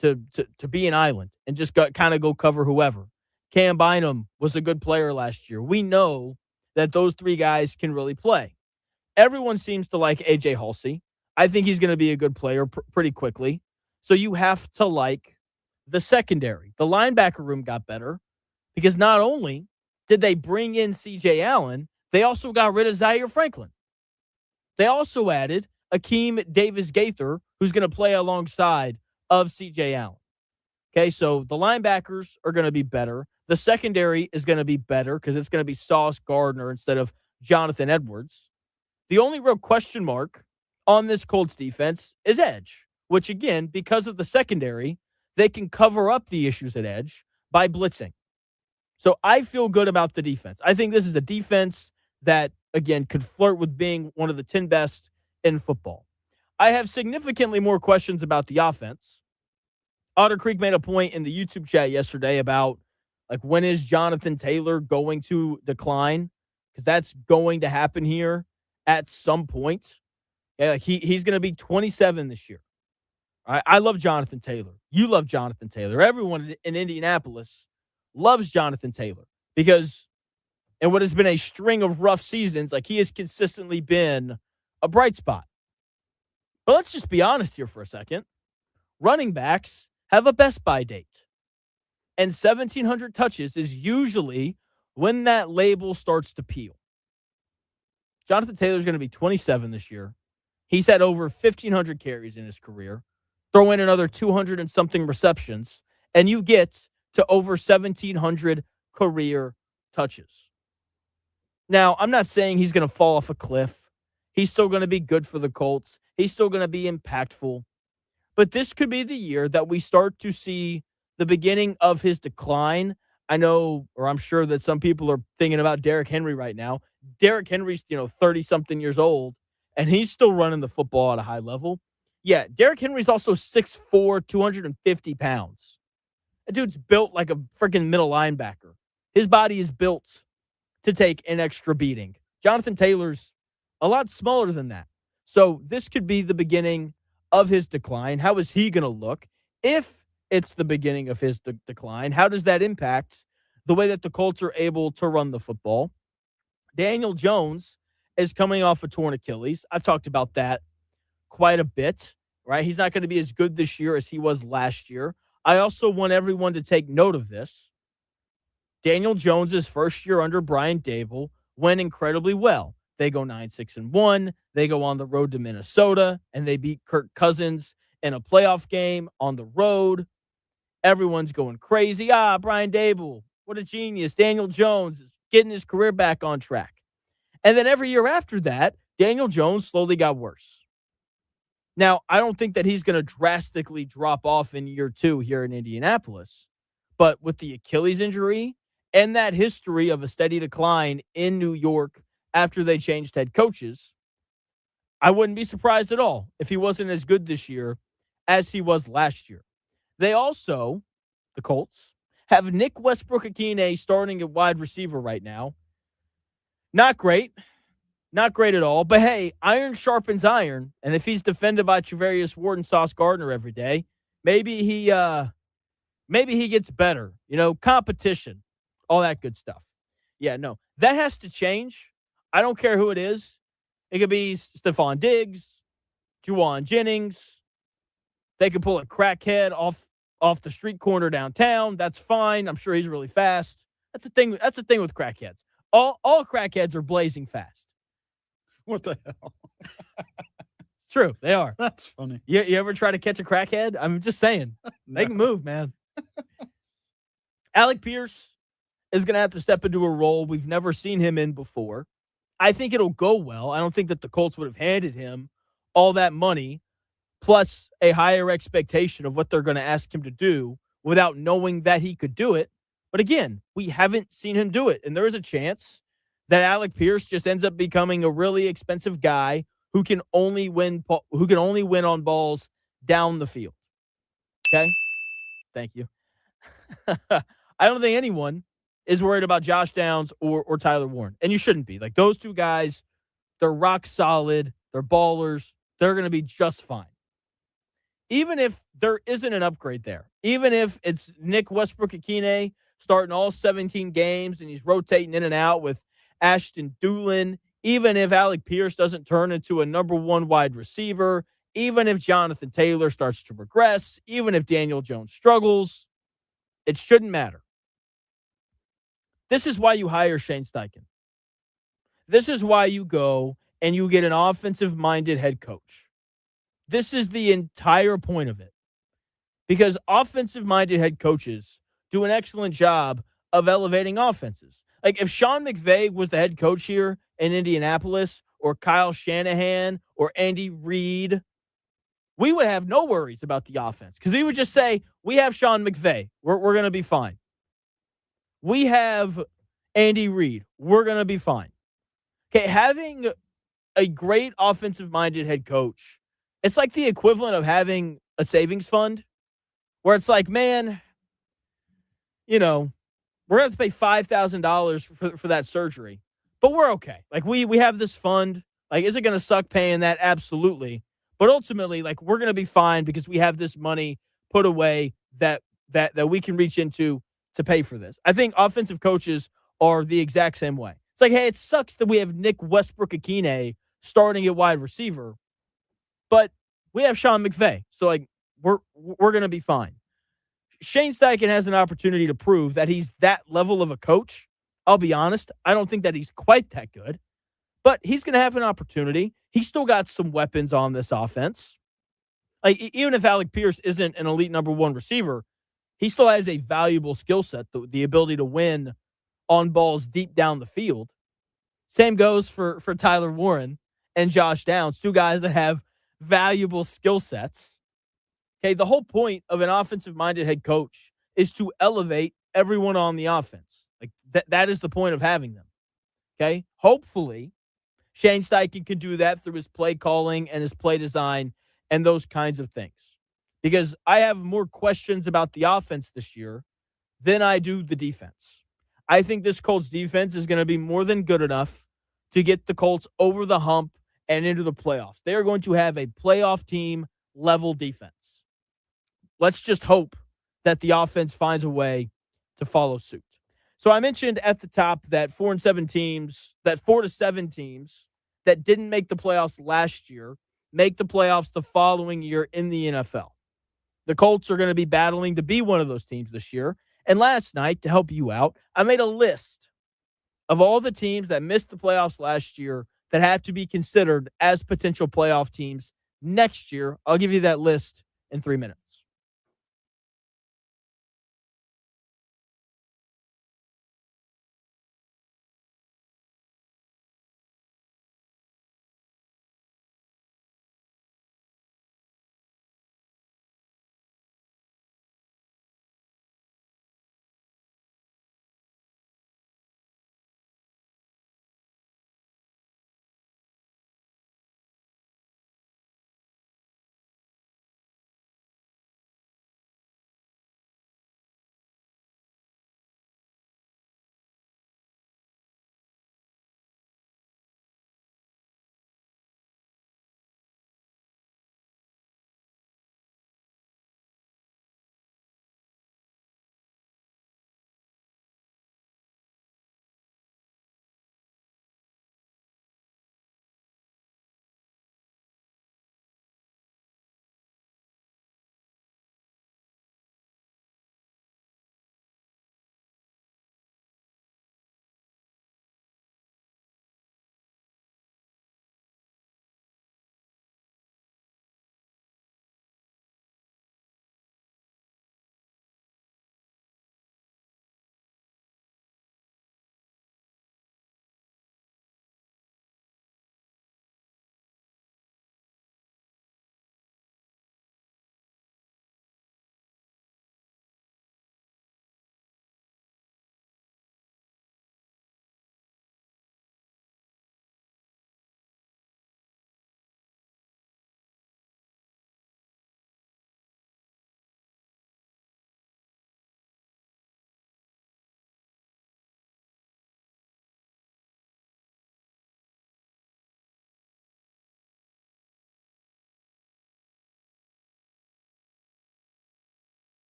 to be an island and just kind of go cover whoever. Cam Bynum was a good player last year. We know that those 3 guys can really play. Everyone seems to like A.J. Halsey. I think he's going to be a good player pretty quickly. So you have to like the secondary. The linebacker room got better because not only did they bring in C.J. Allen, they also got rid of Zaire Franklin. They also added Akeem Davis-Gaither, who's going to play alongside of C.J. Allen. Okay, so the linebackers are going to be better. The secondary is going to be better because it's going to be Sauce Gardner instead of Jonathan Edwards. The only real question mark on this Colts defense is edge, which, again, because of the secondary, they can cover up the issues at edge by blitzing. So I feel good about the defense. I think this is a defense that, again, could flirt with being one of the 10 best in football. I have significantly more questions about the offense. Otter Creek made a point in the YouTube chat yesterday about, like, when is Jonathan Taylor going to decline? Because that's going to happen here at some point. Yeah, like he's going to be 27 this year. I love Jonathan Taylor. You love Jonathan Taylor. Everyone in Indianapolis loves Jonathan Taylor because in what has been a string of rough seasons, like, he has consistently been a bright spot. But let's just be honest here for a second. Running backs have a best-by date. And 1,700 touches is usually when that label starts to peel. Jonathan Taylor's going to be 27 this year. He's had over 1,500 carries in his career. Throw in another 200 and something receptions, and you get to over 1,700 career touches. Now, I'm not saying he's going to fall off a cliff. He's still going to be good for the Colts. He's still going to be impactful. But this could be the year that we start to see the beginning of his decline. I know, or I'm sure that some people are thinking about Derrick Henry right now. Derrick Henry's, 30-something years old, and he's still running the football at a high level. Yeah, Derrick Henry's also 6'4", 250 pounds. That dude's built like a freaking middle linebacker. His body is built to take an extra beating. Jonathan Taylor's a lot smaller than that. So this could be the beginning of his decline? How is he going to look? If it's the beginning of his decline, how does that impact the way that the Colts are able to run the football? Daniel Jones is coming off a torn Achilles. I've talked about that quite a bit, right? He's not going to be as good this year as he was last year. I also want everyone to take note of this. Daniel Jones's first year under Brian Daboll went incredibly well. They go 9-6-1. They go on the road to Minnesota, and they beat Kirk Cousins in a playoff game on the road. Everyone's going crazy. Brian Daboll, what a genius. Daniel Jones is getting his career back on track. And then every year after that, Daniel Jones slowly got worse. Now, I don't think that he's going to drastically drop off in year 2 here in Indianapolis, but with the Achilles injury and that history of a steady decline in New York after they changed head coaches, I wouldn't be surprised at all if he wasn't as good this year as he was last year. They also, the Colts, have Nick Westbrook-Akine starting at wide receiver right now. Not great. Not great at all. But hey, iron sharpens iron. And if he's defended by Travarius Ward and Sauce Gardner every day, maybe he gets better. Competition, all that good stuff. Yeah, no, that has to change. I don't care who it is. It could be Stephon Diggs, Juwan Jennings. They could pull a crackhead off the street corner downtown. That's fine. I'm sure he's really fast. That's the thing. That's the thing with crackheads. All crackheads are blazing fast. What the hell? It's true. They are. That's funny. You ever try to catch a crackhead? I'm just saying. They can move, man. Alec Pierce is going to have to step into a role we've never seen him in before. I think it'll go well. I don't think that the Colts would have handed him all that money plus a higher expectation of what they're going to ask him to do without knowing that he could do it. But again, we haven't seen him do it. And there is a chance that Alec Pierce just ends up becoming a really expensive guy who can only win on balls down the field. Okay? Thank you. I don't think anyone is worried about Josh Downs or Tyler Warren. And you shouldn't be. Like, those two guys, they're rock solid. They're ballers. They're going to be just fine. Even if there isn't an upgrade there, even if it's Nick Westbrook-Akine starting all 17 games and he's rotating in and out with Ashton Doolin, even if Alec Pierce doesn't turn into a number 1 wide receiver, even if Jonathan Taylor starts to regress, even if Daniel Jones struggles, it shouldn't matter. This is why you hire Shane Steichen. This is why you go and you get an offensive-minded head coach. This is the entire point of it. Because offensive-minded head coaches do an excellent job of elevating offenses. Like, if Sean McVay was the head coach here in Indianapolis, or Kyle Shanahan, or Andy Reid, we would have no worries about the offense. Because we would just say, we have Sean McVay. We're going to be fine. We have Andy Reid. We're going to be fine. Okay, having a great offensive-minded head coach, it's like the equivalent of having a savings fund where it's like, man, we're going to have to pay $5,000 for that surgery, but we're okay. Like, we have this fund. Like, is it going to suck paying that? Absolutely. But ultimately, like, we're going to be fine because we have this money put away that we can reach into to pay for this. I think offensive coaches are the exact same way. It's like, hey, it sucks that we have Nick Westbrook-Akine starting at wide receiver, but we have Sean McVay. So, like, we're going to be fine. Shane Steichen has an opportunity to prove that he's that level of a coach. I'll be honest, I don't think that he's quite that good, but he's going to have an opportunity. He's still got some weapons on this offense. Like, even if Alec Pierce isn't an elite number 1 receiver, he still has a valuable skill set, the ability to win on balls deep down the field. Same goes for Tyler Warren and Josh Downs, 2 guys that have valuable skill sets. Okay, the whole point of an offensive-minded head coach is to elevate everyone on the offense. Like, that is the point of having them. Okay, hopefully Shane Steichen can do that through his play calling and his play design and those kinds of things. Because I have more questions about the offense this year than I do the defense. I think this Colts defense is going to be more than good enough to get the Colts over the hump and into the playoffs. They are going to have a playoff team level defense. Let's just hope that the offense finds a way to follow suit. So I mentioned at the top that 4 to 7 teams that didn't make the playoffs last year make the playoffs the following year in the NFL. The Colts are going to be battling to be one of those teams this year. And last night, to help you out, I made a list of all the teams that missed the playoffs last year that have to be considered as potential playoff teams next year. I'll give you that list in 3 minutes.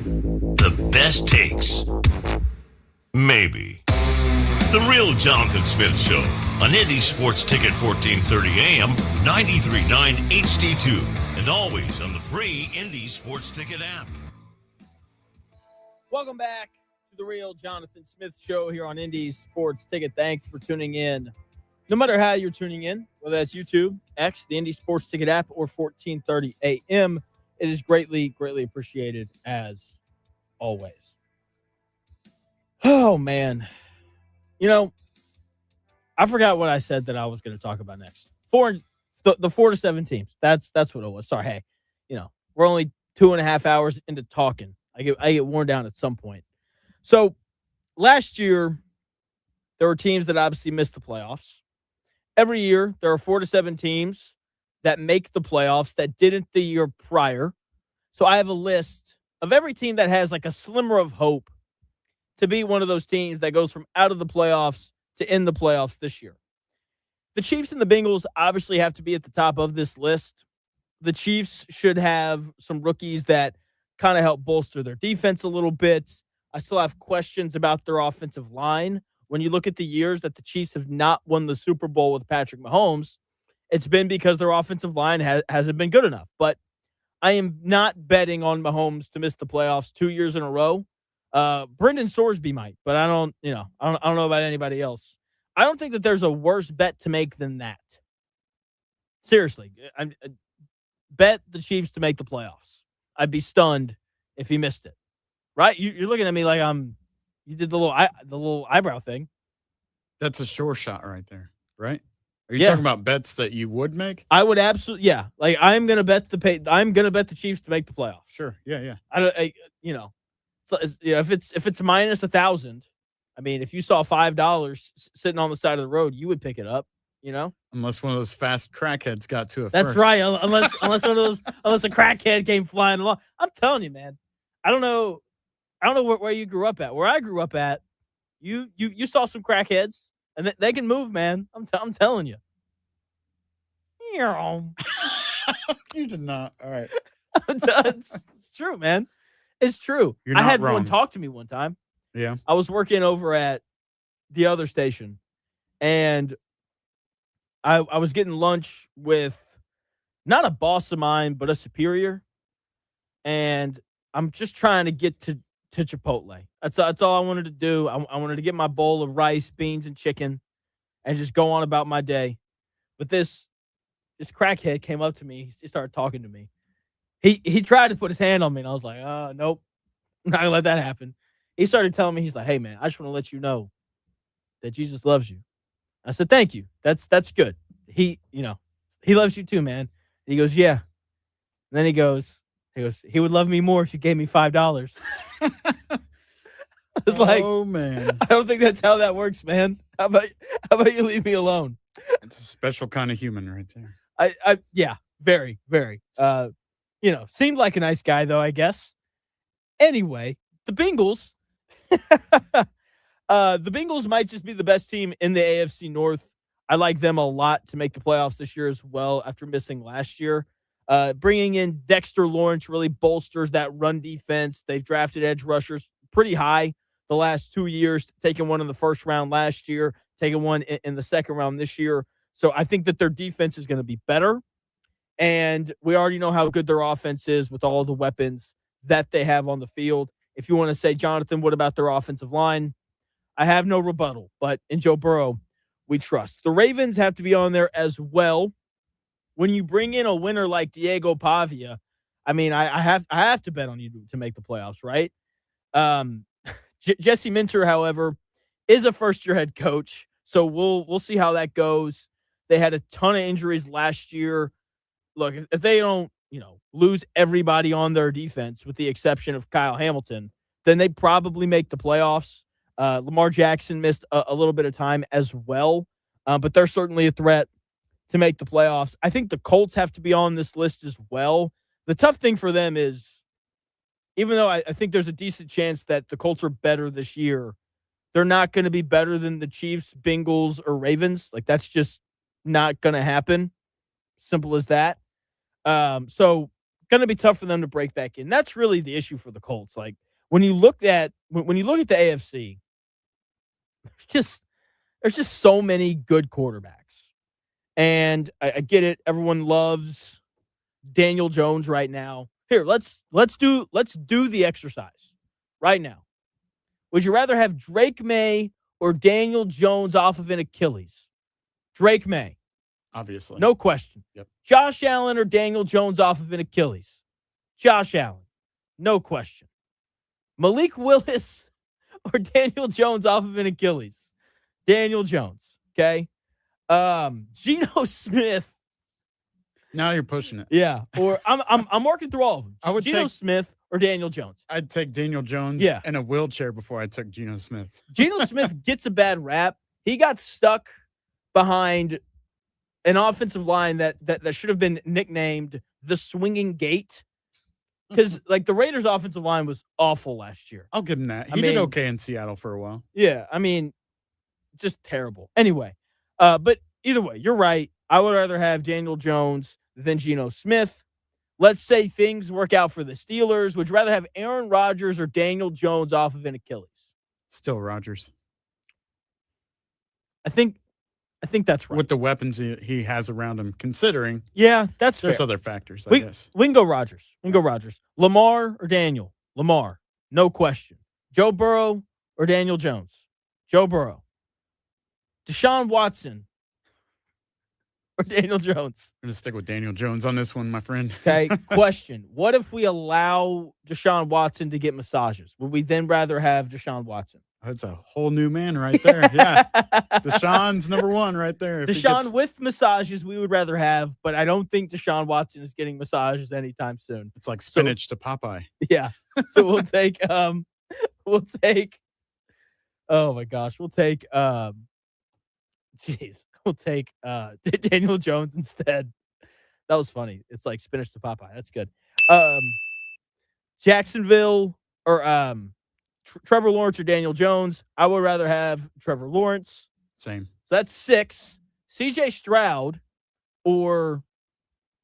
The best takes. Maybe. The Real Jonathan Smith Show on Indy Sports Ticket 1430 AM, 93.9 HD2, and always on the free Indy Sports Ticket app. Welcome back to the Real Jonathan Smith Show here on Indy Sports Ticket. Thanks for tuning in. No matter how you're tuning in, whether that's YouTube, X, the Indy Sports Ticket app, or 1430 AM, it is greatly, greatly appreciated as always. Oh, man. You know, I forgot what I said that I was going to talk about next. The 4 to 7 teams. That's what it was. Sorry. Hey, we're only 2.5 hours into talking. I get worn down at some point. So last year, there were teams that obviously missed the playoffs. Every year, there are 4 to 7 teams that make the playoffs that didn't the year prior. So I have a list of every team that has like a slimmer of hope to be one of those teams that goes from out of the playoffs to in the playoffs this year. The Chiefs and the Bengals obviously have to be at the top of this list. The Chiefs should have some rookies that kind of help bolster their defense a little bit. I still have questions about their offensive line. When you look at the years that the Chiefs have not won the Super Bowl with Patrick Mahomes, it's been because their offensive line hasn't been good enough. But I am not betting on Mahomes to miss the playoffs 2 years in a row. Brendan Sorsby might, but I don't know about anybody else. I don't think that there's a worse bet to make than that. Seriously, I bet the Chiefs to make the playoffs. I'd be stunned if he missed it. Right? You're looking at me like you did the little eyebrow thing. That's a sure shot right there, right? Are you talking about bets that you would make? I would absolutely, yeah. Like I'm gonna bet the Chiefs to make the playoffs. Sure, yeah. So, if it's minus 1,000, I mean, if you saw $5 sitting on the side of the road, you would pick it up. Unless one of those fast crackheads got to it. That's first. right. Unless one of those, unless a crackhead came flying along. I'm telling you, man. I don't know where you grew up at. Where I grew up at, you saw some crackheads, and they can move, man. I'm telling you. You did not. All right. It's true, man. It's true. I had one talk to me one time. Yeah. I was working over at the other station, and I was getting lunch with not a boss of mine, but a superior. And I'm just trying to get to Chipotle. That's all I wanted to do. I wanted to get my bowl of rice, beans, and chicken and just go on about my day. But this crackhead came up to me. He started talking to me. He tried to put his hand on me, and I was like, nope, I'm not going to let that happen. He started telling me, he's like, hey, man, I just want to let you know that Jesus loves you. I said, thank you. That's good. He loves you too, man. And he goes, yeah. And then he goes, he would love me more if you gave me $5. I was like, oh man, I don't think that's how that works, man. How about you leave me alone? It's a special kind of human right there. Yeah, very, very. Seemed like a nice guy though, I guess. Anyway, the Bengals. The Bengals might just be the best team in the AFC North. I like them a lot to make the playoffs this year as well after missing last year. Bringing in Dexter Lawrence really bolsters that run defense. They've drafted edge rushers pretty high the last 2 years, taking one in the first round last year, taking one in the second round this year. So I think that their defense is going to be better. And we already know how good their offense is with all the weapons that they have on the field. If you want to say, Jonathan, what about their offensive line? I have no rebuttal, but in Joe Burrow, we trust. The Ravens have to be on there as well. When you bring in a winner like Diego Pavia, I mean, I have to bet on you to make the playoffs, right? Jesse Minter, however, is a first-year head coach, so we'll see how that goes. They had a ton of injuries last year. Look, if they don't, lose everybody on their defense with the exception of Kyle Hamilton, then they probably make the playoffs. Lamar Jackson missed a little bit of time as well, but they're certainly a threat to make the playoffs. I think the Colts have to be on this list as well. The tough thing for them is, even though I think there's a decent chance that the Colts are better this year, they're not going to be better than the Chiefs, Bengals, or Ravens. Like, that's just not going to happen. Simple as that. So going to be tough for them to break back in. That's really the issue for the Colts. Like, when you look at the AFC, there's just so many good quarterbacks. And I get it. Everyone loves Daniel Jones right now. Here, let's do the exercise right now. Would you rather have Drake May or Daniel Jones off of an Achilles? Drake May. Obviously. No question. Yep. Josh Allen or Daniel Jones off of an Achilles? Josh Allen. No question. Malik Willis or Daniel Jones off of an Achilles? Daniel Jones. Okay. Geno Smith. Now you're pushing it. Yeah. Or I'm working through all of them. I would Geno Smith or Daniel Jones. I'd take Daniel Jones in a wheelchair before I took Geno Smith. Geno Smith gets a bad rap. He got stuck behind an offensive line that should have been nicknamed the Swinging Gate, because like the Raiders' offensive line was awful last year. I'll give him that. He did okay in Seattle for a while. Yeah, I mean, just terrible. Anyway, but either way, you're right. I would rather have Daniel Jones than Geno Smith. Let's say things work out for the Steelers. Would you rather have Aaron Rodgers or Daniel Jones off of an Achilles? Still Rodgers. I think I think that's right. With the weapons he has around him, considering. Yeah, that's There's fair. other factors, I guess. We can go Rodgers. Lamar or Daniel? Lamar. No question. Joe Burrow or Daniel Jones? Joe Burrow. Deshaun Watson or Daniel Jones? I'm going to stick with Daniel Jones on this one, my friend. Okay, question. What if we allow Deshaun Watson to get massages? Would we then rather have Deshaun Watson? That's a whole new man right there. Yeah. Deshaun's number one right there. Deshaun with massages we would rather have, but I don't think Deshaun Watson is getting massages anytime soon. It's like spinach to Popeye. Yeah. So we'll take oh my gosh, we'll take Daniel Jones instead. That was funny. It's like spinach to Popeye. That's good. Jacksonville or Trevor Lawrence or Daniel Jones. I would rather have Trevor Lawrence. Same. So that's 6. CJ Stroud or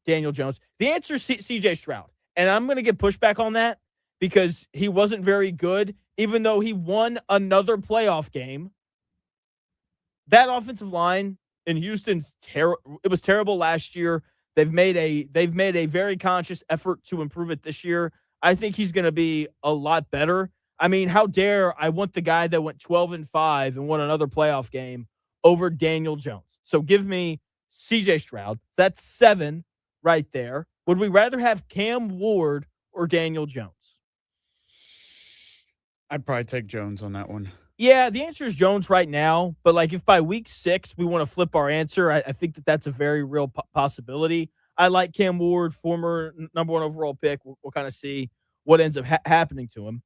Daniel Jones. The answer is CJ Stroud. And I'm going to get pushback on that because he wasn't very good, even though he won another playoff game. That offensive line in Houston's it was terrible last year. They've made a very conscious effort to improve it this year. I think he's going to be a lot better. I mean, how dare I want the guy that went 12-5 and won another playoff game over Daniel Jones? So give me CJ Stroud. That's 7 right there. Would we rather have Cam Ward or Daniel Jones? I'd probably take Jones on that one. Yeah, the answer is Jones right now. But like if by week 6 we want to flip our answer, I think that's a very real possibility. I like Cam Ward, former number 1 overall pick. We'll kind of see what ends up happening to him.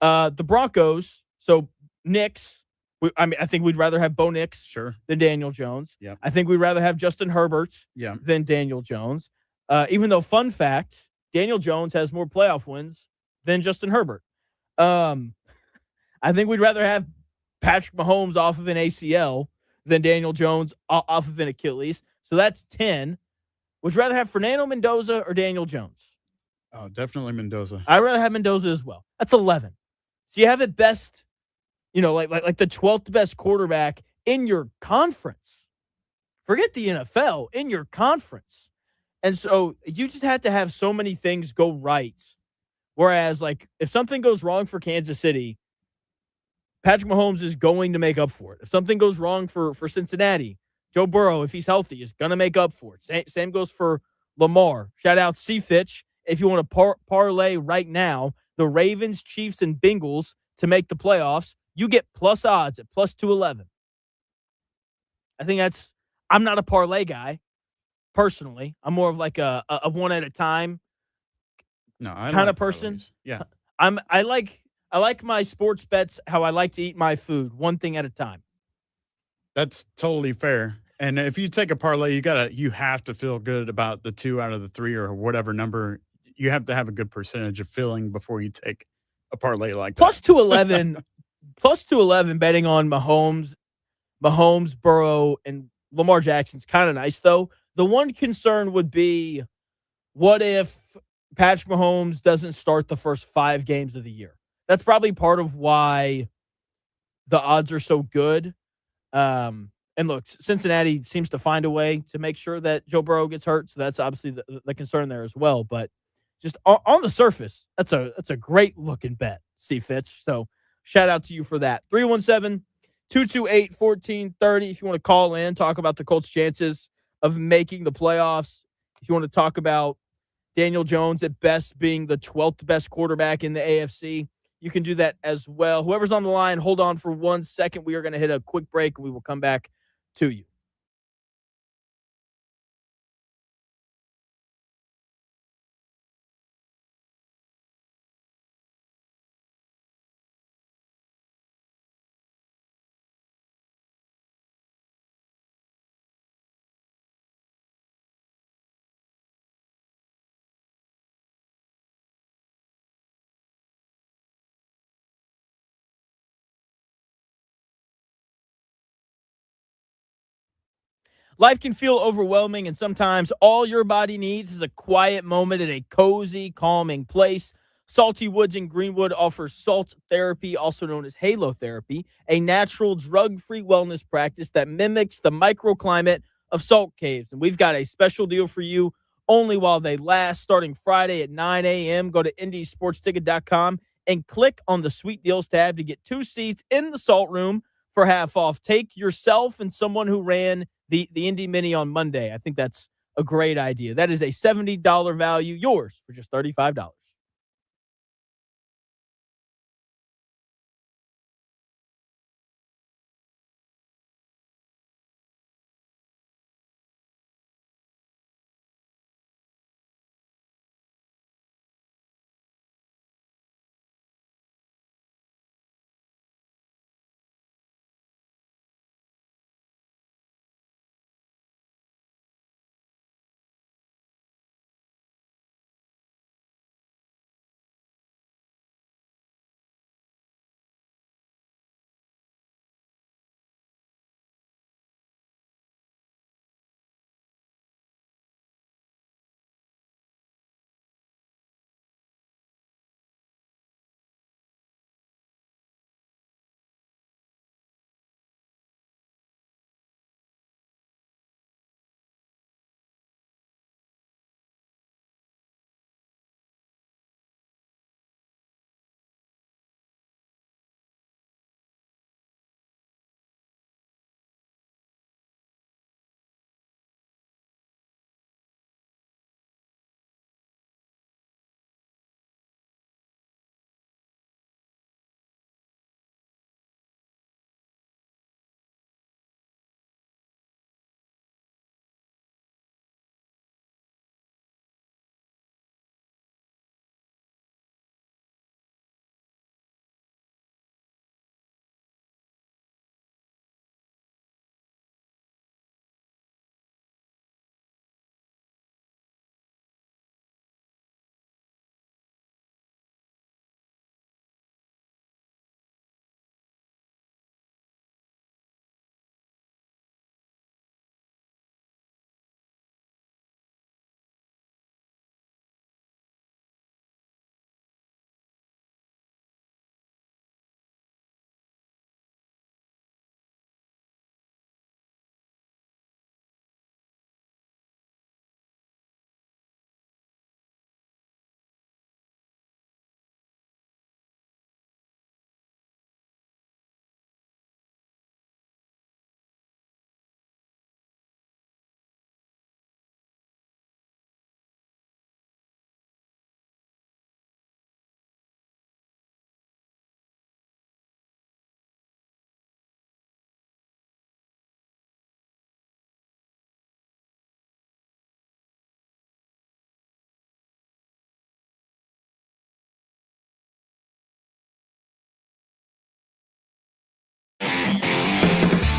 The Broncos, so Nix, I think we'd rather have Bo Nix than Daniel Jones. Yep. I think we'd rather have Justin Herbert than Daniel Jones. Even though, fun fact, Daniel Jones has more playoff wins than Justin Herbert. I think we'd rather have Patrick Mahomes off of an ACL than Daniel Jones off of an Achilles. So that's 10. Would you rather have Fernando Mendoza or Daniel Jones? Oh, definitely Mendoza. I'd rather have Mendoza as well. That's 11. So you have it best, like the 12th best quarterback in your conference. Forget the NFL, in your conference. And so you just had to have so many things go right. Whereas, like, if something goes wrong for Kansas City, Patrick Mahomes is going to make up for it. If something goes wrong for Cincinnati, Joe Burrow, if he's healthy, is going to make up for it. Same goes for Lamar. Shout out C-Fitch. If you want to parlay right now, the Ravens, Chiefs, and Bengals to make the playoffs, you get plus odds at plus 211. I think I'm not a parlay guy, personally. I'm more of like a one at a time kind of person. Parlays. Yeah. I like my sports bets how I like to eat my food, one thing at a time. That's totally fair. And if you take a parlay, you have to feel good about the 2 out of the 3 or whatever number. You have to have a good percentage of feeling before you take a parlay like plus that. 211, plus 211 betting on Mahomes, Burrow, and Lamar Jackson's kind of nice, though. The one concern would be, what if Patrick Mahomes doesn't start the first 5 games of the year? That's probably part of why the odds are so good. And look, Cincinnati seems to find a way to make sure that Joe Burrow gets hurt, so that's obviously the concern there as well. But just on the surface, that's a great looking bet, Steve Fitch. So shout out to you for that. 317-228-1430. If you want to call in, talk about the Colts' chances of making the playoffs. If you want to talk about Daniel Jones at best being the 12th best quarterback in the AFC, you can do that as well. Whoever's on the line, hold on for 1 second. We are going to hit a quick break, and we will come back to you. Life can feel overwhelming, and sometimes all your body needs is a quiet moment at a cozy, calming place. Salty Woods in Greenwood offers salt therapy, also known as halo therapy, a natural drug-free wellness practice that mimics the microclimate of salt caves. And we've got a special deal for you only while they last, starting Friday at 9 a.m. Go to indiesportsticket.com and click on the Sweet Deals tab to get 2 seats in the Salt Room for half off. Take yourself and someone who ran the Indy Mini on Monday. I think that's a great idea. That is a $70 value, yours for just $35.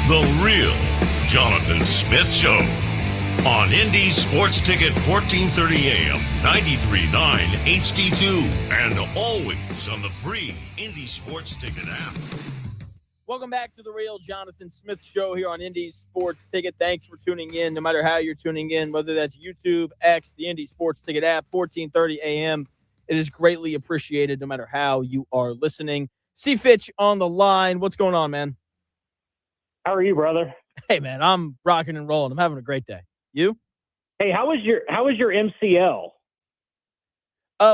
The Real Jonathan Smith Show on Indy Sports Ticket 1430 AM, 93.9 HD2, and always on the free Indy Sports Ticket app. Welcome back to The Real Jonathan Smith Show here on Indy Sports Ticket. Thanks for tuning in, no matter how you're tuning in, whether that's YouTube, X, the Indy Sports Ticket app, 1430 AM. It is greatly appreciated no matter how you are listening. C. Fitch on the line. What's going on, man? How are you, brother? Hey, man, I'm rocking and rolling. I'm having a great day. You? Hey, how was your MCL?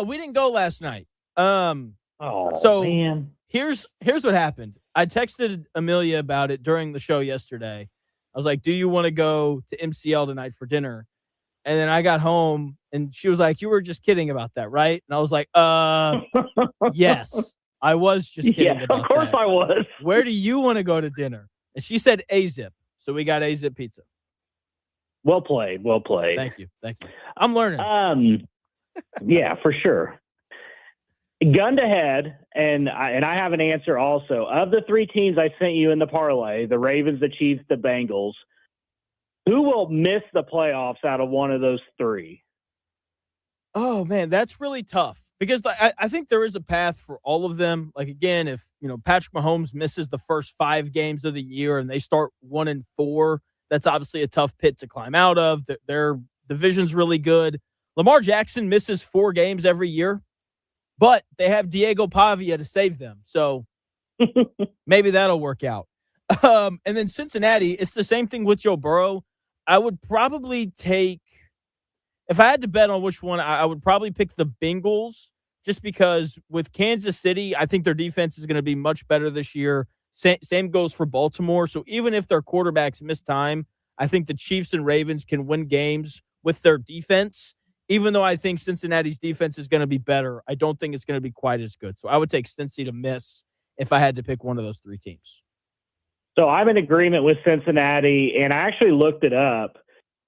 We didn't go last night. So man. Here's what happened. I texted Amelia about it during the show yesterday. I was like, "Do you want to go to MCL tonight for dinner?" And then I got home and she was like, "You were just kidding about that, right?" And I was like, yes, I was just kidding about that. Of course I was. Where do you want to go to dinner? And she said A-Zip. So we got A-Zip pizza. Well played. Well played. Thank you. I'm learning. Yeah, for sure. Gun to head, and I have an answer also. Of the 3 teams I sent you in the parlay, the Ravens, the Chiefs, the Bengals, who will miss the playoffs out of one of those 3? Oh, man, that's really tough because I think there is a path for all of them. Like, again, if, Patrick Mahomes misses the first 5 games of the year and they start 1-4, that's obviously a tough pit to climb out of. Their division's really good. Lamar Jackson misses 4 games every year, but they have Diego Pavia to save them. So maybe that'll work out. And then Cincinnati, it's the same thing with Joe Burrow. I would probably take, if I had to bet on which one, I would probably pick the Bengals just because with Kansas City, I think their defense is going to be much better this year. Same goes for Baltimore. So even if their quarterbacks miss time, I think the Chiefs and Ravens can win games with their defense. Even though I think Cincinnati's defense is going to be better, I don't think it's going to be quite as good. So I would take Cincy to miss if I had to pick one of those three teams. So I'm in agreement with Cincinnati, and I actually looked it up.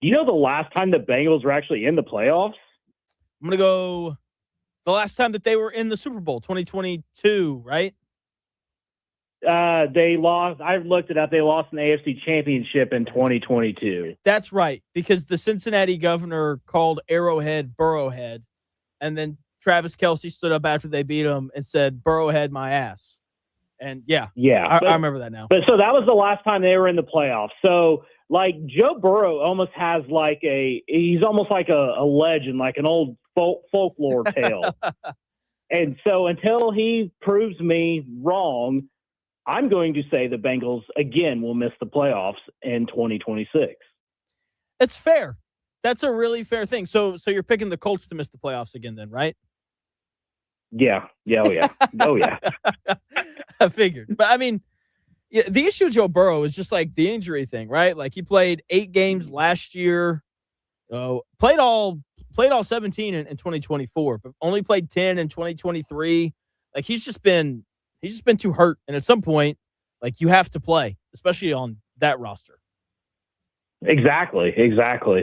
Do you know the last time the Bengals were actually in the playoffs? I'm going to go the last time that they were in the Super Bowl, 2022, right? They lost. I've looked it up. They lost an AFC championship in 2022. That's right, because the Cincinnati governor called Arrowhead Burrowhead, and then Travis Kelce stood up after they beat him and said, Burrowhead my ass. And yeah, I remember that now. But so that was the last time they were in the playoffs. So like Joe Burrow almost has like he's almost like a legend, like an old folklore tale. And so until he proves me wrong, I'm going to say the Bengals again will miss the playoffs in 2026. It's fair. That's a really fair thing. So you're picking the Colts to miss the playoffs again then, right? Yeah. Oh yeah. Oh yeah. I figured. But I mean, the issue with Joe Burrow is just like the injury thing, right? Like he played 8 games last year. Played all 17 in 2024, but only played 10 in 2023. Like he's just been too hurt. And at some point, like you have to play, especially on that roster. Exactly.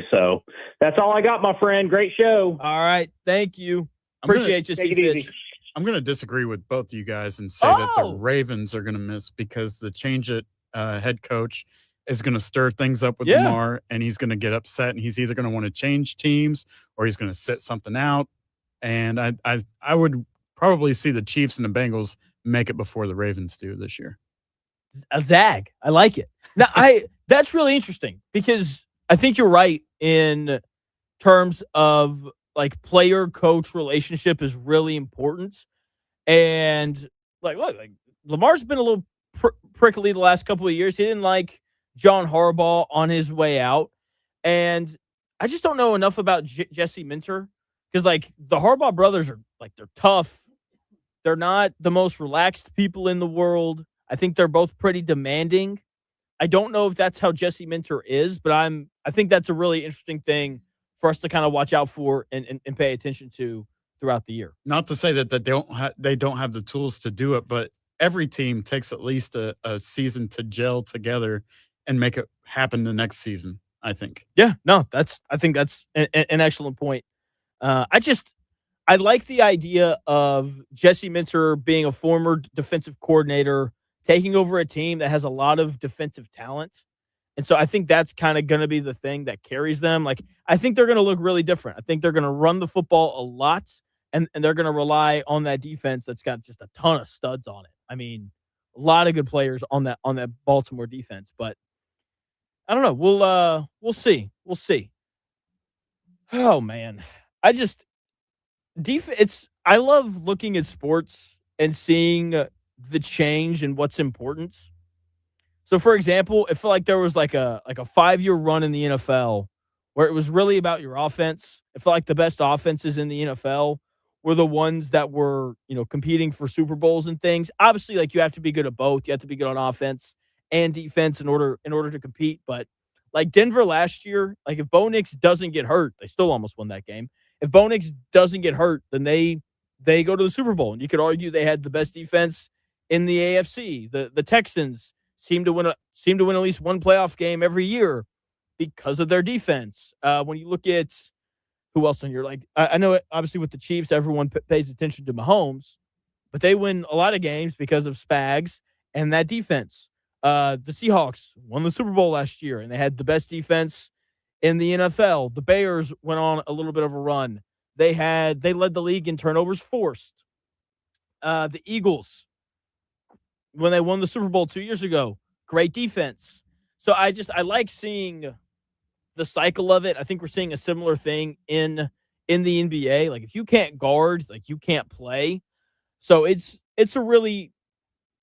So that's all I got, my friend. Great show. All right. Thank you. Appreciate you, C-Fitch. I'm going to disagree with both of you guys and say that the Ravens are going to miss because the change at head coach is going to stir things up with Lamar, and he's going to get upset, and he's either going to want to change teams or he's going to sit something out. And I would probably see the Chiefs and the Bengals make it before the Ravens do this year. A zag. I like it. Now, that's really interesting because I think you're right in terms of like player-coach relationship is really important. And like, look, like Lamar's been a little prickly the last couple of years. He didn't like John Harbaugh on his way out. And I just don't know enough about Jesse Minter because like the Harbaugh brothers are like, they're tough. They're not the most relaxed people in the world. I think they're both pretty demanding. I don't know if that's how Jesse Minter is, but I think that's a really interesting thing for us to kind of watch out for and pay attention to throughout the year. Not to say that they don't have the tools to do it, but every team takes at least a season to gel together and make it happen the next season, I think. Yeah, no, I think that's an excellent point. I like the idea of Jesse Minter being a former defensive coordinator, taking over a team that has a lot of defensive talent. And so I think that's kind of going to be the thing that carries them. Like, I think they're going to look really different. I think they're going to run the football a lot, and they're going to rely on that defense that's got just a ton of studs on it. I mean, a lot of good players on that Baltimore defense. But I don't know. We'll see. Oh man, I love looking at sports and seeing the change and what's important. So, for example, it felt like there was like a 5-year run in the NFL where it was really about your offense. It felt like the best offenses in the NFL were the ones that were, competing for Super Bowls and things. Obviously, like you have to be good at both. You have to be good on offense and defense in order to compete. But like Denver last year, like if Bo Nix doesn't get hurt, they still almost won that game. If Bo Nix doesn't get hurt, then they go to the Super Bowl. And you could argue they had the best defense in the AFC. The Texans seem to win at least one playoff game every year because of their defense. When you look at who else on your I know obviously with the Chiefs, everyone pays attention to Mahomes, but they win a lot of games because of Spags and that defense. The Seahawks won the Super Bowl last year, and they had the best defense in the NFL. The Bears went on a little bit of a run. They led the league in turnovers forced. The Eagles, when they won the Super Bowl 2 years ago, great defense. So I like seeing the cycle of it. I think we're seeing a similar thing in in the NBA. Like if you can't guard, like you can't play. So it's a really,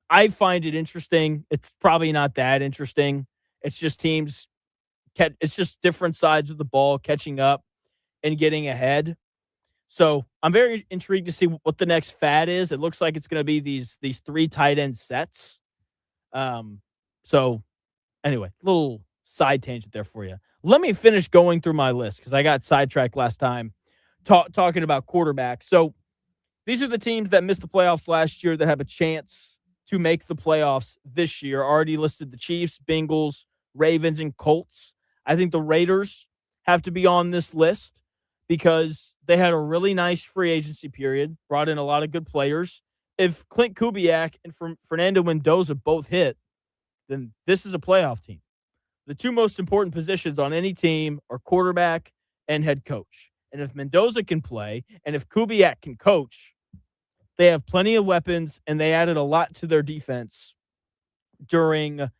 I find it interesting. It's probably not that interesting. It's just teams it's just different sides of the ball catching up and getting ahead. So I'm very intrigued to see what the next fad is. It looks like it's going to be these 3 tight end sets. So anyway, little side tangent there for you. Let me finish going through my list because I got sidetracked last time talking about quarterback. So these are the teams that missed the playoffs last year that have a chance to make the playoffs this year. Already listed the Chiefs, Bengals, Ravens, and Colts. I think the Raiders have to be on this list because they had a really nice free agency period, brought in a lot of good players. If Clint Kubiak and Fernando Mendoza both hit, then this is a playoff team. The 2 most important positions on any team are quarterback and head coach. And if Mendoza can play and if Kubiak can coach, they have plenty of weapons and they added a lot to their defense during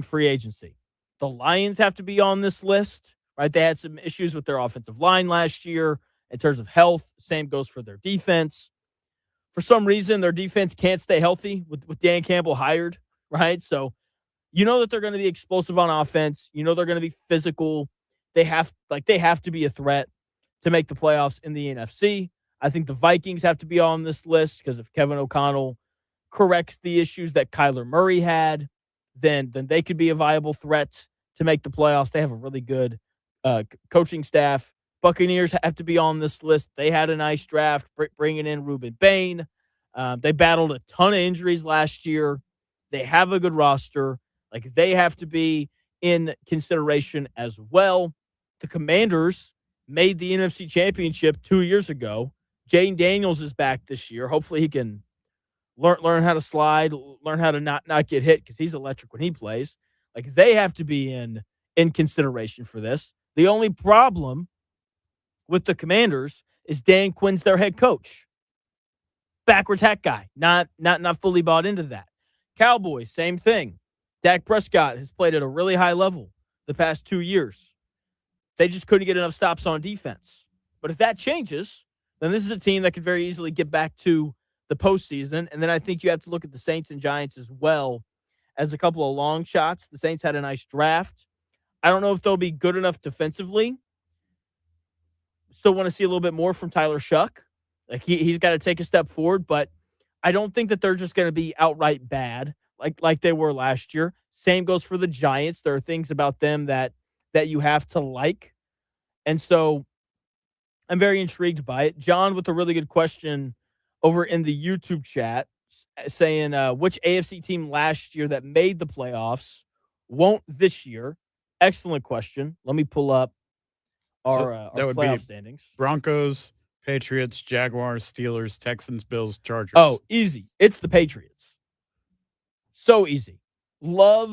free agency. The Lions have to be on this list, right? They had some issues with their offensive line last year in terms of health. Same goes for their defense. For some reason, their defense can't stay healthy with Dan Campbell hired, right? So you know that they're going to be explosive on offense. You know they're going to be physical. They have to be a threat to make the playoffs in the NFC. I think the Vikings have to be on this list because if Kevin O'Connell corrects the issues that Kyler Murray had, then they could be a viable threat to make the playoffs. They have a really good coaching staff. Buccaneers have to be on this list. They had a nice draft, bringing in Reuben Bain. They battled a ton of injuries last year. They have a good roster. Like they have to be in consideration as well. The Commanders made the NFC Championship 2 years ago. Jane Daniels is back this year. Hopefully he can learn how to slide, learn how to not get hit because he's electric when he plays. Like they have to be in consideration for this. The only problem with the Commanders is Dan Quinn's their head coach. Backwards hat guy. Not fully bought into that. Cowboys, same thing. Dak Prescott has played at a really high level the past 2 years. They just couldn't get enough stops on defense. But if that changes, then this is a team that could very easily get back to the postseason. And then I think you have to look at the Saints and Giants as well as a couple of long shots. The Saints had a nice draft. I don't know if they'll be good enough defensively. Still want to see a little bit more from Tyler Shuck. Like he's got to take a step forward, but I don't think that they're just going to be outright bad like they were last year. Same goes for the Giants. There are things about them that you have to like. And so I'm very intrigued by it. John with a really good question over in the YouTube chat saying which AFC team last year that made the playoffs won't this year? Excellent question. Let me pull up our playoff standings. Broncos, Patriots, Jaguars, Steelers, Texans, Bills, Chargers. Oh, easy. It's the Patriots. So easy. I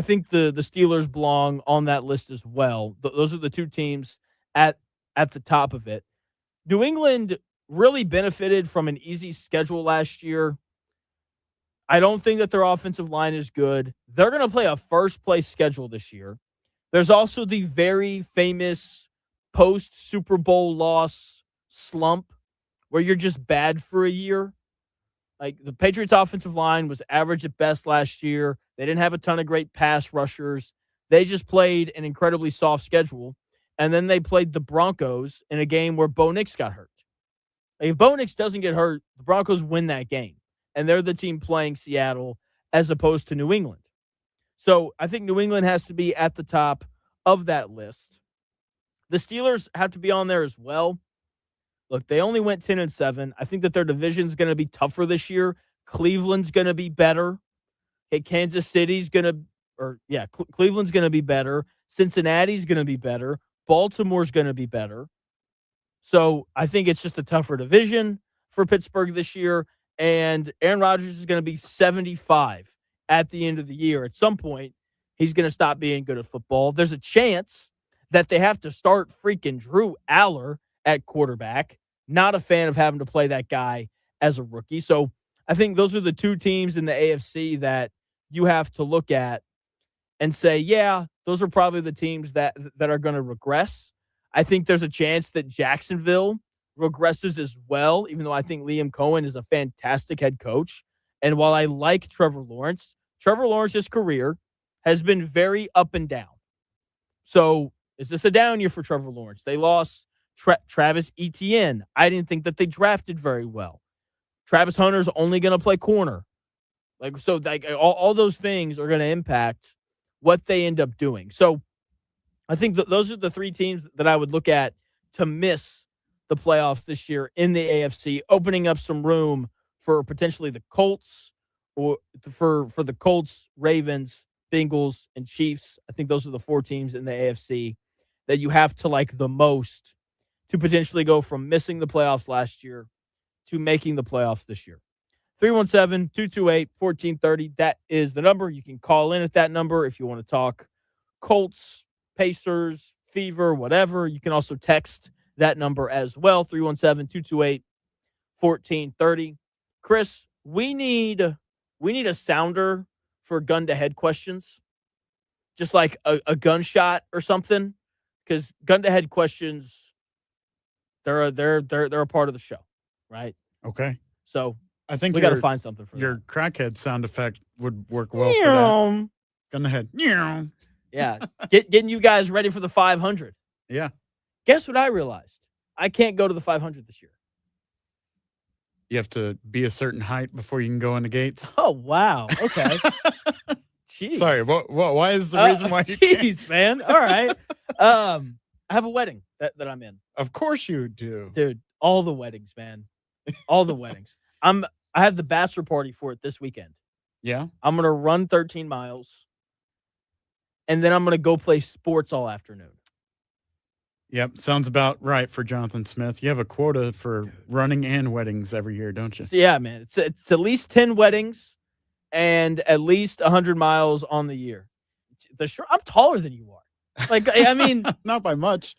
think the Steelers belong on that list as well. Those are the 2 teams at the top of it. New England really benefited from an easy schedule last year. I don't think that their offensive line is good. They're going to play a first-place schedule this year. There's also the very famous post-Super Bowl loss slump where you're just bad for a year. Like the Patriots' offensive line was average at best last year. They didn't have a ton of great pass rushers. They just played an incredibly soft schedule. And then they played the Broncos in a game where Bo Nix got hurt. Like if Bo Nix doesn't get hurt, the Broncos win that game. And they're the team playing Seattle as opposed to New England. So I think New England has to be at the top of that list. The Steelers have to be on there as well. Look, they only went 10-7. I think that their division's going to be tougher this year. Cleveland's going to be better. Okay, Kansas City's going to, Cleveland's going to be better. Cincinnati's going to be better. Baltimore's going to be better. So I think it's just a tougher division for Pittsburgh this year. And Aaron Rodgers is going to be 75 at the end of the year. At some point, he's going to stop being good at football. There's a chance that they have to start freaking Drew Aller at quarterback. Not a fan of having to play that guy as a rookie. So I think those are the 2 teams in the AFC that you have to look at and say, yeah, those are probably the teams that are going to regress. I think there's a chance that Jacksonville regresses as well, even though I think Liam Cohen is a fantastic head coach. And while I like Trevor Lawrence's career has been very up and down. So is this a down year for Trevor Lawrence? They lost Travis Etienne. I didn't think that they drafted very well. Travis Hunter's only going to play corner. All those things are going to impact what they end up doing. So I think those are the three teams that I would look at to miss the playoffs this year in the AFC, opening up some room for potentially the Colts or for the Colts, Ravens, Bengals, and Chiefs. I think those are the four teams in the AFC that you have to like the most to potentially go from missing the playoffs last year to making the playoffs this year. 317-228-1430. That is the number. You can call in at that number if you want to talk Colts, Pacers, Fever, whatever. You can also text that number as well, 317-228-1430. Chris, we need a sounder for gun-to-head questions, just like a gunshot or something, because gun-to-head questions, they're a part of the show, right? Okay. So I think we got to find something for your that. crackhead sound effect would work well for that. Gun-to-head. Yeah, getting you guys ready for the 500. Yeah. Guess what I realized? I can't go to the 500 this year. You have to be a certain height before you can go in the gates. Oh, wow. Okay. Jeez. Sorry. Why is the reason why you can't? Jeez, man. All right. I have a wedding that I'm in. Of course you do. Dude, all the weddings, man. All the weddings. I have the bachelor party for it this weekend. Yeah. I'm going to run 13 miles. And then I'm going to go play sports all afternoon. Yep, sounds about right for Jonathan Smith. You have a quota for running and weddings every year, don't you? So yeah, man. It's at least 10 weddings and at least 100 miles on the year. I'm taller than you are. Like, I mean. Not by much.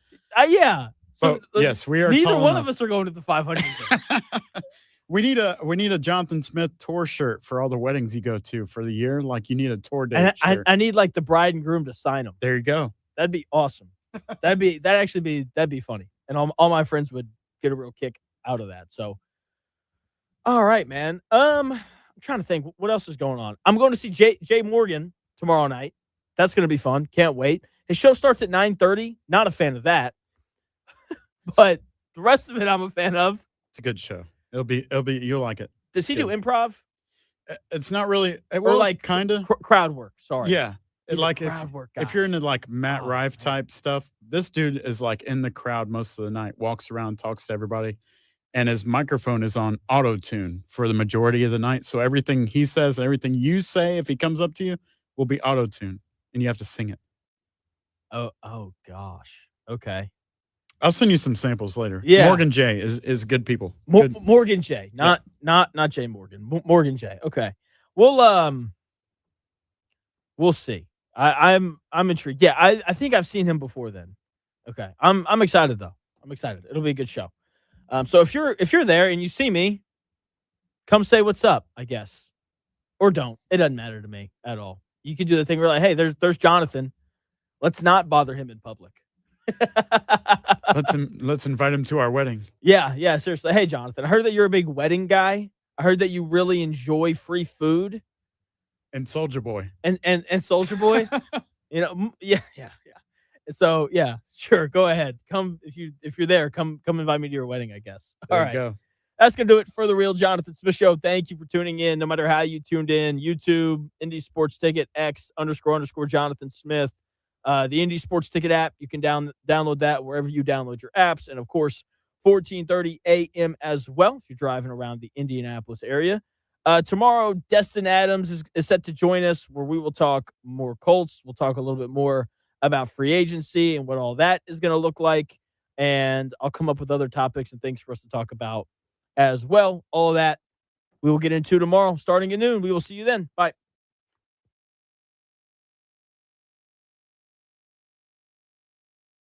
Yeah. So, yes, we are neither tall one enough. of us are going to the 500. We need a Jonathan Smith tour shirt for all the weddings you go to for the year. Like you need a tour date shirt. I need like the bride and groom to sign them. There you go. That'd be awesome. That'd be funny. And all my friends would get a real kick out of that. So all right, man. I'm trying to think what else is going on. I'm going to see Jay Morgan tomorrow night. That's gonna be fun. Can't wait. His show starts at 9:30. Not a fan of that. But the rest of it I'm a fan of. It's a good show. It'll be you'll like it. Does he do improv? It's not really or like kind of crowd work. Sorry. Yeah. Like if you're into like Matt Rife type stuff, this dude is like in the crowd most of the night, walks around, talks to everybody, and his microphone is on auto tune for the majority of the night. So everything he says, everything you say, if he comes up to you, will be auto tune, and you have to sing it. Oh gosh. Okay. I'll send you some samples later. Yeah. Morgan J is good people. Morgan J, not Jay Morgan. Morgan J. Okay. We'll see. I'm intrigued. Yeah, I think I've seen him before then. Okay. I'm excited though. I'm excited. It'll be a good show. So if you're there and you see me, come say what's up, I guess. Or don't. It doesn't matter to me at all. You can do the thing where like, hey, there's Jonathan. Let's not bother him in public. Let's invite him to our wedding. Yeah, seriously. Hey, Jonathan, I heard that you're a big wedding guy. I heard that you really enjoy free food. And Soldier Boy. And Soldier Boy. Yeah. So yeah, sure. Go ahead. Come if you're there, come invite me to your wedding, I guess. All right. Go. That's gonna do it for the Real Jonathan Smith Show. Thank you for tuning in. No matter how you tuned in, YouTube, Indie Sports Ticket, X__ Jonathan Smith. The Indie Sports Ticket app, you can download that wherever you download your apps. And, of course, 14:30 a.m. as well if you're driving around the Indianapolis area. Tomorrow, Destin Adams is set to join us where we will talk more Colts. We'll talk a little bit more about free agency and what all that is going to look like. And I'll come up with other topics and things for us to talk about as well. All of that we will get into tomorrow starting at noon. We will see you then. Bye.